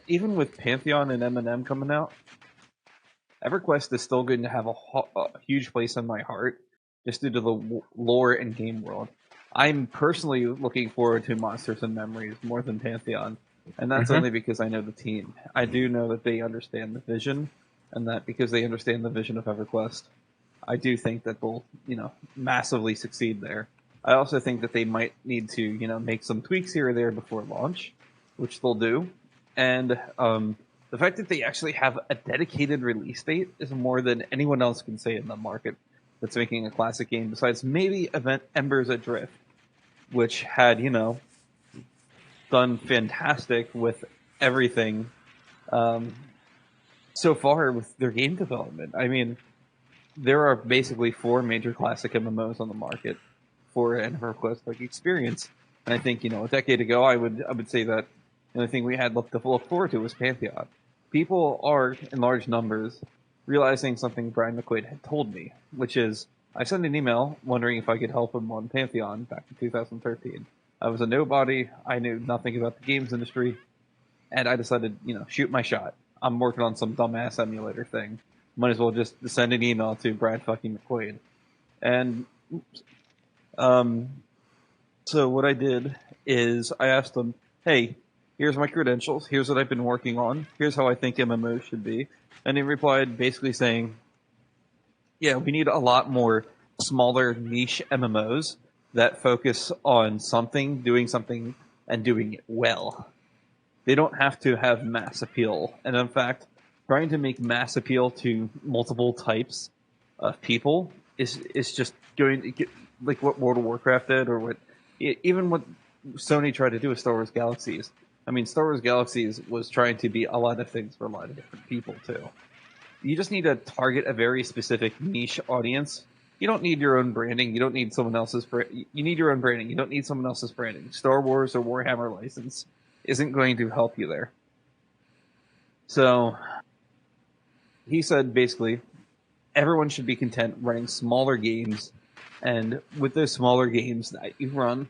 even with Pantheon and M&M coming out, EverQuest is still going to have a huge place in my heart, just due to the lore and game world. I'm personally looking forward to Monsters and Memories more than Pantheon, and that's only because I know the team. I do know that they understand the vision, and that because they understand the vision of EverQuest, I do think that they'll, massively succeed there. I also think that they might need to, make some tweaks here or there before launch, which they'll do. And the fact that they actually have a dedicated release date is more than anyone else can say in the market that's making a classic game, besides maybe Embers Adrift, which had, done fantastic with everything so far with their game development. I mean, there are basically 4 major classic MMOs on the market for an EverQuest-like experience. And I think, a decade ago, I would say that the only thing we had left to look forward to was Pantheon. People are, in large numbers, realizing something Brian McQuaid had told me, which is, I sent an email wondering if I could help him on Pantheon back in 2013. I was a nobody, I knew nothing about the games industry, and I decided, shoot my shot. I'm working on some dumbass emulator thing. Might as well just send an email to Brad fucking McQuaid. And, so what I did is I asked him, hey, here's my credentials, here's what I've been working on, here's how I think MMOs should be. And he replied basically saying, yeah, we need a lot more smaller niche MMOs that focus on something, and doing it well. They don't have to have mass appeal. And in fact, trying to make mass appeal to multiple types of people is just going to get, like what World of Warcraft did, or what Sony tried to do with Star Wars Galaxies. I mean, Star Wars Galaxies was trying to be a lot of things for a lot of different people, too. You just need to target a very specific niche audience. You don't need your own branding. You don't need someone else's You need your own branding. You don't need someone else's branding. Star Wars or Warhammer license isn't going to help you there. So, he said, basically, everyone should be content running smaller games, and with those smaller games that you run,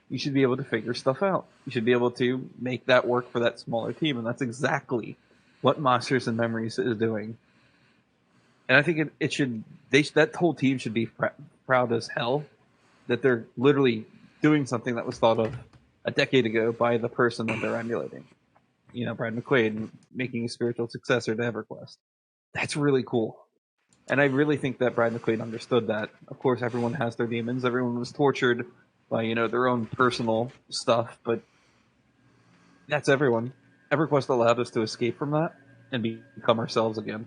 you should be able to figure stuff out. You should be able to make that work for that smaller team, and that's exactly what Monsters and Memories is doing. And I think that whole team should be proud as hell that they're literally doing something that was thought of a decade ago by the person that they're emulating. Brad McQuaid making a spiritual successor to EverQuest. That's really cool. And I really think that Brad McQuaid understood that. Of course, everyone has their demons. Everyone was tortured by, their own personal stuff, but that's everyone. EverQuest allowed us to escape from that and become ourselves again.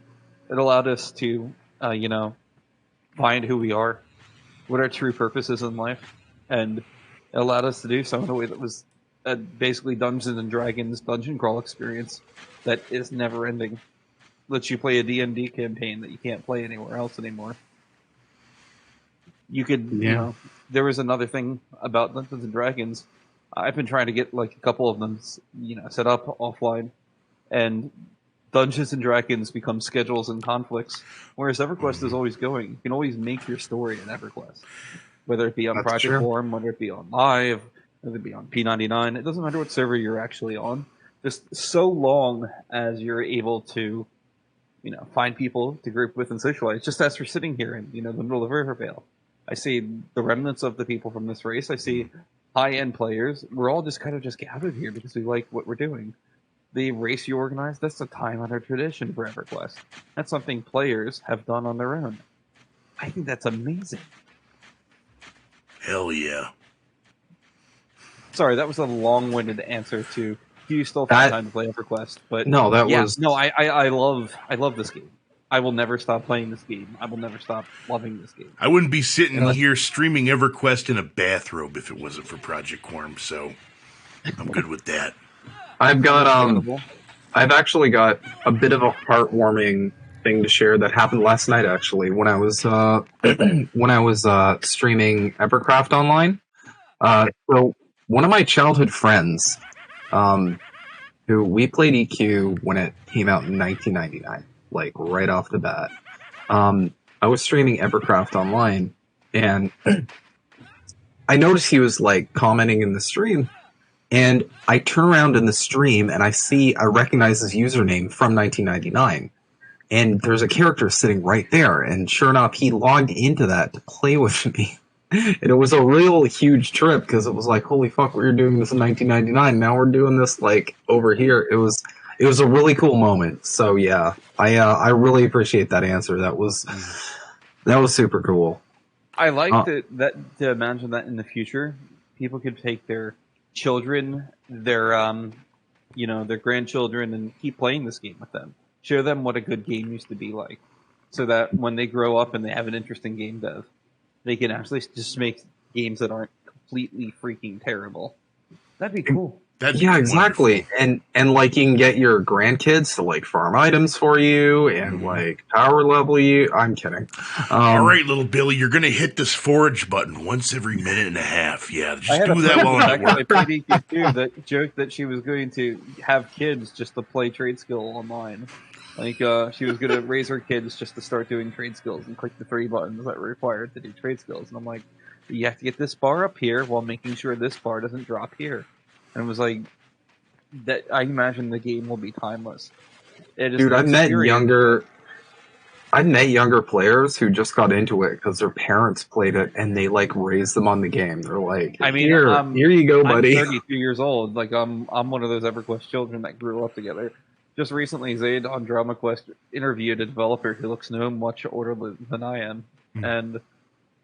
It allowed us to, find who we are, what our true purpose is in life, and it allowed us to do so in a way that was basically Dungeons and Dragons dungeon crawl experience that is never ending. Lets you play a D&D campaign that you can't play anywhere else anymore. You could, there was another thing about Dungeons and Dragons. I've been trying to get like a couple of them, set up offline, and Dungeons and Dragons become schedules and conflicts, whereas EverQuest is always going. You can always make your story in EverQuest, whether it be on Project Quarm, whether it be on Live, whether it be on P99. It doesn't matter what server you're actually on. just so long as you're able to, find people to group with and socialize. Just as we're sitting here in, the middle of Rivervale, I see the remnants of the people from this race. I see high-end players. We're all just kind of just gathered here because we like what we're doing. The race you organize, that's a time-honored tradition for EverQuest. That's something players have done on their own. I think that's amazing. Hell yeah. Sorry, that was a long-winded answer to do you still find time to play EverQuest? But no, that was no. I love this game. I will never stop playing this game. I will never stop loving this game. I wouldn't be sitting here streaming EverQuest in a bathrobe if it wasn't for Project Quarm, so I'm good with that. I've actually got a bit of a heartwarming thing to share that happened last night. Actually, when I was streaming Evercraft online, so one of my childhood friends, who we played EQ when it came out in 1999, like right off the bat. I was streaming Evercraft online, and I noticed he was like commenting in the stream. And I turn around in the stream and I recognize his username from 1999. And there's a character sitting right there. And sure enough, he logged into that to play with me. And it was a real huge trip because it was like, holy fuck, we were doing this in 1999. Now we're doing this like over here. It was a really cool moment. So yeah, I really appreciate that answer. That was super cool. I like to imagine that in the future, people could take their children, their grandchildren, and keep playing this game with them. Show them what a good game used to be like, so that when they grow up and they have an interest in game dev, they can actually just make games that aren't completely freaking terrible. That'd be cool. Yeah, exactly. And like you can get your grandkids to like farm items for you and like power level you. I'm kidding. All right, little Billy, you're gonna hit this forage button once every minute and a half. Yeah, just do that while I'm at work. I played EQ2 that joked that she was going to have kids just to play trade skill online. Like she was gonna raise her kids just to start doing trade skills and click the 3 buttons that were required to do trade skills. And I'm like, you have to get this bar up here while making sure this bar doesn't drop here. And it was like that. I imagine the game will be timeless. Dude, I've met younger players who just got into it because their parents played it and they like raised them on the game. They're like, here you go, buddy. I'm 32 years old. Like I'm one of those EverQuest children that grew up together. Just recently, Zaid on Drama Quest interviewed a developer who looks no much older than I am, and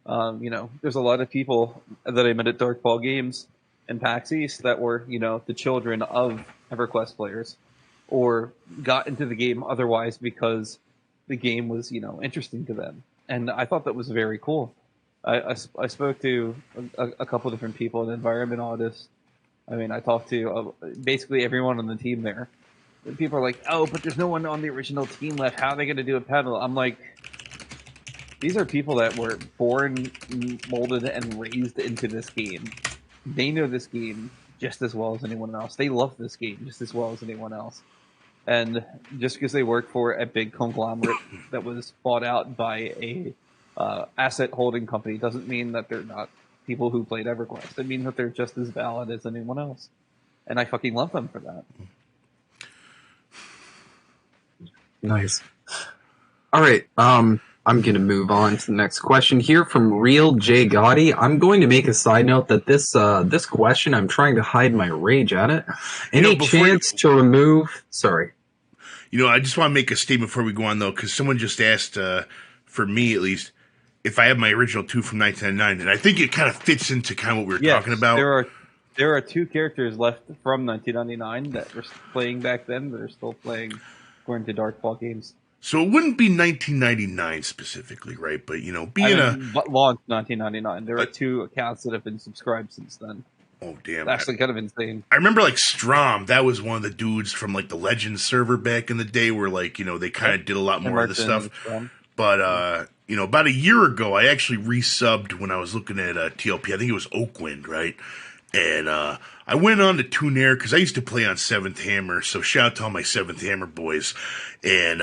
there's a lot of people that I met at Darkball Games and PAX East that were, the children of EverQuest players, or got into the game otherwise because the game was, interesting to them. And I thought that was very cool. I spoke to a couple different people, an environment audit. I mean, I talked to basically everyone on the team there. And people are like, oh, but there's no one on the original team left. How are they going to do a panel? I'm like, these are people that were born, molded, and raised into this game. They know this game just as well as anyone else. They love this game just as well as anyone else. And just because they work for a big conglomerate that was bought out by a asset holding company doesn't mean that they're not people who played EverQuest. It means that they're just as valid as anyone else. And I fucking love them for that. Nice. All right. I'm going to move on to the next question here from Real J Gotti. I'm going to make a side note that this question, I'm trying to hide my rage at it. Any chance to remove... Sorry. I just want to make a statement before we go on, though, because someone just asked, for me at least, if I have my original 2 from 1999, and I think it kind of fits into kind of what we were talking about. There are 2 characters left from 1999 that were playing back then that are still playing according to Darkball Games. So it wouldn't be 1999 specifically, right? But, launched 1999. There are 2 accounts that have been subscribed since then. Oh, damn. It's actually kind of insane. I remember, Strom, that was one of the dudes from, the Legends server back in the day where, they kind of did a lot more of the stuff. But, about a year ago, I actually resubbed when I was looking at TLP. I think it was Oakwind, right? And I went on to Tunair because I used to play on 7th Hammer, so shout out to all my 7th Hammer boys. And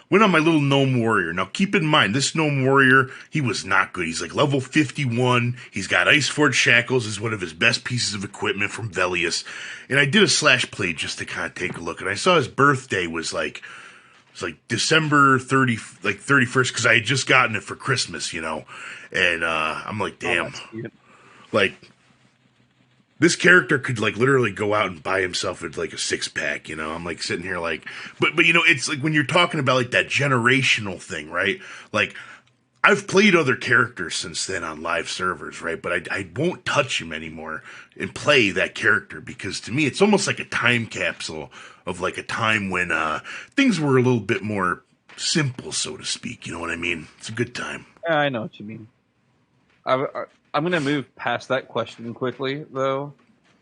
went on my little Gnome Warrior. Now keep in mind, this Gnome Warrior, he was not good. He's like level 51. He's got Iceforge Shackles as one of his best pieces of equipment from Velius. And I did a slash play just to kind of take a look. And I saw his birthday was like December 31st, because I had just gotten it for Christmas, you know. And I'm like, damn. Like, this character could like literally go out and buy himself a 6-pack, you know. I'm like sitting here like, but you know, it's like when you're talking about like that generational thing, right? Like, I've played other characters since then on live servers, right? But I won't touch him anymore and play that character, because to me it's almost like a time capsule of like a time when things were a little bit more simple, so to speak. You know what I mean? It's a good time. Yeah, I know what you mean. I'm going to move past that question quickly, though.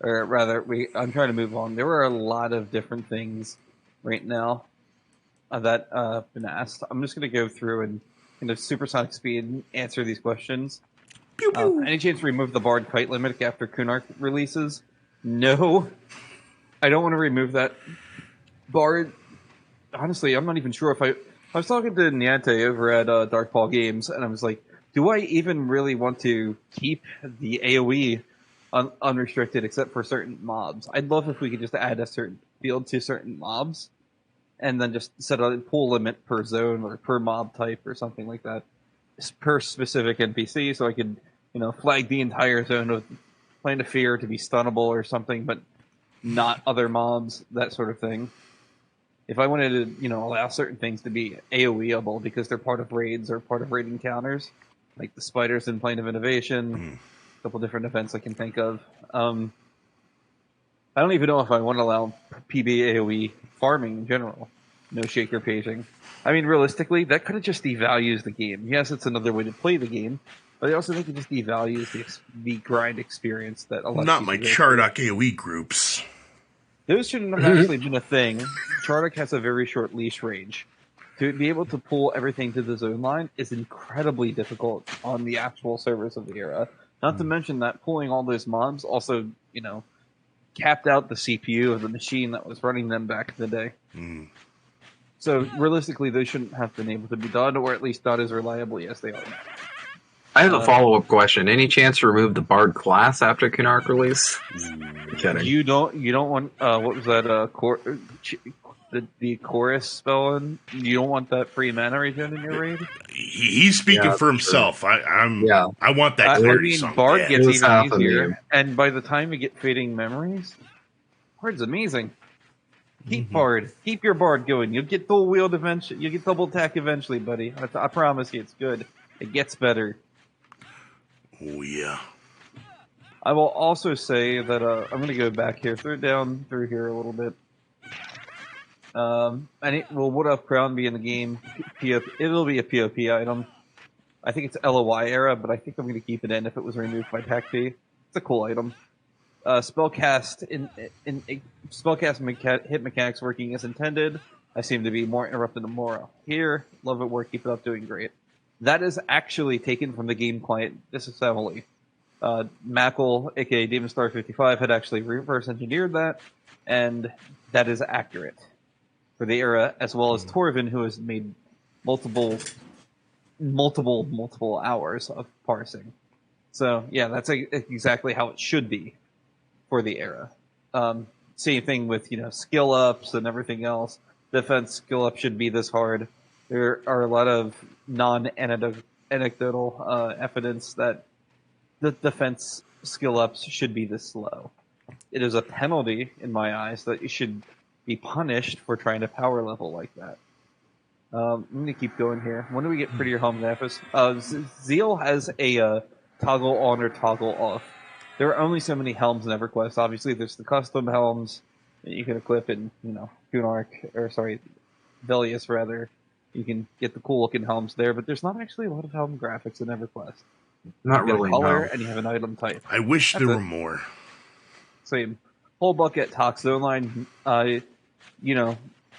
Or rather, I'm trying to move on. There are a lot of different things right now that have been asked. I'm just going to go through and kind of supersonic speed and answer these questions. Pew, pew. Any chance to remove the Bard kite limit after Kunark releases? No. I don't want to remove that. Bard, honestly, I'm not even sure if I was talking to Niante over at Darkpaw Games, and I was like, do I even really want to keep the AoE unrestricted except for certain mobs? I'd love if we could just add a certain field to certain mobs and then just set a pool limit per zone or per mob type or something like that, per specific NPC, so I could, you know, flag the entire zone of Plane of Fear to be stunnable or something, but not other mobs, that sort of thing. If I wanted to, you know, allow certain things to be AoE-able because they're part of raids or part of raid encounters, like the spiders in Plane of Innovation, a couple different events I can think of. I don't even know if I want to allow PB AoE farming in general. No shaker paging. I mean, realistically, that could have just devalues the game. Yes, it's another way to play the game, but I also think it just devalues the grind experience that a lot Not of my people Chardock AoE groups. Those shouldn't have actually been a thing. Chardock has a very short leash range. To be able to pull everything to the zone line is incredibly difficult on the actual servers of the era. Not to mention that pulling all those mobs also, you know, capped out the CPU of the machine that was running them back in the day. So realistically, those shouldn't have been able to be done, or at least not as reliably as they are now. I have a follow-up question. Any chance to remove the Bard class after Kunark release? Kidding. You don't want what was that the chorus spell in? You don't want that free mana regen in your raid? He's speaking for himself. True. I want that clarity. I mean, Bard gets even happening. easier, and by the time you get Fading Memories, Bard's amazing. Keep Bard. Keep your Bard going. You'll get dual wield eventually. You'll get double attack eventually, buddy. I promise you, it's good. It gets better. Oh yeah. I will also say that I'm going to go back here, down through here a little bit. Will Wood Elf Crown be in the game? It'll be a POP item. I think it's LOI era, but I think I'm going to keep it in if it was removed by Pack B. It's a cool item. Spellcast hit mechanics working as intended. I seem to be more interrupted than more here. Love it, work. Keep it up, doing great. That is actually taken from the game client disassembly. Mackle, aka Demon Star 55, had actually reverse engineered that, and that is accurate for the era, as well as Torvin, who has made multiple hours of parsing. So yeah, that's exactly how it should be for the era. Same thing with, you know, skill ups and everything else. Defense skill up should be this hard. There are a lot of non-anecdotal evidence that the defense skill ups should be this slow. It is a penalty in my eyes that you should be punished for trying to power level like that. I'm going to keep going here. When do we get prettier home Nafis? Zeal has a toggle on or toggle off. There are only so many helms in EverQuest. Obviously, there's the custom helms that you can equip in, you know, Velius rather. You can get the cool looking helms there, but there's not actually a lot of helm graphics in EverQuest. Not you really. A color No. and you have an item type. I wish there were more. Same. Whole bucket Tox Zone Line. You know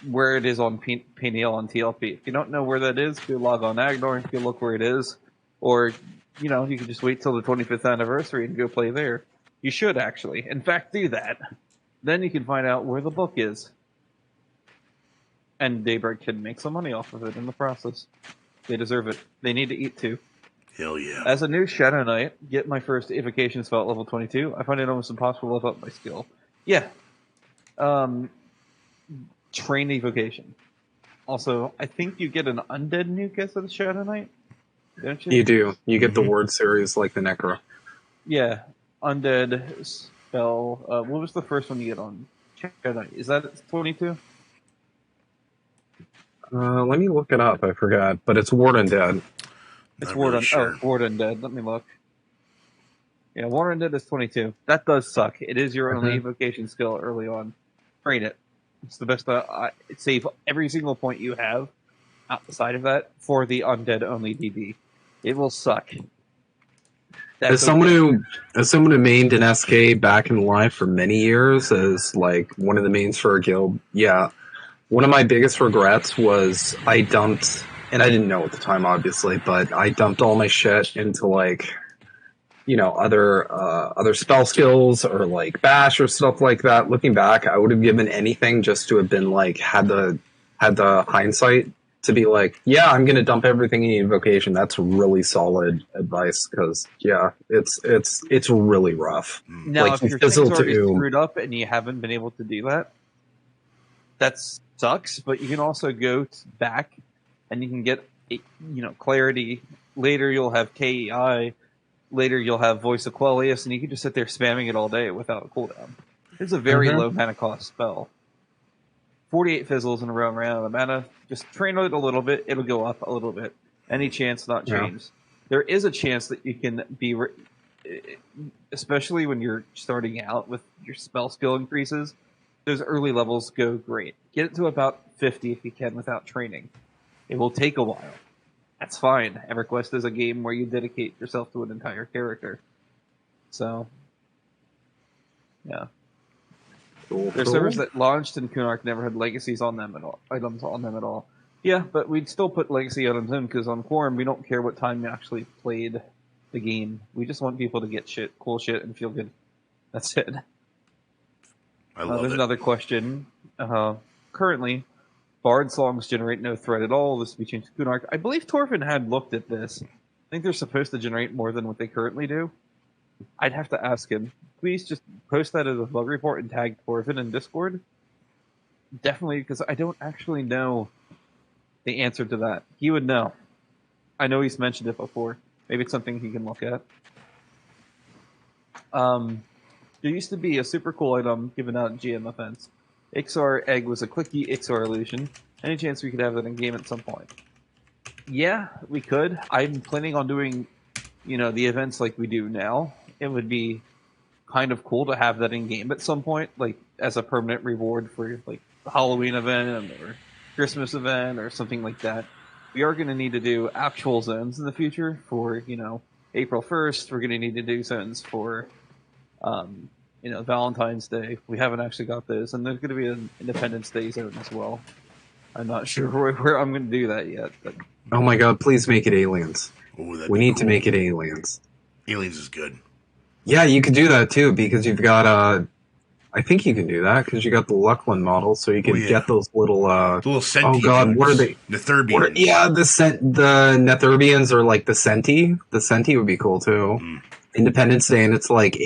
where it is on Peniel on TLP. If you don't know where that is, go log on Agnor. You can look where it is, or you know you can just wait till the 25th anniversary and go play there. You should actually. In fact, do that. Then you can find out where the book is. And Daybreak can make some money off of it in the process. They deserve it. They need to eat too. Hell yeah. As a new Shadow Knight, get my first evocation spell at level 22. I find it almost impossible to level up my skill. Yeah. Train evocation. Also, I think you get an undead nuke as a Shadow Knight, don't you? You do. You get the word series like the Necro. Yeah. Undead spell. What was the first one you get on Shadow Knight? Is that 22? Let me look it up. I forgot, but it's Ward Undead. It's Not Ward really sure. Ward Undead. Let me look. Yeah, Ward Undead is 22. That does suck. It is your only evocation skill early on. Train it. It's the best. Save every single point you have outside of that for the undead only DD. It will suck. As someone who mained an SK back in life for many years as like one of the mains for a guild, yeah. One of my biggest regrets was I dumped, and I didn't know at the time obviously, but I dumped all my shit into like, you know, other spell skills or like bash or stuff like that. Looking back, I would have given anything just to have been like had the hindsight to be like, yeah, I'm gonna dump everything in invocation. That's really solid advice because yeah, it's really rough. Now, like, if your thing's already screwed up and you haven't been able to do that, that sucks. But you can also go back and you can get clarity. Later, you'll have KEI. Later, you'll have Voice of Quellius, and you can just sit there spamming it all day without a cooldown. It's a very low mana cost spell. 48 fizzles in a row around the mana. Just train it a little bit. It'll go up a little bit. Any chance, not change. Yeah. There is a chance that you can be, especially when you're starting out with your spell skill increases, those early levels go great. Get it to about 50 if you can without training. It will take a while. That's fine. EverQuest is a game where you dedicate yourself to an entire character. So, yeah. There's servers that launched and Kunark never had legacies on them at all, items on them at all. Yeah, but we'd still put legacy items in because on Quarm we don't care what time you actually played the game. We just want people to get cool shit, and feel good. That's it. I love there's it. Another question. Currently, Bard songs generate no thread at all. This will be changed to Kunark. I believe Torfin had looked at this. I think they're supposed to generate more than what they currently do. I'd have to ask him. Please just post that as a bug report and tag Torfin in Discord. Definitely, because I don't actually know the answer to that. He would know. I know he's mentioned it before. Maybe it's something he can look at. There used to be a super cool item given out in GM events. Ixar Egg was a clicky Ixar illusion. Any chance we could have that in game at some point? Yeah, we could. I'm planning on doing, the events like we do now. It would be kind of cool to have that in game at some point, like as a permanent reward for like the Halloween event or Christmas event or something like that. We are going to need to do actual zones in the future for, April 1st. We're going to need to do zones for, Valentine's Day. We haven't actually got those. And there's going to be an Independence Day zone as well. I'm not sure where I'm going to do that yet. But... Oh my god, please make it aliens. Ooh, we need to make it aliens. Aliens is good. Yeah, you could do that too, because you've got, I think you can do that, because you got the Luckland model, so you can get those little, sentient. Oh god, what are they? Netherbians. The Netherbians are like the Senti. The Senti would be cool too. Independence Day, and it's like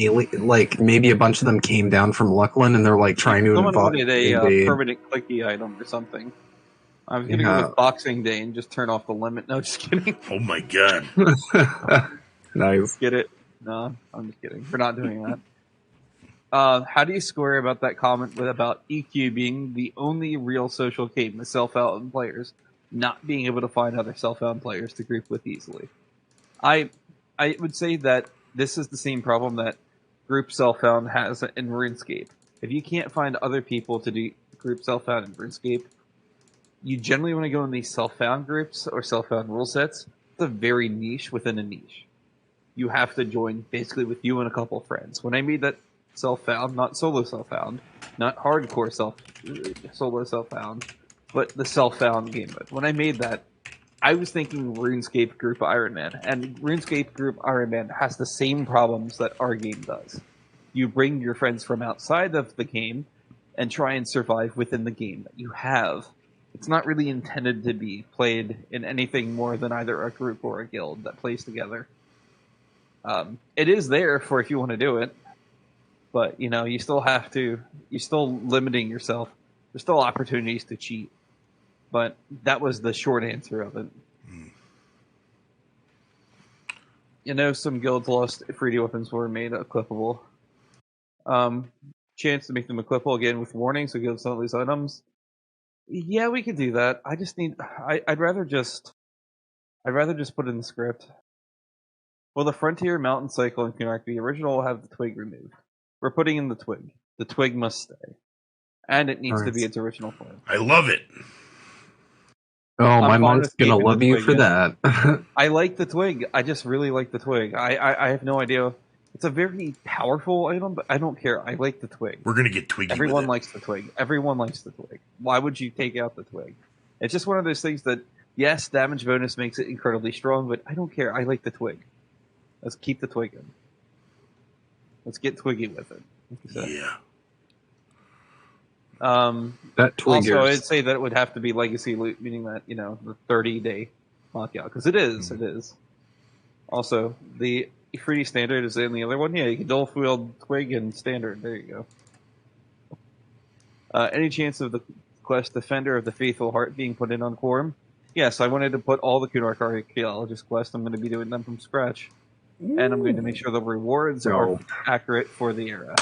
maybe a bunch of them came down from Luckland, and they're like trying to invade. Someone wanted a permanent clicky item or something. I was going to go with Boxing Day and just turn off the limit. No, just kidding. Oh my god. Nice. Get it? No, I'm just kidding. We're not doing that. How do you square about that comment about EQ being the only real social game with self-found players not being able to find other self-found players to group with easily? I would say that this is the same problem that group self-found has in RuneScape. If you can't find other people to do group self-found in RuneScape, you generally want to go in these self-found groups or self-found rule sets. It's a very niche within a niche. You have to join basically with you and a couple of friends. When I made that self-found, not solo self-found, not hardcore solo self-found, but the self-found game mode. When I made that, I was thinking RuneScape Group Iron Man, and RuneScape Group Iron Man has the same problems that our game does. You bring your friends from outside of the game and try and survive within the game that you have. It's not really intended to be played in anything more than either a group or a guild that plays together. It is there for if you want to do it, but you still have to. You're still limiting yourself. There's still opportunities to cheat, but that was the short answer of it. Some guilds lost 3D weapons were made equipable. Chance to make them equipable again with warnings so guilds don't lose items. Yeah, we could do that. I just need. I'd rather just put in the script. Well, the Frontier, Mountain Cycle, and Kunark, the original will have the twig removed. We're putting in the twig. The twig must stay, and it needs to be its original form. I love it. Oh, my mom's gonna love you for that. I like the twig. I just really like the twig. I have no idea. It's a very powerful item, but I don't care. I like the twig. We're gonna get twiggy. Everyone with it. likes the twig. Everyone likes the twig. Why would you take out the twig? It's just one of those things that, yes, damage bonus makes it incredibly strong, but I don't care. I like the twig. Let's keep the twig in. Let's get twiggy with it. Yeah. That twig. Also, I'd say that it would have to be legacy loot, meaning that the 30-day lockout, because it is. It is. Also, the 3D standard is in the other one. Yeah, you can dual field twig and standard. There you go. Any chance of the quest Defender of the Faithful Heart being put in on Quarm? Yes, I wanted to put all the Kunark archaeologist quests. I'm going to be doing them from scratch. And I'm going to make sure the rewards are accurate for the era.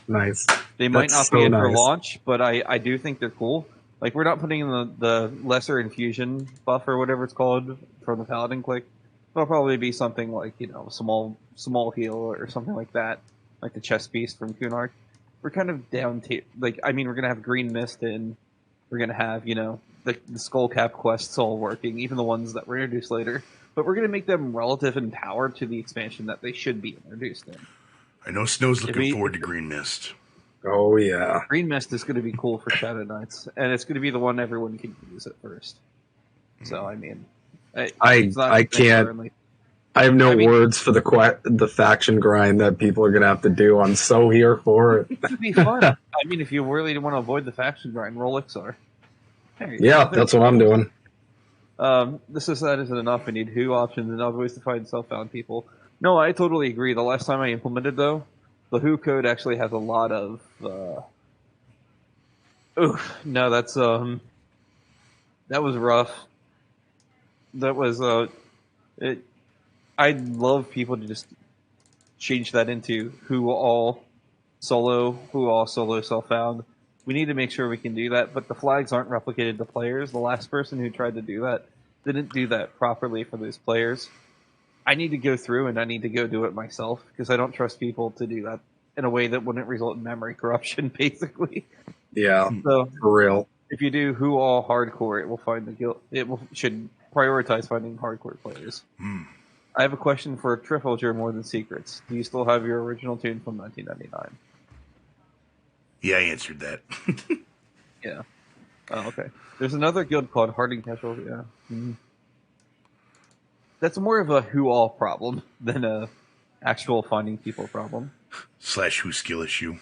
Nice. They might not be in for launch, but I do think they're cool. Like, we're not putting in the lesser infusion buff or whatever it's called from the Paladin click. It'll probably be something like, small heal or something like that. Like the chest piece from Kunark. We're kind of down to, we're going to have Green Mist in. We're going to have, the Skull Cap quests all working, even the ones that were introduced later. But we're going to make them relative in power to the expansion that they should be introduced in. I know Snow's looking forward to Green Mist. Oh, yeah. Green Mist is going to be cool for Shadow Knights, and it's going to be the one everyone can use at first. So, I can't. I have no words for the faction grind that people are going to have to do. I'm so here for it. It would be fun. If you really want to avoid the faction grind, roll Ixar. Yeah, that's what I'm doing. This isn't enough. I need who options and other ways to find self-found people. No, I totally agree. The last time I implemented, though, the who code actually has a lot of. No, that's that was rough. That was it. I'd love people to just change that into who all solo self-found. We need to make sure we can do that, but the flags aren't replicated to players. The last person who tried to do that didn't do that properly for those players. I need to go through and I need to go do it myself because I don't trust people to do that in a way that wouldn't result in memory corruption, basically. Yeah, so for real. If you do who all hardcore, it will find the guild. Should prioritize finding hardcore players. I have a question for Trifulger more than secrets. Do you still have your original tune from 1999? Yeah, I answered that. Yeah. Oh, okay. There's another guild called Harding Casual. Yeah. That's more of a who all problem than a actual finding people problem. / who skill issue.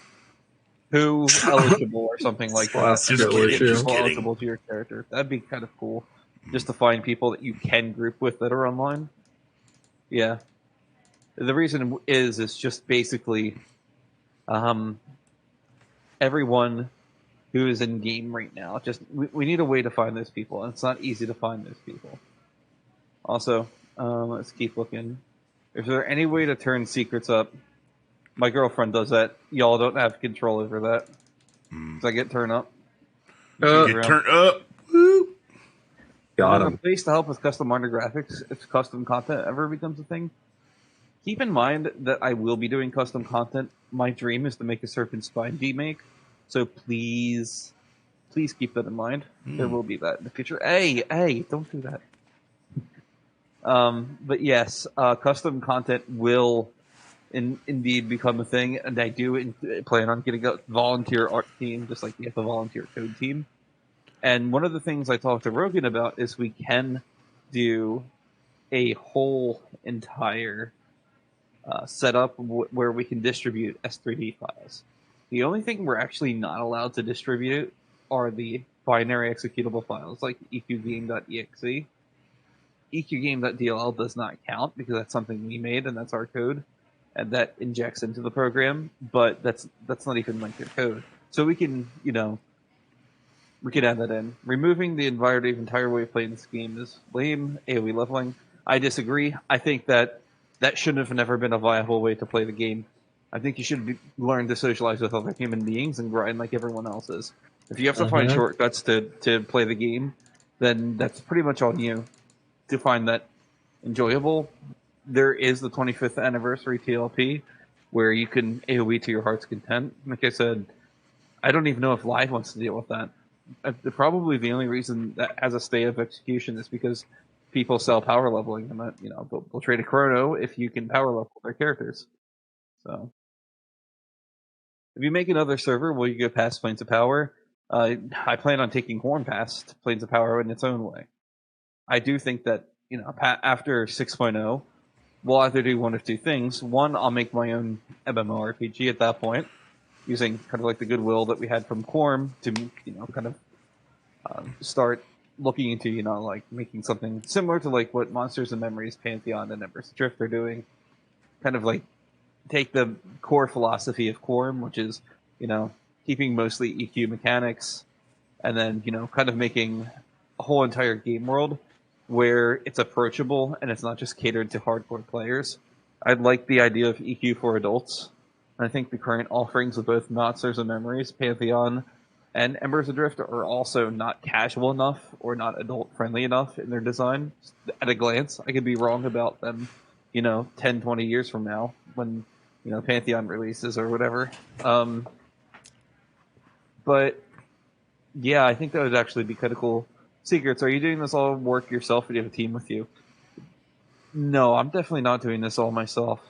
Who eligible or something like that. Just kidding. Eligible to your character. That'd be kind of cool. Just to find people that you can group with that are online. Yeah. The reason is just basically everyone who is in game right now. Just we need a way to find those people, and it's not easy to find those people. Also, let's keep looking. Is there any way to turn secrets up? My girlfriend does that. Y'all don't have control over that. Does I get turn up? Get turn up. Woo. Got him. A place to help with custom art graphics if custom content ever becomes a thing. Keep in mind that I will be doing custom content. My dream is to make a Serpent Spine demake. So please keep that in mind. There will be that in the future. Hey, don't do that. But yes, custom content will indeed become a thing, and I do plan on getting a volunteer art team, just like you have a volunteer code team. And one of the things I talked to Rogan about is we can do a whole entire set up where we can distribute S3D files. The only thing we're actually not allowed to distribute are the binary executable files like eqgame.exe. eqgame.dll does not count because that's something we made and that's our code, and that injects into the program, but that's not even like your code. So we can, we can add that in. Removing the entire way of playing this game is lame. AoE leveling, I disagree. I think that shouldn't have never been a viable way to play the game. I think you should learn to socialize with other human beings and grind like everyone else is. If you have to find shortcuts to play the game, then that's pretty much on you to find that enjoyable. There is the 25th anniversary TLP where you can AoE to your heart's content. Like I said, I don't even know if Live wants to deal with that. Probably the only reason that has a stay of execution is because people sell power leveling, and that they'll trade a chrono if you can power level their characters. So, if you make another server, will you go past Planes of Power? I plan on taking Horn past Planes of Power in its own way. I do think that after 6.0, we'll either do one of two things. One, I'll make my own MMORPG at that point, using kind of like the goodwill that we had from Quarm to kind of start looking into like making something similar to like what Monsters and Memories, Pantheon, and Embers Adrift are doing. Kind of like take the core philosophy of Quarm, which is keeping mostly EQ mechanics, and then kind of making a whole entire game world where it's approachable and it's not just catered to hardcore players. I'd like the idea of EQ for adults. I think the current offerings of both Monsters and Memories, Pantheon, and Embers Adrift are also not casual enough or not adult-friendly enough in their design. At a glance, I could be wrong about them, 10, 20 years from now when, Pantheon releases or whatever. But, yeah, I think that would actually be kind of cool. Secrets, are you doing this all work yourself, or do you have a team with you? No, I'm definitely not doing this all myself.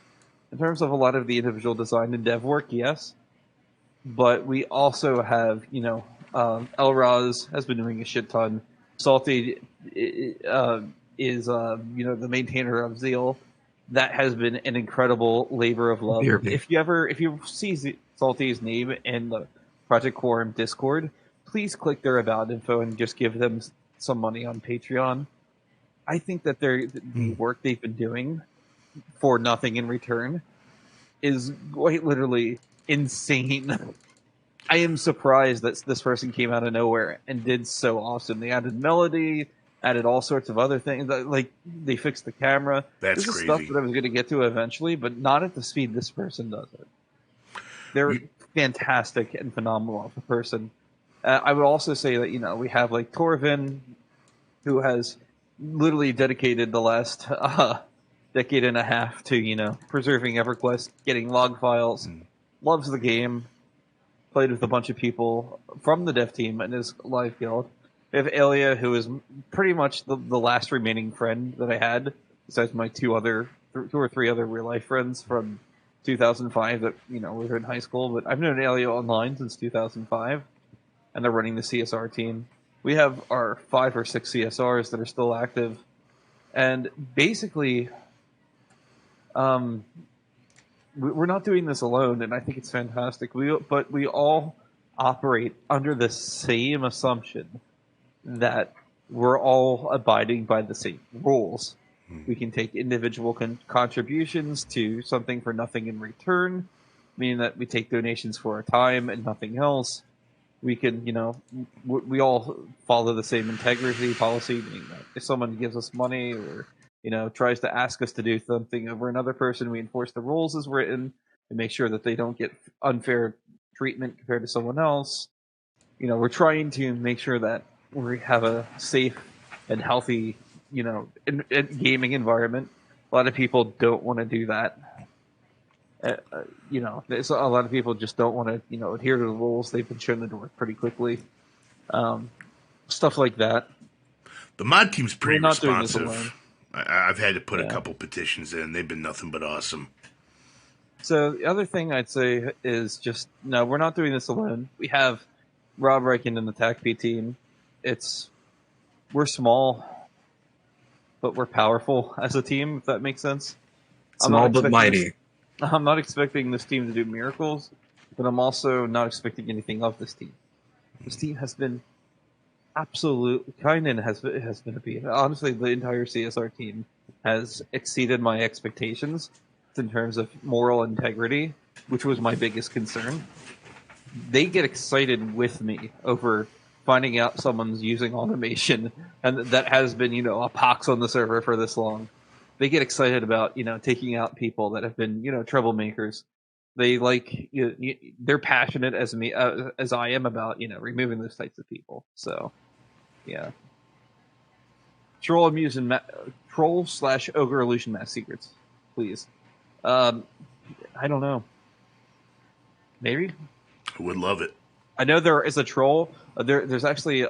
In terms of a lot of the individual design and dev work, yes. But we also have, Elraz has been doing a shit ton. Salty is, the maintainer of Zeal. That has been an incredible labor of love. If you see Salty's name in the Project Quarm Discord, please click their about info and just give them some money on Patreon. I think that the work they've been doing for nothing in return is quite literally insane. I am surprised that this person came out of nowhere and did so awesome. They added melody, added all sorts of other things. Like, they fixed the camera. That's this crazy. Is stuff that I was going to get to eventually, but not at the speed this person does it. They're fantastic and phenomenal as a person. I would also say that, we have like Torvin, who has literally dedicated the last decade and a half to, preserving EverQuest, getting log files, loves the game, played with a bunch of people from the dev team and his live guild. We have Elia, who is pretty much the last remaining friend that I had, besides my two or three other real life friends from 2005 that, were in high school. But I've known Elia online since 2005, and they're running the CSR team. We have our 5 or 6 CSRs that are still active, and basically, we're not doing this alone, and I think it's fantastic. But we all operate under the same assumption that we're all abiding by the same rules. We can take individual contributions to something for nothing in return, meaning that we take donations for our time and nothing else. We can, we all follow the same integrity policy, meaning that if someone gives us money or tries to ask us to do something over another person, we enforce the rules as written and make sure that they don't get unfair treatment compared to someone else. We're trying to make sure that we have a safe and healthy, gaming environment. A lot of people don't want to do that. There's a lot of people just don't want to, adhere to the rules. They've been shown the door pretty quickly. Stuff like that. The mod team's pretty We're not doing this responsive. alone. I've had to put a couple petitions in. They've been nothing but awesome. So the other thing I'd say is just, no, we're not doing this alone. We have Rob Reichen and the TACP team. We're small, but we're powerful as a team, if that makes sense. Small but mighty. I'm not expecting this team to do miracles, but I'm also not expecting anything of this team. This team has been absolute. Kynan has been a beat. Honestly, the entire CSR team has exceeded my expectations in terms of moral integrity, which was my biggest concern. They get excited with me over finding out someone's using automation, and that has been, a pox on the server for this long. They get excited about, taking out people that have been, troublemakers. They they're passionate as me as I am about, removing those types of people. So, yeah. Troll/ogre illusion mass secrets, please. I don't know. Maybe. I would love it. I know there is a troll. There's actually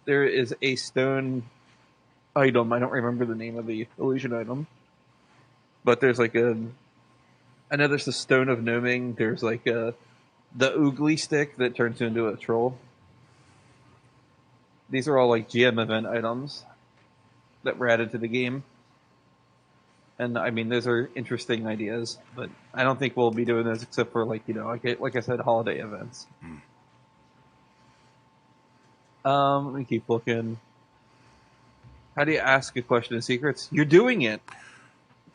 there is a stone item. I don't remember the name of the illusion item, but there's I know there's the stone of gnoming. There's the oogly stick that turns into a troll. These are all GM event items that were added to the game. And I mean, those are interesting ideas, but I don't think we'll be doing those except for like I said, holiday events. Let me keep looking. How do you ask a question in secrets? You're doing it.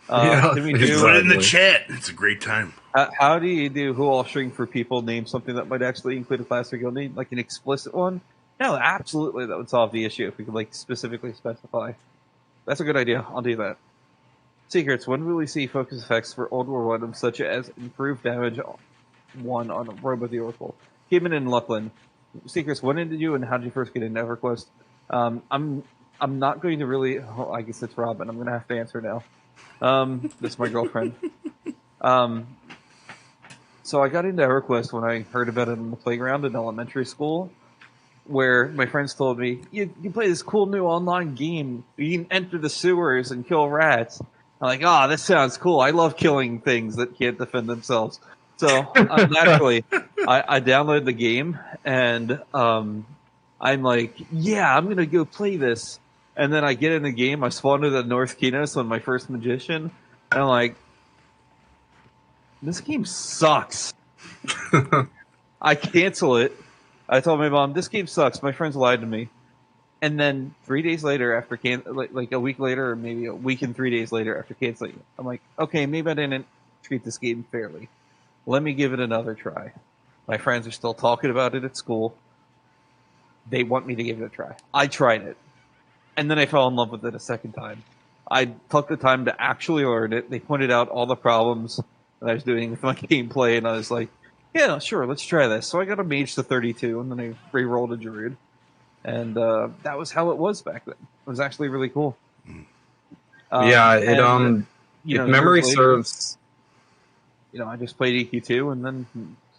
Put it in the chat. It's a great time. How do you do who all string for people name something that might actually include a class or guild name, like an explicit one? No, absolutely, that would solve the issue if we could specifically specify. That's a good idea. I'll do that. Secrets. When will we see focus effects for Old War items such as improved damage 1 on Robe of the Oracle? Human and Luckland. Secrets. When did you and how did you first get into EverQuest? I'm not going to really. Oh, I guess it's Robin. I'm going to have to answer now. That's my girlfriend. So I got into EverQuest when I heard about it on the playground in elementary school, where my friends told me, you play this cool new online game. You can enter the sewers and kill rats. I'm like, this sounds cool. I love killing things that can't defend themselves. So naturally, I download the game, and I'm like, yeah, I'm going to go play this. And then I get in the game. I spawn into the North Kinos on my first magician, and I'm like, this game sucks. I cancel it. I told my mom, this game sucks. My friends lied to me. And then 3 days later, after like a week later, or maybe a week and 3 days later after canceling it, I'm like, okay, maybe I didn't treat this game fairly. Let me give it another try. My friends are still talking about it at school. They want me to give it a try. I tried it. And then I fell in love with it a second time. I took the time to actually learn it. They pointed out all the problems that I was doing with my gameplay, and I was like, yeah, sure, let's try this. So I got a mage to 32, and then I re-rolled a druid. And that was how it was back then. It was actually really cool. If memory serves... I just played EQ2, and then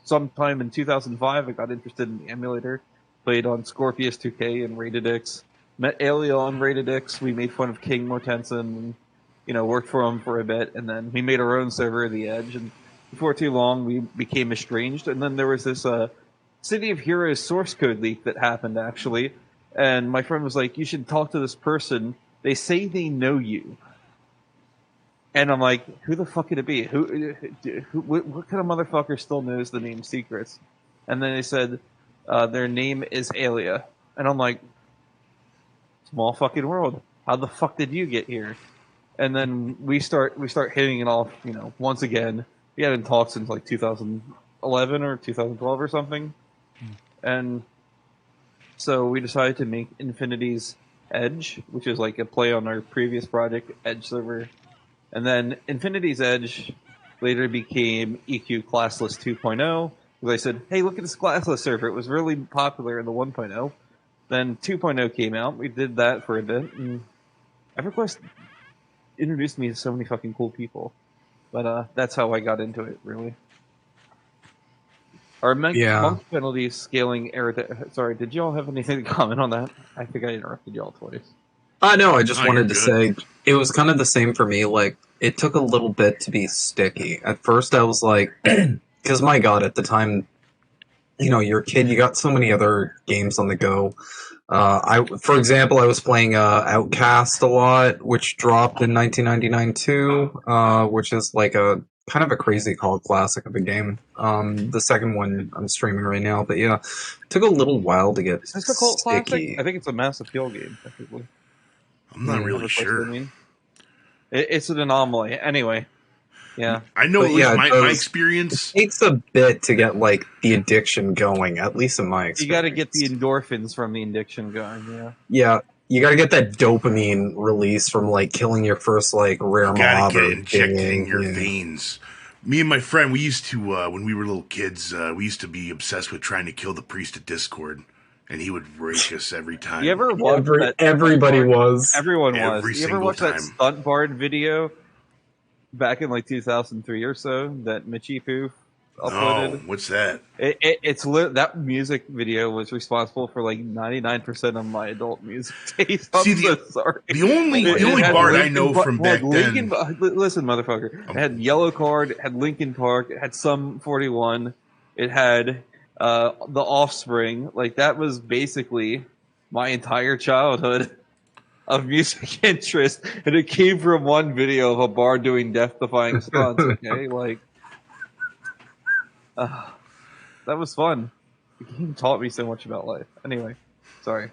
sometime in 2005, I got interested in the emulator. Played on Scorpius 2K and Rated X. Met Alia on Rated X. We made fun of King Mortensen, and worked for him for a bit. And then we made our own server, The Edge. And before too long, we became estranged. And then there was this City of Heroes source code leak that happened, actually. And my friend was like, you should talk to this person. They say they know you. And I'm like, who the fuck could it be? What kind of motherfucker still knows the name Secrets? And then they said, their name is Alia. And I'm like, small fucking world. How the fuck did you get here? And then we start hitting it off, once again. We hadn't talked since like 2011 or 2012 or something. And so we decided to make Infinity's Edge, which is like a play on our previous project, Edge server. And then Infinity's Edge later became EQ Classless 2.0. Because I said, hey, look at this classless server. It was really popular in the 1.0. Then 2.0 came out. We did that for a bit. And EverQuest introduced me to so many fucking cool people. But that's how I got into it, really. Our monk penalties scaling error. Sorry, did y'all have anything to comment on that? I think I interrupted y'all twice. No, I just wanted to say it was kind of the same for me. Like, it took a little bit to be sticky. At first, I was like, because my God, at the time, you're a kid, you got so many other games on the go. For example, I was playing Outcast a lot, which dropped in 1999 too, which is like a kind of a crazy cult classic of a game. The second one I'm streaming right now, but yeah, took a little while to get Is this a cult sticky. classic? I think it's a mass appeal game, technically. I'm not really sure. It's an anomaly. Anyway, yeah. I know But at least yeah, my experience. It takes a bit to get like the addiction going, at least in my experience. You got to get the endorphins from the addiction going, yeah. Yeah, you got to get that dopamine release from like killing your first like rare You mob. gotta get or injected in thing, your yeah. veins. Me and my friend, we used to, when we were little kids, we used to be obsessed with trying to kill the priest at Discord, and he would rake us every time. You ever watch that? Everybody was. Everyone was. Every You ever single watch that time. stunt bard video back in like 2003 or so that Mitchie Poof uploaded? No, what's that? That music video was responsible for like 99% of my adult music taste. I'm See, so sorry. The only bard I know from back then. Listen, motherfucker. It had Yellow Card. It had Linkin Park. It had Sum 41. It had The Offspring. Like that was basically my entire childhood of music interest, and it came from one video of a bard doing death-defying stunts. Okay, like. That was fun. The game taught me so much about life. Anyway, sorry.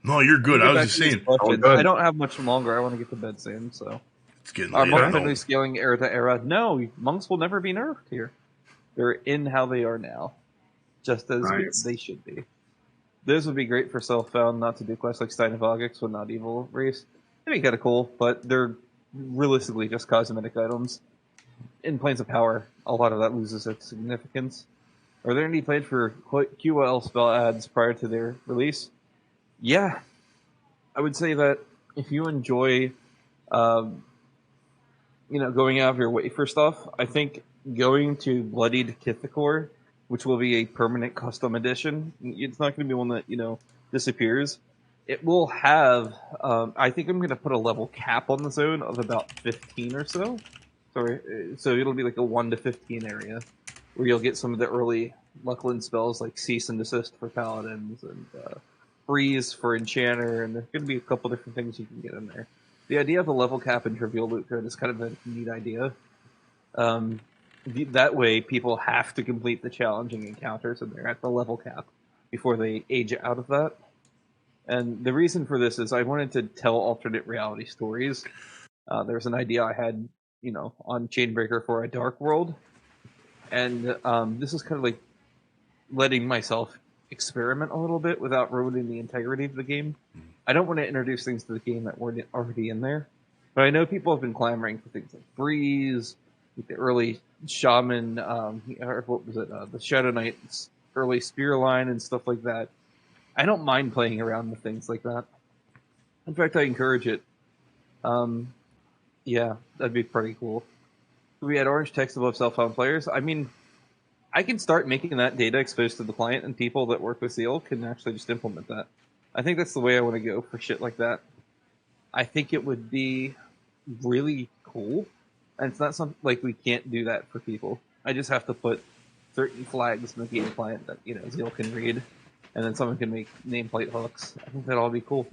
No, you're good. I was just saying. I don't have much longer. I want to get to bed soon, so. It's getting Are late. monks only scaling era to era? No, monks will never be nerfed here. They're in how they are now, just as they should be. Those would be great for self-found, not to do quests like Stein of Ogix with Not Evil race. They'd be kind of cool, but they're realistically just cosmetic items. In Planes of Power, a lot of that loses its significance. Are there any planned for QL spell ads prior to their release? Yeah. I would say that if you enjoy, going out of your way for stuff, I think going to Bloodied Kithicor, which will be a permanent custom edition, it's not going to be one that, disappears. It will have, I think I'm going to put a level cap on the zone of about 15 or so. So it'll be like a 1 to 15 area where you'll get some of the early Luckland spells like Cease and Desist for Paladins and Freeze for Enchanter, and there's going to be a couple different things you can get in there. The idea of a level cap in Trivial Loot Code is kind of a neat idea. That way people have to complete the challenging encounters and they're at the level cap before they age out of that. And the reason for this is I wanted to tell alternate reality stories. There's an idea I had on Chainbreaker for a Dark World. And this is kind of like letting myself experiment a little bit without ruining the integrity of the game. I don't want to introduce things to the game that weren't already in there. But I know people have been clamoring for things like Breeze, like the early Shaman, or what was it, the Shadow Knight's early Spear line and stuff like that. I don't mind playing around with things like that. In fact, I encourage it. Yeah, that'd be pretty cool. We had orange text above self-found players. I mean, I can start making that data exposed to the client, and people that work with Zeal can actually just implement that. I think that's the way I want to go for shit like that. I think it would be really cool, and it's not something like we can't do that for people. I just have to put certain flags in the game client that Zeal can read, and then someone can make nameplate hooks. I think that'd all be cool.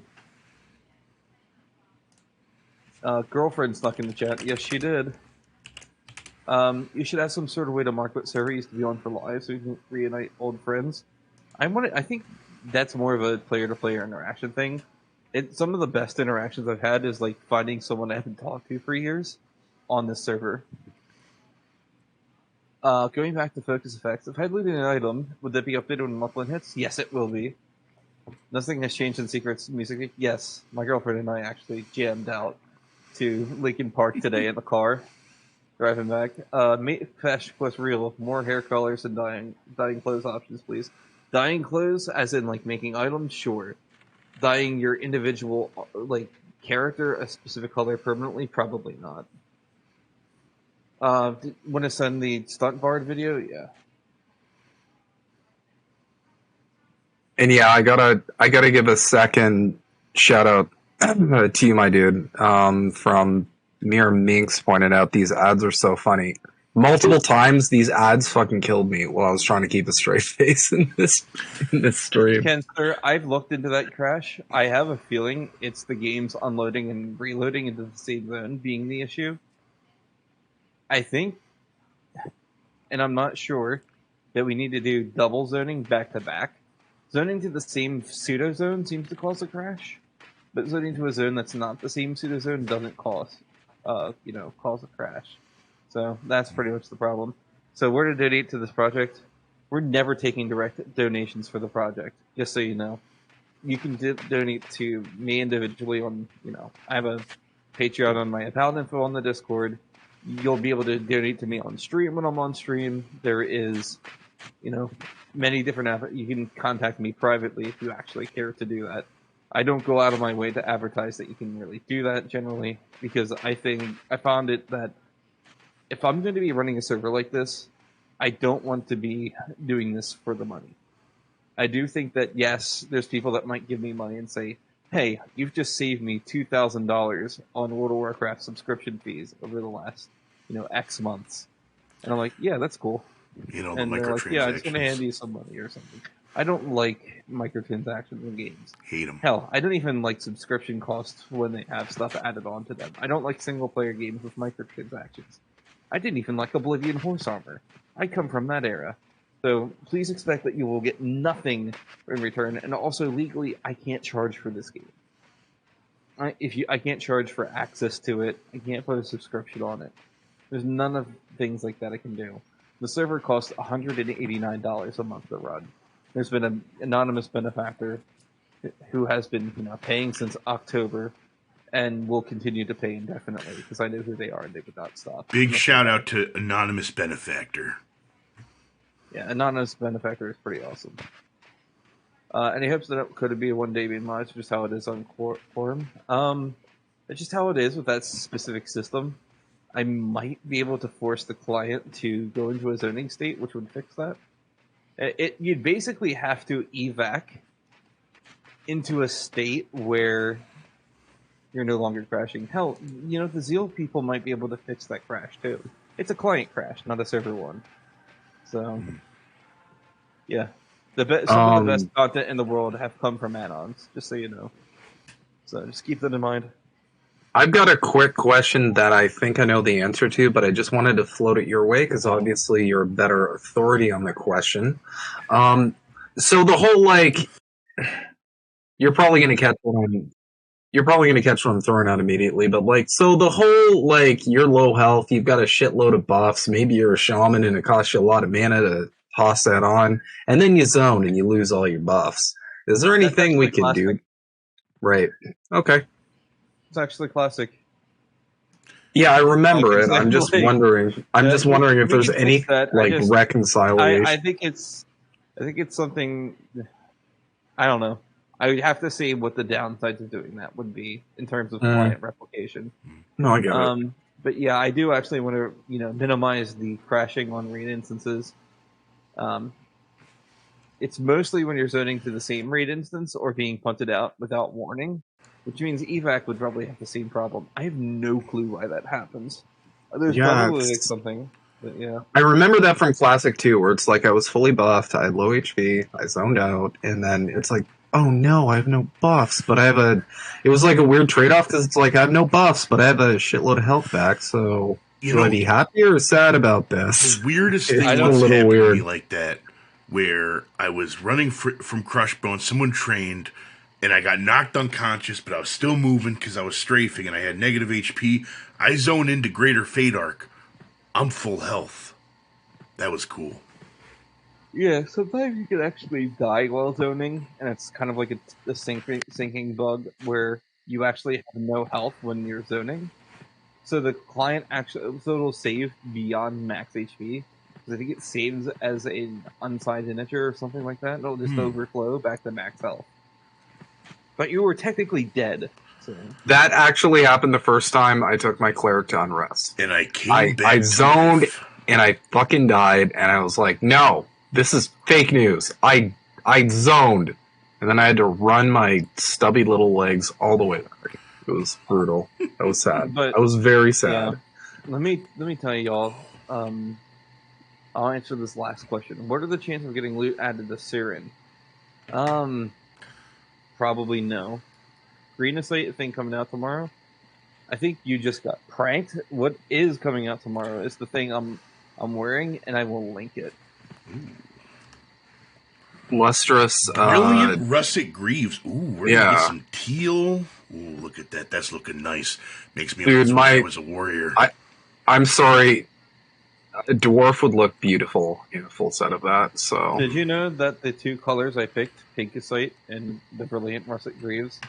Girlfriend snuck in the chat. Yes, she did. You should have some sort of way to mark what server used to be on for live so you can reunite old friends. I think that's more of a player-to-player interaction thing. Some of the best interactions I've had is like finding someone I haven't talked to for years on this server. Going back to focus effects, if I had looted an item, would that be updated when Upland hits? Yes, it will be. Nothing has changed in Secrets music. Yes, my girlfriend and I actually jammed out to Linkin Park today in the car, driving back. Mate Fesh plus real. More hair colors and dyeing clothes options, please. Dyeing clothes, as in like making items, sure. Dyeing your individual character a specific color permanently, probably not. Want to send the stunt bard video? Yeah. And yeah, I gotta give a second shout out to you, my dude. From Mere Minx pointed out these ads are so funny. Multiple times, these ads fucking killed me while I was trying to keep a straight face in this stream. Ken, sir, I've looked into that crash. I have a feeling it's the game's unloading and reloading into the same zone being the issue. I think, and I'm not sure, that we need to do double zoning back to back. Zoning to the same pseudo zone seems to cause a crash, but zoning to a zone that's not the same pseudo zone doesn't cause a crash. So that's pretty much the problem. So where to donate to this project? We're never taking direct donations for the project, just so you know. You can donate to me individually on, I have a Patreon on my account info on the Discord. You'll be able to donate to me on stream when I'm on stream. There is, many different you can contact me privately if you actually care to do that. I don't go out of my way to advertise that you can really do that generally, because I found it that if I'm going to be running a server like this, I don't want to be doing this for the money. I do think that, yes, there's people that might give me money and say, hey, you've just saved me $2,000 on World of Warcraft subscription fees over the last, X months. And I'm like, yeah, that's cool. The And they're like, yeah, I'm just going to hand microtransactions. you some money or something. I don't like microtransactions in games. Hate them. Hell, I don't even like subscription costs when they have stuff added on to them. I don't like single-player games with microtransactions. I didn't even like Oblivion Horse Armor. I come from that era. So please expect that you will get nothing in return. And also, legally, I can't charge for this game. I can't charge for access to it. I can't put a subscription on it. There's none of things like that I can do. The server costs $189 a month to run. There's been an anonymous benefactor who has been paying since October and will continue to pay indefinitely because I know who they are and they would not stop. Big shout out to Anonymous Benefactor. Yeah, anonymous benefactor is pretty awesome. Any hopes that it could be a one-day being mod, just how it is on Quarm? It's just how it is with that specific system. I might be able to force the client to go into a zoning state, which would fix that. You'd basically have to evac into a state where you're no longer crashing. Hell, the Zeal people might be able to fix that crash too. It's a client crash, not a server one. So, yeah. Some of the best content in the world have come from add-ons, just so you know. So just keep that in mind. I've got a quick question that I think I know the answer to, but I just wanted to float it your way because obviously you're a better authority on the question. So the whole you're probably going to catch what I'm throwing out immediately, but so the whole you're low health, you've got a shitload of buffs, maybe you're a shaman and it costs you a lot of mana to toss that on, and then you zone and you lose all your buffs. Is there anything we can do? Right. Okay. It's actually classic. Yeah, I remember it. I'm just wondering. I'm just wondering if there's any reconciliation. I think it's something. I don't know. I would have to see what the downsides of doing that would be in terms of client replication. No, I get it. But yeah, I do actually want to minimize the crashing on raid instances. It's mostly when you're zoning to the same raid instance or being punted out without warning, which means evac would probably have the same problem. I have no clue why that happens. There's probably something, but yeah. I remember that from Classic 2, where it's I was fully buffed, I had low HP, I zoned out, and then it's oh no, I have no buffs, but I have it was a weird trade-off, because it's I have no buffs, but I have a shitload of health back, so should I be happy or sad about this? The weirdest thing was happened to me like that, where I was running from Crushbone, someone trained, and I got knocked unconscious, but I was still moving because I was strafing and I had negative HP. I zone into Greater Fate Arc. I'm full health. That was cool. Yeah, sometimes you can actually die while zoning, and it's kind of like a syncing bug where you actually have no health when you're zoning. So the client it'll save beyond max HP. Because I think it saves as an unsigned integer or something like that. It'll just overflow back to max health. But you were technically dead. So. That actually happened the first time I took my cleric to unrest. And I came back. I zoned and I fucking died, and I was like, no, this is fake news. I zoned, and then I had to run my stubby little legs all the way back. It was brutal. That was sad. But I was very sad. Yeah. Let me tell you all, I'll answer this last question. What are the chances of getting loot added to Siren? Probably no. Green Estate thing coming out tomorrow. I think you just got pranked. What is coming out tomorrow is the thing I'm wearing, and I will link it. Lustrous. Brilliant russet greaves. Ooh, we're Yeah. gonna get some teal. Ooh, look at that. That's looking nice. Makes me Dude, look like I was a warrior. I'm sorry. A dwarf would look beautiful in a full set of that. So Did you know that the two colors I picked, Pinkesite and the Brilliant Russet Greaves,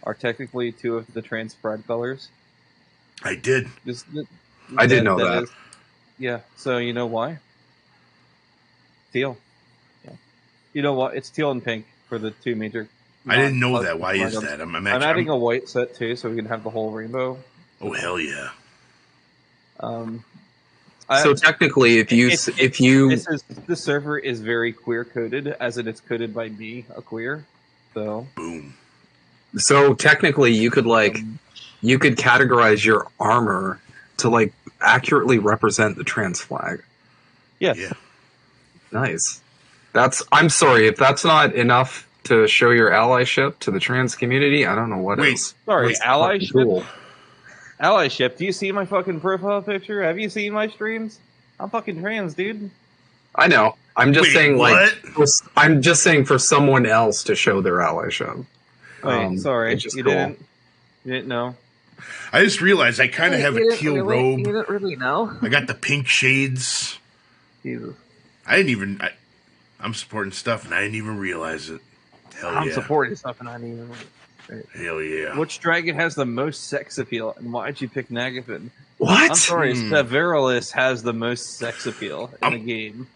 are technically two of the trans pride colors? I did. I did know that. Yeah. So you know why? Teal. Yeah. You know what? It's teal and pink for the two major. I didn't know that. Why is that? I'm adding a white set too, so we can have the whole rainbow. Oh hell yeah! So technically, if you the server is very queer coded, as it is coded by me, a queer. So boom. So technically, you could categorize your armor to like accurately represent the trans flag. Yes. Yeah. Nice. I'm sorry if that's not enough to show your allyship to the trans community. I don't know what is. Sorry, allyship. Cool. Allyship. Do you see my fucking profile picture? Have you seen my streams? I'm fucking trans, dude. I know. I'm just saying, what? I'm just saying for someone else to show their allyship. Wait, sorry, you cool. didn't know. I just realized I kind of have a teal robe. You didn't really know. I got the pink shades. Jesus. I'm supporting stuff and I didn't even realize it. Hell I'm yeah. supporting stuff and I didn't even. Hell yeah. Which dragon has the most sex appeal, and why'd you pick Nagathon? What? I'm sorry, Severilis has the most sex appeal in the game.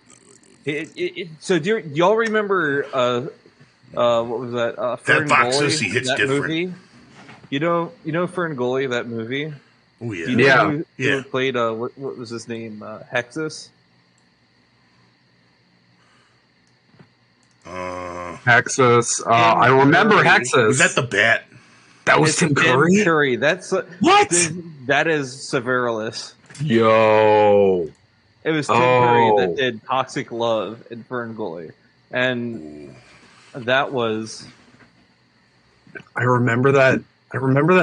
So do y'all remember what was that? That Voxus, he hits different. Movie? You know Ferngully, that movie? Oh yeah. Do you know who played what was his name? Hexus? Hexus. I remember Hexus. Was that the bat? That was Tim Curry? Tim Curry. That's what? That is Severilis. Yo. It was Tim Curry that did Toxic Love in Ferngully. And that was... I remember that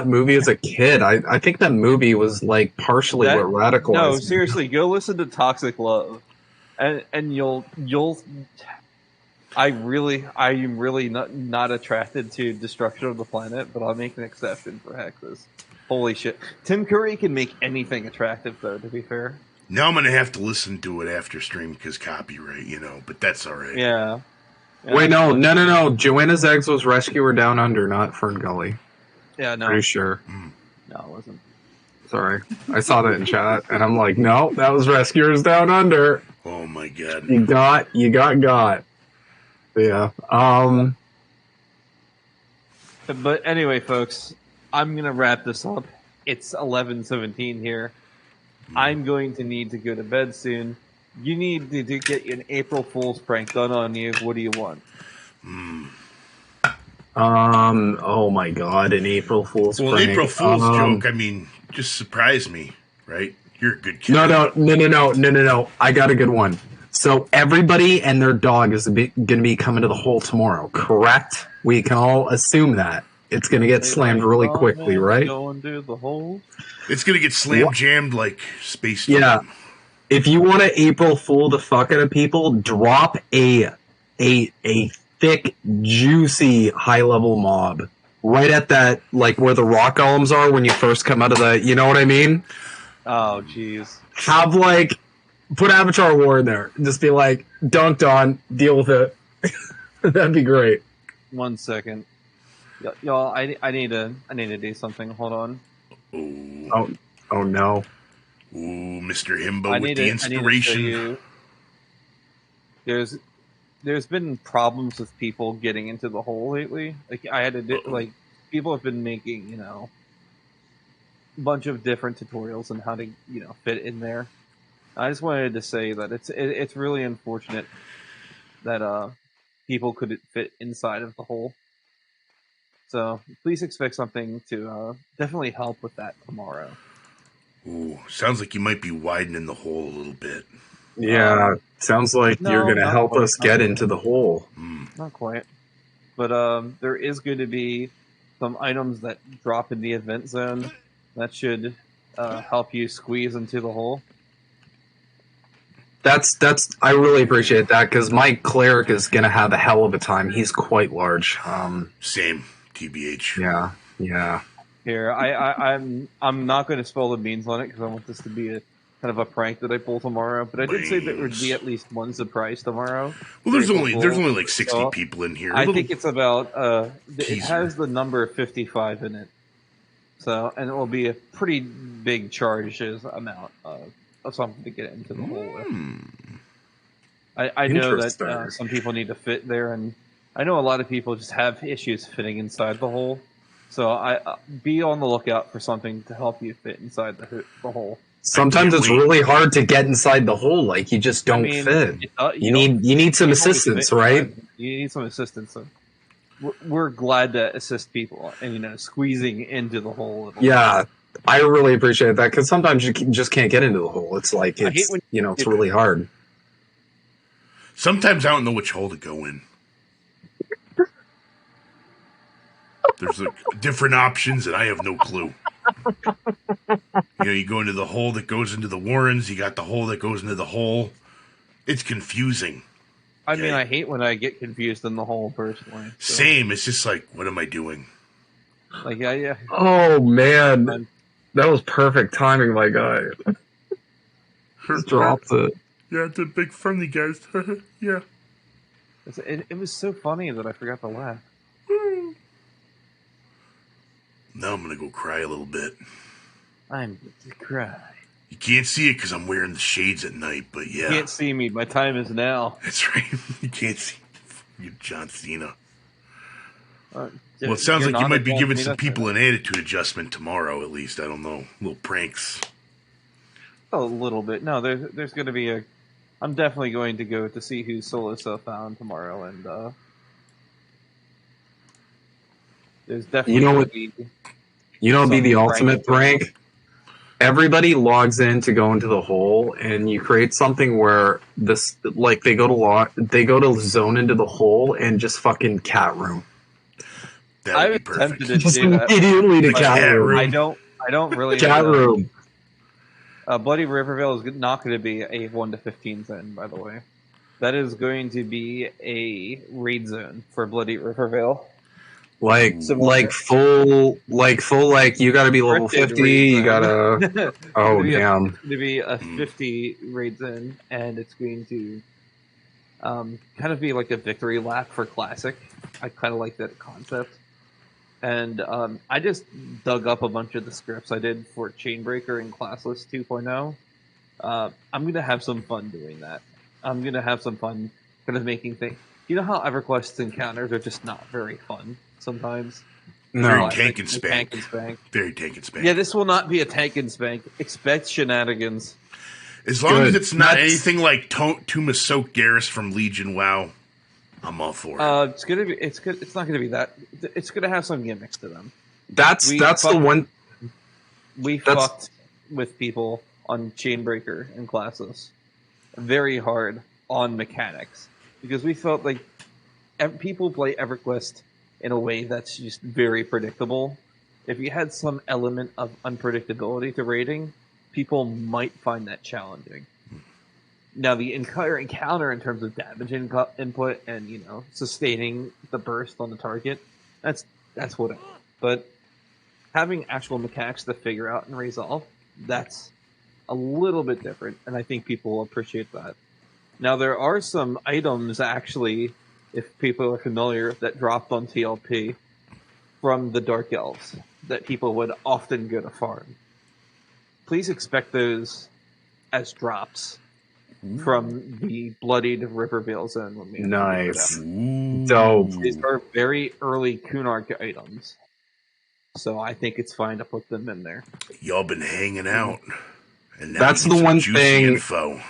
movie as a kid. I think that movie was like partially what radicalized. No, seriously, go listen to Toxic Love. And you'll I'm really not attracted to destruction of the planet, but I'll make an exception for Hexus. Holy shit. Tim Curry can make anything attractive, though, to be fair. Now I'm going to have to listen to it after stream because copyright, but that's all right. Yeah. Wait, no. Joanna's Eggs was Rescuer Down Under, not Ferngully. Yeah, no. Pretty sure. No, it wasn't. Sorry. I saw that in chat, and I'm like, no, that was Rescuers Down Under. Oh, my God. You got. Yeah. But anyway, folks, I'm going to wrap this up. It's 11:17 here. I'm going to need to go to bed soon. You need to get an April Fool's prank done on you. What do you want? Oh my God, an April Fool's prank. Well, April Fool's joke, just surprise me, right? You're a good kid. No. I got a good one. So everybody and their dog is going to be coming to the hole tomorrow, correct? We can all assume that. It's going to get slammed really quickly, right? Going to the hole? It's going to get jammed like Space Jam. Yeah. If you want to April Fool the fuck out of people, drop a thick, juicy, high-level mob right at that, like where the rock golems are when you first come out of the, you know what I mean? Oh, jeez. Have put Avatar War in there. Just be like, dunked on, deal with it. That'd be great. 1 second. Y'all, I need to do something. Hold on. Oh no. Ooh, Mr. Himbo with the inspiration. There's been problems with people getting into the hole lately. People have been making, a bunch of different tutorials on how to, fit in there. I just wanted to say that it's really unfortunate that people couldn't fit inside of the hole. So please expect something to definitely help with that tomorrow. Ooh, sounds like you might be widening the hole a little bit. Yeah, sounds like no, you're going to not help quite, us not get quite. into the hole. Not quite. But there is going to be some items that drop in the event zone that should help you squeeze into the hole. That's I really appreciate that because my cleric is going to have a hell of a time. He's quite large. Same, TBH. Yeah. Here, I'm not going to spill the beans on it because I want this to be a kind of a prank that I pull tomorrow. But I did say that there would be at least one surprise tomorrow. Well, there's only like 60 people in here. I think it's about it has the number 55 in it. So, and it will be a pretty big charges amount of something to get into the hole with. I know that some people need to fit there, and I know a lot of people just have issues fitting inside the hole. So I be on the lookout for something to help you fit inside the hole. Sometimes it's really hard to get inside the hole. Like you just don't fit. You need some assistance, right? You need some assistance. So we're glad to assist people, and squeezing into the hole. Yeah, I really appreciate that because sometimes you just can't get into the hole. It's like it's really hard. Sometimes I don't know which hole to go in. There's different options, and I have no clue. You go into the hole that goes into the Warrens. You got the hole that goes into the hole. It's confusing. I mean, I hate when I get confused in the hole, personally. So. Same. It's just like, what am I doing? Like, yeah. Oh, man. That was perfect timing, my guy. Just dropped it. Yeah, it's a big friendly, guys. Yeah. It was so funny that I forgot to laugh. Now I'm going to go cry a little bit. I'm going to cry. You can't see it because I'm wearing the shades at night, but yeah. You can't see me. My time is now. That's right. You can't see you, John Cena. Well, it sounds like you might be giving some people an attitude adjustment tomorrow, at least. I don't know. Little pranks. A little bit. No, there's going to be a... I'm definitely going to go to see who Solo Self Found tomorrow, and there's definitely... You know, be the ultimate prank. Everybody logs in to go into the hole, and you create something where they go to zone into the hole and just fucking cat room. That would be perfect. Tempted to just do that. immediately to cat room. I don't really. Cat room. Bloody Rivervale is not going to be a 1 to 15 zone, by the way. That is going to be a raid zone for Bloody Rivervale. Like full, you gotta be level 50, you gotta... Oh, damn. It's going to be a 50 raid zone, and it's going to kind of be like a victory lap for Classic. I kind of like that concept. And I just dug up a bunch of the scripts I did for Chainbreaker and Classless 2.0. I'm going to have some fun doing that. I'm going to have some fun kind of making things... You know how EverQuest encounters are just not very fun sometimes? No. Very tank and spank. Very tank and spank. Yeah, this will not be a tank and spank. Expect shenanigans. As long as it's not anything like Tuma Soak Garrus from Legion WoW, I'm all for it. It's gonna be. It's good. It's not gonna be that. It's gonna have some gimmicks to them. That's the one. We fucked with people on Chainbreaker and Classless very hard on mechanics because we felt like people play EverQuest in a way that's just very predictable. If you had some element of unpredictability to raiding, people might find that challenging. Now, the entire encounter in terms of damage input and, sustaining the burst on the target, that's what it is. But having actual mechanics to figure out and resolve, that's a little bit different, and I think people will appreciate that. Now, there are some items, actually, if people are familiar, that dropped on TLP from the Dark Elves that people would often go to farm. Please expect those as drops from the Bloodied Rivervale zone. When we nice. Dope. These are very early Kunark items. So I think it's fine to put them in there. Y'all been hanging out. And that's the one thing. Info.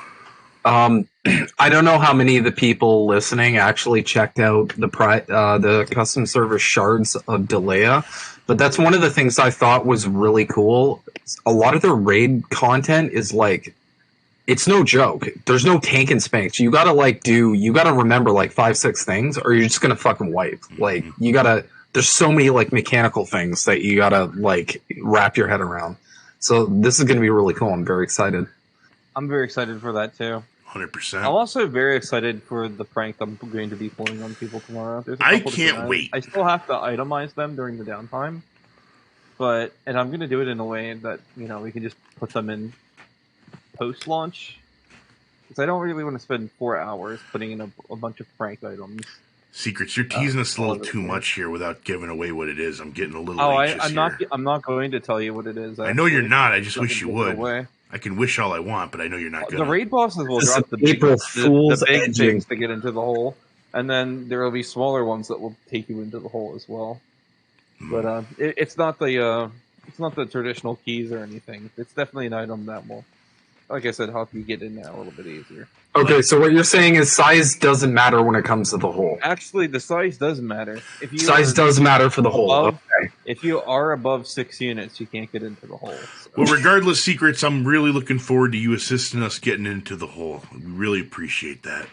I don't know how many of the people listening actually checked out the custom server Shards of Delea, But that's one of the things I thought was really cool. A lot of their raid content is like, it's no joke. There's no tank and spanks. You gotta remember like 5-6 things, or you're just gonna fucking wipe. Like there's so many like mechanical things that you gotta like wrap your head around. So this is gonna be really cool. I'm very excited. I'm very excited for that too. 100%. I'm also very excited for the prank I'm going to be pulling on people tomorrow. I can't wait. I still have to itemize them during the downtime, and I'm going to do it in a way that we can just put them in post-launch, because I don't really want to spend 4 hours putting in a bunch of prank items. Secrets, you're teasing us a little too much here without giving away what it is. I'm getting a little anxious I'm not going to tell you what it is. I know you're not. I just wish you would. I can wish all I want, but I know you're not going to. The raid bosses will drop the big things to get into the hole, and then there will be smaller ones that will take you into the hole as well. But it's not the traditional keys or anything. It's definitely an item that will, like I said, help you get in there a little bit easier. Okay, so what you're saying is size doesn't matter when it comes to the hole. Actually, the size does matter. Size does matter for the hole. Okay. If you are above 6 units, you can't get into the hole. So. Well, regardless, Secrets, I'm really looking forward to you assisting us getting into the hole. We really appreciate that.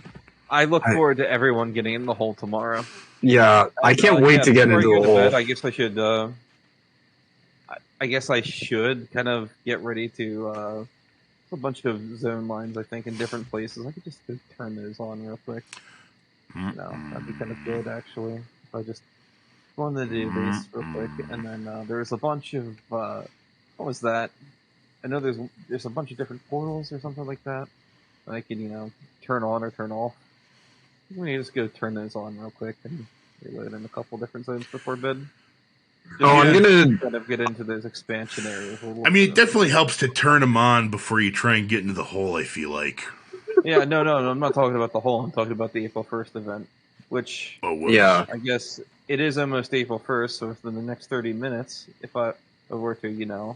I look forward to everyone getting in the hole tomorrow. Yeah, I can't wait to get into the hole. I guess I should. I guess I should kind of get ready to. A bunch of zone lines, I think, in different places. I could just turn those on real quick. No, that'd be kind of good, actually. If I just go on the database real quick, and then there's a bunch of what was that? I know there's a bunch of different portals or something like that I can turn on or turn off. Let me just go turn those on real quick and reload in a couple different zones before bed. I'm gonna kind of get into those expansion areas. I mean, it definitely helps to turn them on before you try and get into the hole, I feel like. Yeah, no, I'm not talking about the hole. I'm talking about the April 1st event, which, I guess it is almost April 1st, so within the next 30 minutes, if I were to,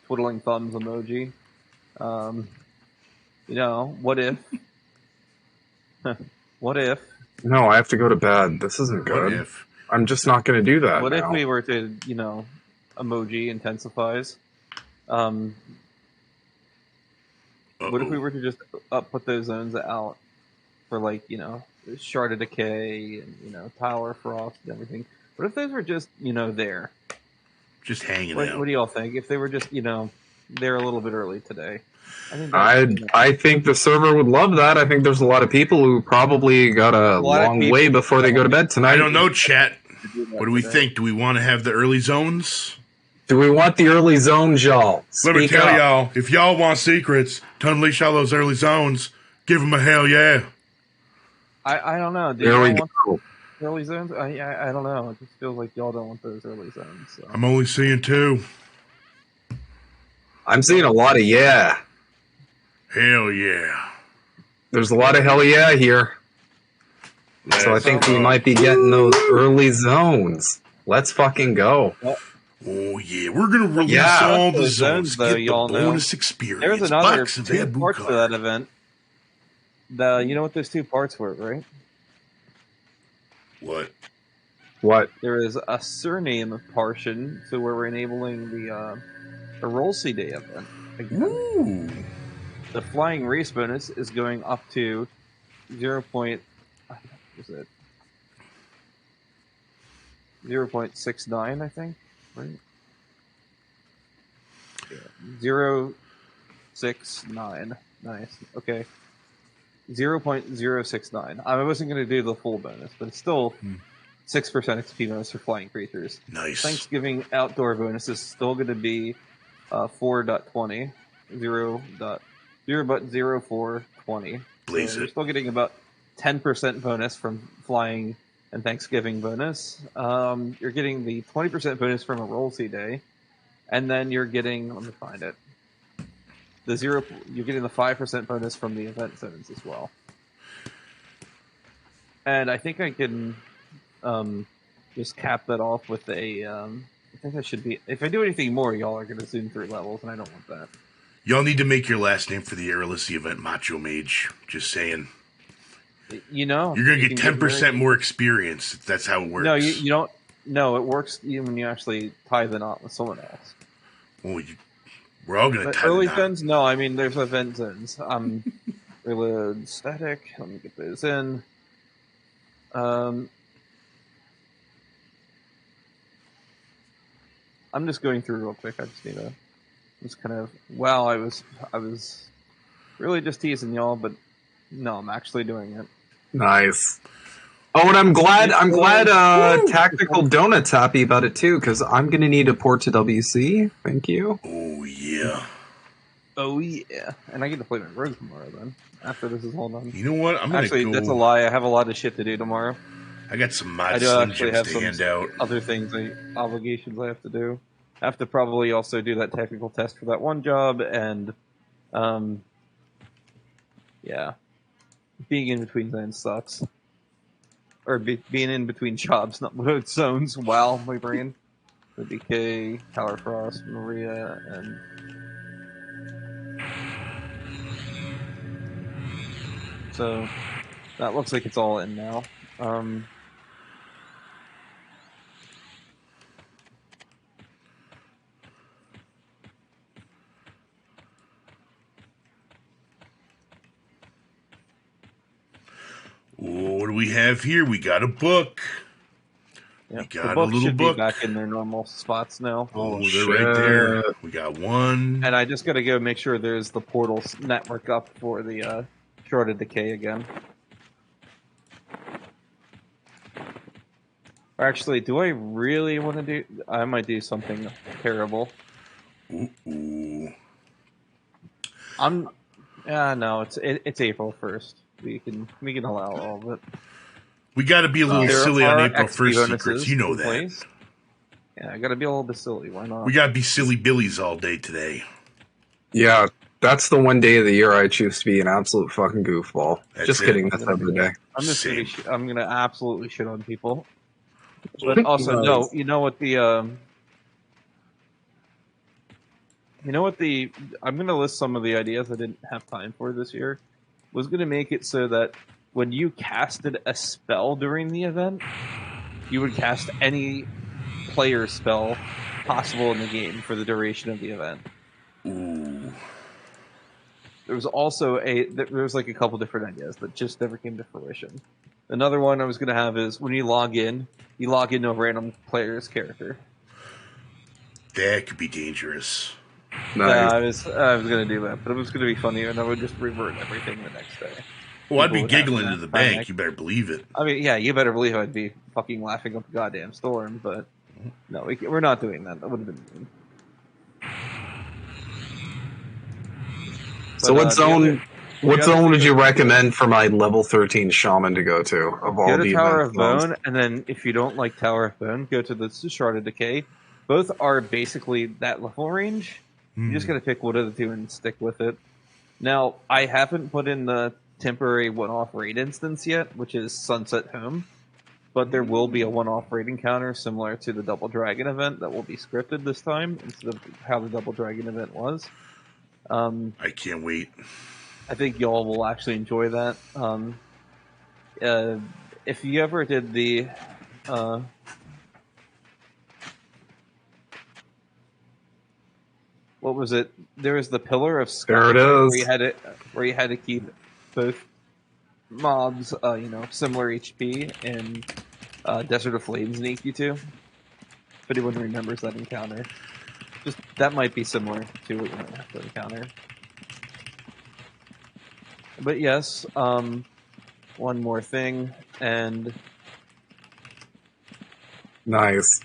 twiddling thumbs emoji, what if? What if? No, I have to go to bed. This isn't good. What if? I'm just not going to do that. What now. if we were to, emoji intensifies? What if we were to just put those zones out for Shard of Decay and Tower Frost and everything? What if those were just there, just hanging out? What do y'all think? If they were just there a little bit early today? I think the server would love that. I think there's a lot of people who probably got a long way before they go to bed tonight. I don't know, chat. What do we think? Do we want to have the early zones? Do we want the early zones, y'all? Let me tell y'all, if y'all want secrets, unleash all those early zones. Give them a hell yeah. I don't know. There we go. Early zones? I don't know. It just feels like y'all don't want those early zones. So. I'm only seeing 2. I'm seeing a lot of yeah. Hell yeah. There's a lot of hell yeah here. So I think we might be getting those early zones. Let's fucking go. Oh yeah, we're gonna release all the zones, though, get the bonus experience. There's another parts to that event. You know what those 2 parts were, right? What? There is a surname portion to where we're enabling the Roll C Day event. Again. Ooh. The flying race bonus is going up to 0.69, I think, right? Yeah. 0.69. Nice. Okay. 0.069. I wasn't going to do the full bonus, but it's still 6% XP bonus for flying creatures. Nice. Thanksgiving outdoor bonus is still going to be 4.20. 0.0420. Blaze so you're still getting about 10% bonus from flying and Thanksgiving bonus. You're getting the 20% bonus from a Roll C Day, and then you're getting, let me find it. You're getting the 5% bonus from the event zones as well. And I think I can just cap that off with a. I think that should be. If I do anything more, y'all are going to zoom through levels, and I don't want that. Y'all need to make your last name for the Airless event, Macho Mage. Just saying. You're going to get 10% more experience. That's how it works. No, you don't. No, it works even when you actually tie the knot with someone else. Well, we're all gonna But tie the early knot. zones? No, I mean there's event zones. Reload static. Let me get those in. I'm just going through real quick. I just need to just kind of. Wow, I was really just teasing y'all, but no, I'm actually doing it. Nice. Oh, and I'm glad Tactical Donut's happy about it too, because I'm gonna need a port to WC. Thank you. Oh yeah. Oh yeah, and I get to play my rogue tomorrow then. After this is all done. You know what? I'm gonna Actually, go. that's a lie. I have a lot of shit to do tomorrow. I got some mod I do Slim actually Jims have to some hand out. other things, obligations I have to do. I have to probably also do that technical test for that one job, and yeah, being in between zones sucks. Or being in between jobs, not zones. Wow, my brain. The DK, Tower Frost, Maria, and so that looks like it's all in now. Oh, what do we have here? We got a book. Yeah, We the got a books little should book. be back in their normal spots now. Oh, they're right there. We got one. And I just got to go make sure there's the portal network up for the Shrouded Decay again. Or actually, do I really want to do... I might do something terrible. Ooh. No, it's April 1st. We can allow all of it. We got to be a little There silly on are April XP 1st secrets. You know in that. place. Yeah, I got to be a little bit silly. Why not? We got to be silly billies all day today. Yeah, that's the one day of the year I choose to be an absolute fucking goofball. That's Just it. kidding, that's every day. I'm just Same. I'm gonna absolutely shit on people. But also, no, you know what the I'm gonna list some of the ideas I didn't have time for this year. Was gonna make it so that when you casted a spell during the event, you would cast any player spell possible in the game for the duration of the event. Ooh. There was also like a couple different ideas that just never came to fruition. Another one I was going to have is when you log in to a random player's character. That could be dangerous. Nice. Yeah, I was going to do that, but it was going to be funny, and I would just revert everything the next day. Oh, I'd be People would giggling have to the panic. bank. You better believe it. I mean, yeah, you better believe I'd be fucking laughing up a goddamn storm, but no, we're not doing that. That would have been mean. So what zone would you recommend for my level 13 shaman to go to of all Go to the Tower event of zones? Bone, and then if you don't like Tower of Bone, go to the Shrouded Decay. Both are basically that level range. You just gotta pick one of the two and stick with it. Now, I haven't put in the temporary one-off raid instance yet, which is Sunset Home, but there will be a one-off raid encounter similar to the Double Dragon event that will be scripted this time instead of how the Double Dragon event was. I can't wait. I think y'all will actually enjoy that. If you ever did the what was it? There was the Pillar of Sky. There it is. Where you had to keep both mobs, similar HP in Desert of Flames and EQ2. If anyone remembers that encounter, just that might be similar to what you might have to encounter. But yes, one more thing, and Nice.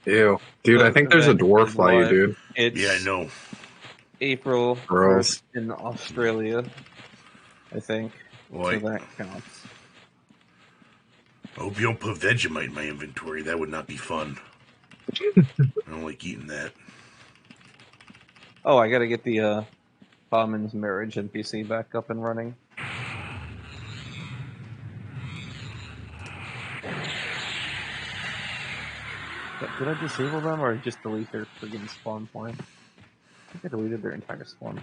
Ew. Dude, I think there's a dwarf by you, dude. It's Yeah, I know. April Gross. 1st in Australia, I think. Boy. So that counts. I hope you don't put Vegemite in my inventory. That would not be fun. I don't like eating that. Oh, I gotta get the Commons Marriage NPC back up and running. Did I disable them or just delete their friggin' spawn point? I think I deleted their entire spawn.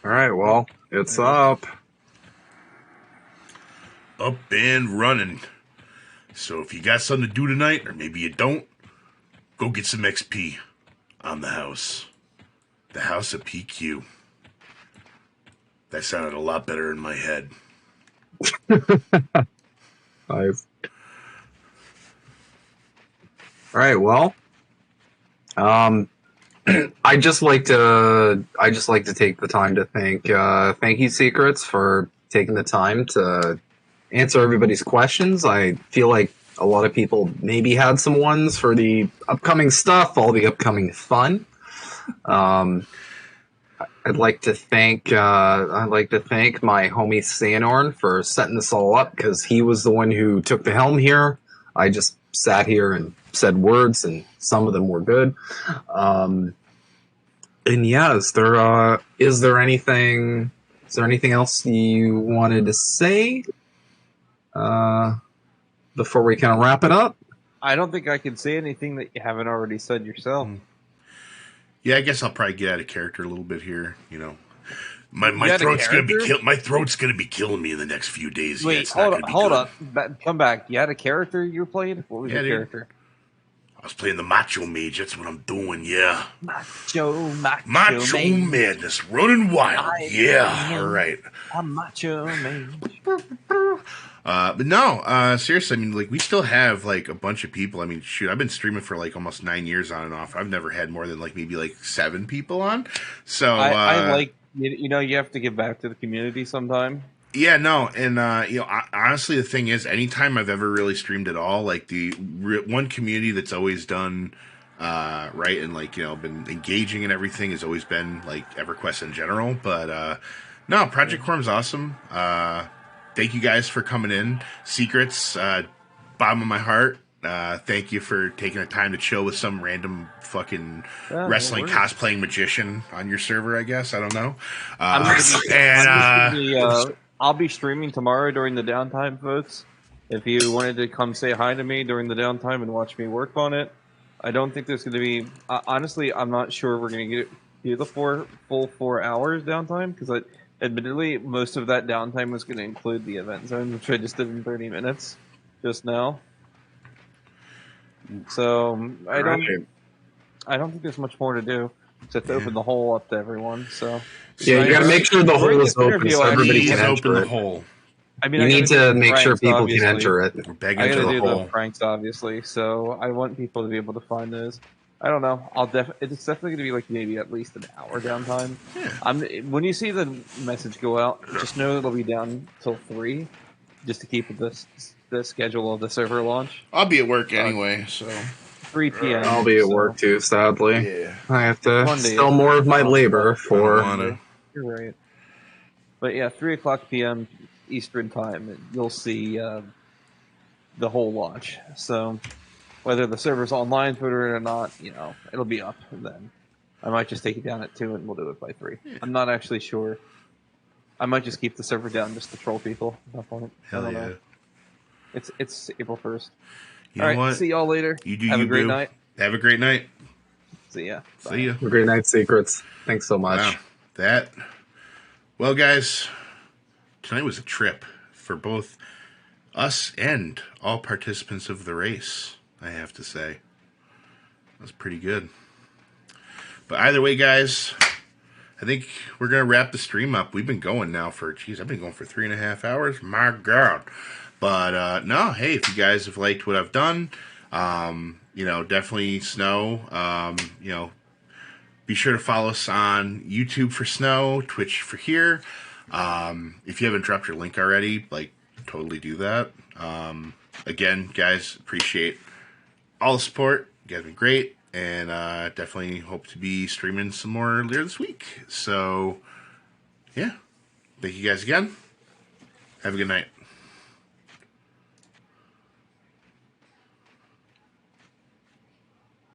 Alright, well, it's up. up and running. So if you got something to do tonight, or maybe you don't, go get some XP on the house. The house of PQ. That sounded a lot better in my head. Nice. All right. Well, I just like to take the time to thank you, Secrets, for taking the time to answer everybody's questions. I feel like a lot of people maybe had some ones for the upcoming stuff, all the upcoming fun. I'd like to thank my homie Sanorn for setting this all up, because he was the one who took the helm here. I just sat here and said words, and some of them were good. And yeah, is there anything else you wanted to say before we kind of wrap it up? I don't think I can say anything that you haven't already said yourself. Yeah, I guess I'll probably get out of character a little bit here. You know, my throat's gonna be killing me in the next few days. Wait, yeah, hold up, come back. You had a character you were playing? What was your character? I was playing the Macho Mage. That's what I'm doing. Yeah, Macho Madness, running wild. All right. I'm Macho Mage. But no, seriously, I mean, like, we still have, like, a bunch of people. I mean, shoot, I've been streaming for, like, almost 9 years on and off. I've never had more than, like, maybe, like, 7 people on. So, I like, you know, you have to give back to the community sometime. Yeah, no, and, you know, honestly, the thing is, anytime I've ever really streamed at all, like, the one community that's always done right and, like, you know, been engaging and everything has always been, like, EverQuest in general. But, no, Project Quarm's awesome. Thank you guys for coming in. Secrets, bottom of my heart. Thank you for taking the time to chill with some random fucking wrestling cosplaying magician on your server, I guess. I don't know. I'll be streaming tomorrow during the downtime, folks. If you wanted to come say hi to me during the downtime and watch me work on it, I don't think there's going to be... honestly, I'm not sure we're going to get the full 4 hours downtime, because admittedly, most of that downtime was going to include the event zone, which I just did in 30 minutes just now. So I don't think there's much more to do except open the hole up to everyone. So yeah, you got to make sure the hole is open so everybody can enter the hole. I mean, you need to make sure people can enter it. I got to do the pranks, obviously. So I want people to be able to find those. I don't know. It's definitely going to be like maybe at least an hour downtime. Yeah. When you see the message go out, just know it'll be down till 3, just to keep the schedule of the server launch. I'll be at work anyway, so 3 p.m. I'll be at work too. Sadly, yeah. I have to sell more of my labor for. You're right. But yeah, 3:00 p.m. Eastern time, you'll see the whole launch. So. Whether the server's online for it or not, you know, it'll be up then. I might just take it down at 2 and we'll do it by 3. Yeah. I'm not actually sure. I might just keep the server down just to troll people at that point. Hell yeah. Know. It's April 1st. You know what? See y'all later. Have a great night. Have a great night. See ya. Bye. See ya. Have a great night, Secrets. Thanks so much. Wow. Well, guys, tonight was a trip for both us and all participants of the race. I have to say. That's pretty good. But either way, guys, I think we're going to wrap the stream up. We've been going now for, I've been going for 3.5 hours. My God. But, no, hey, if you guys have liked what I've done, you know, definitely Snow, you know, be sure to follow us on YouTube for Snow, Twitch for here. If you haven't dropped your link already, like, totally do that. Again, guys, appreciate all the support. You guys have been great, and definitely hope to be streaming some more later this week. So, yeah. Thank you guys again. Have a good night.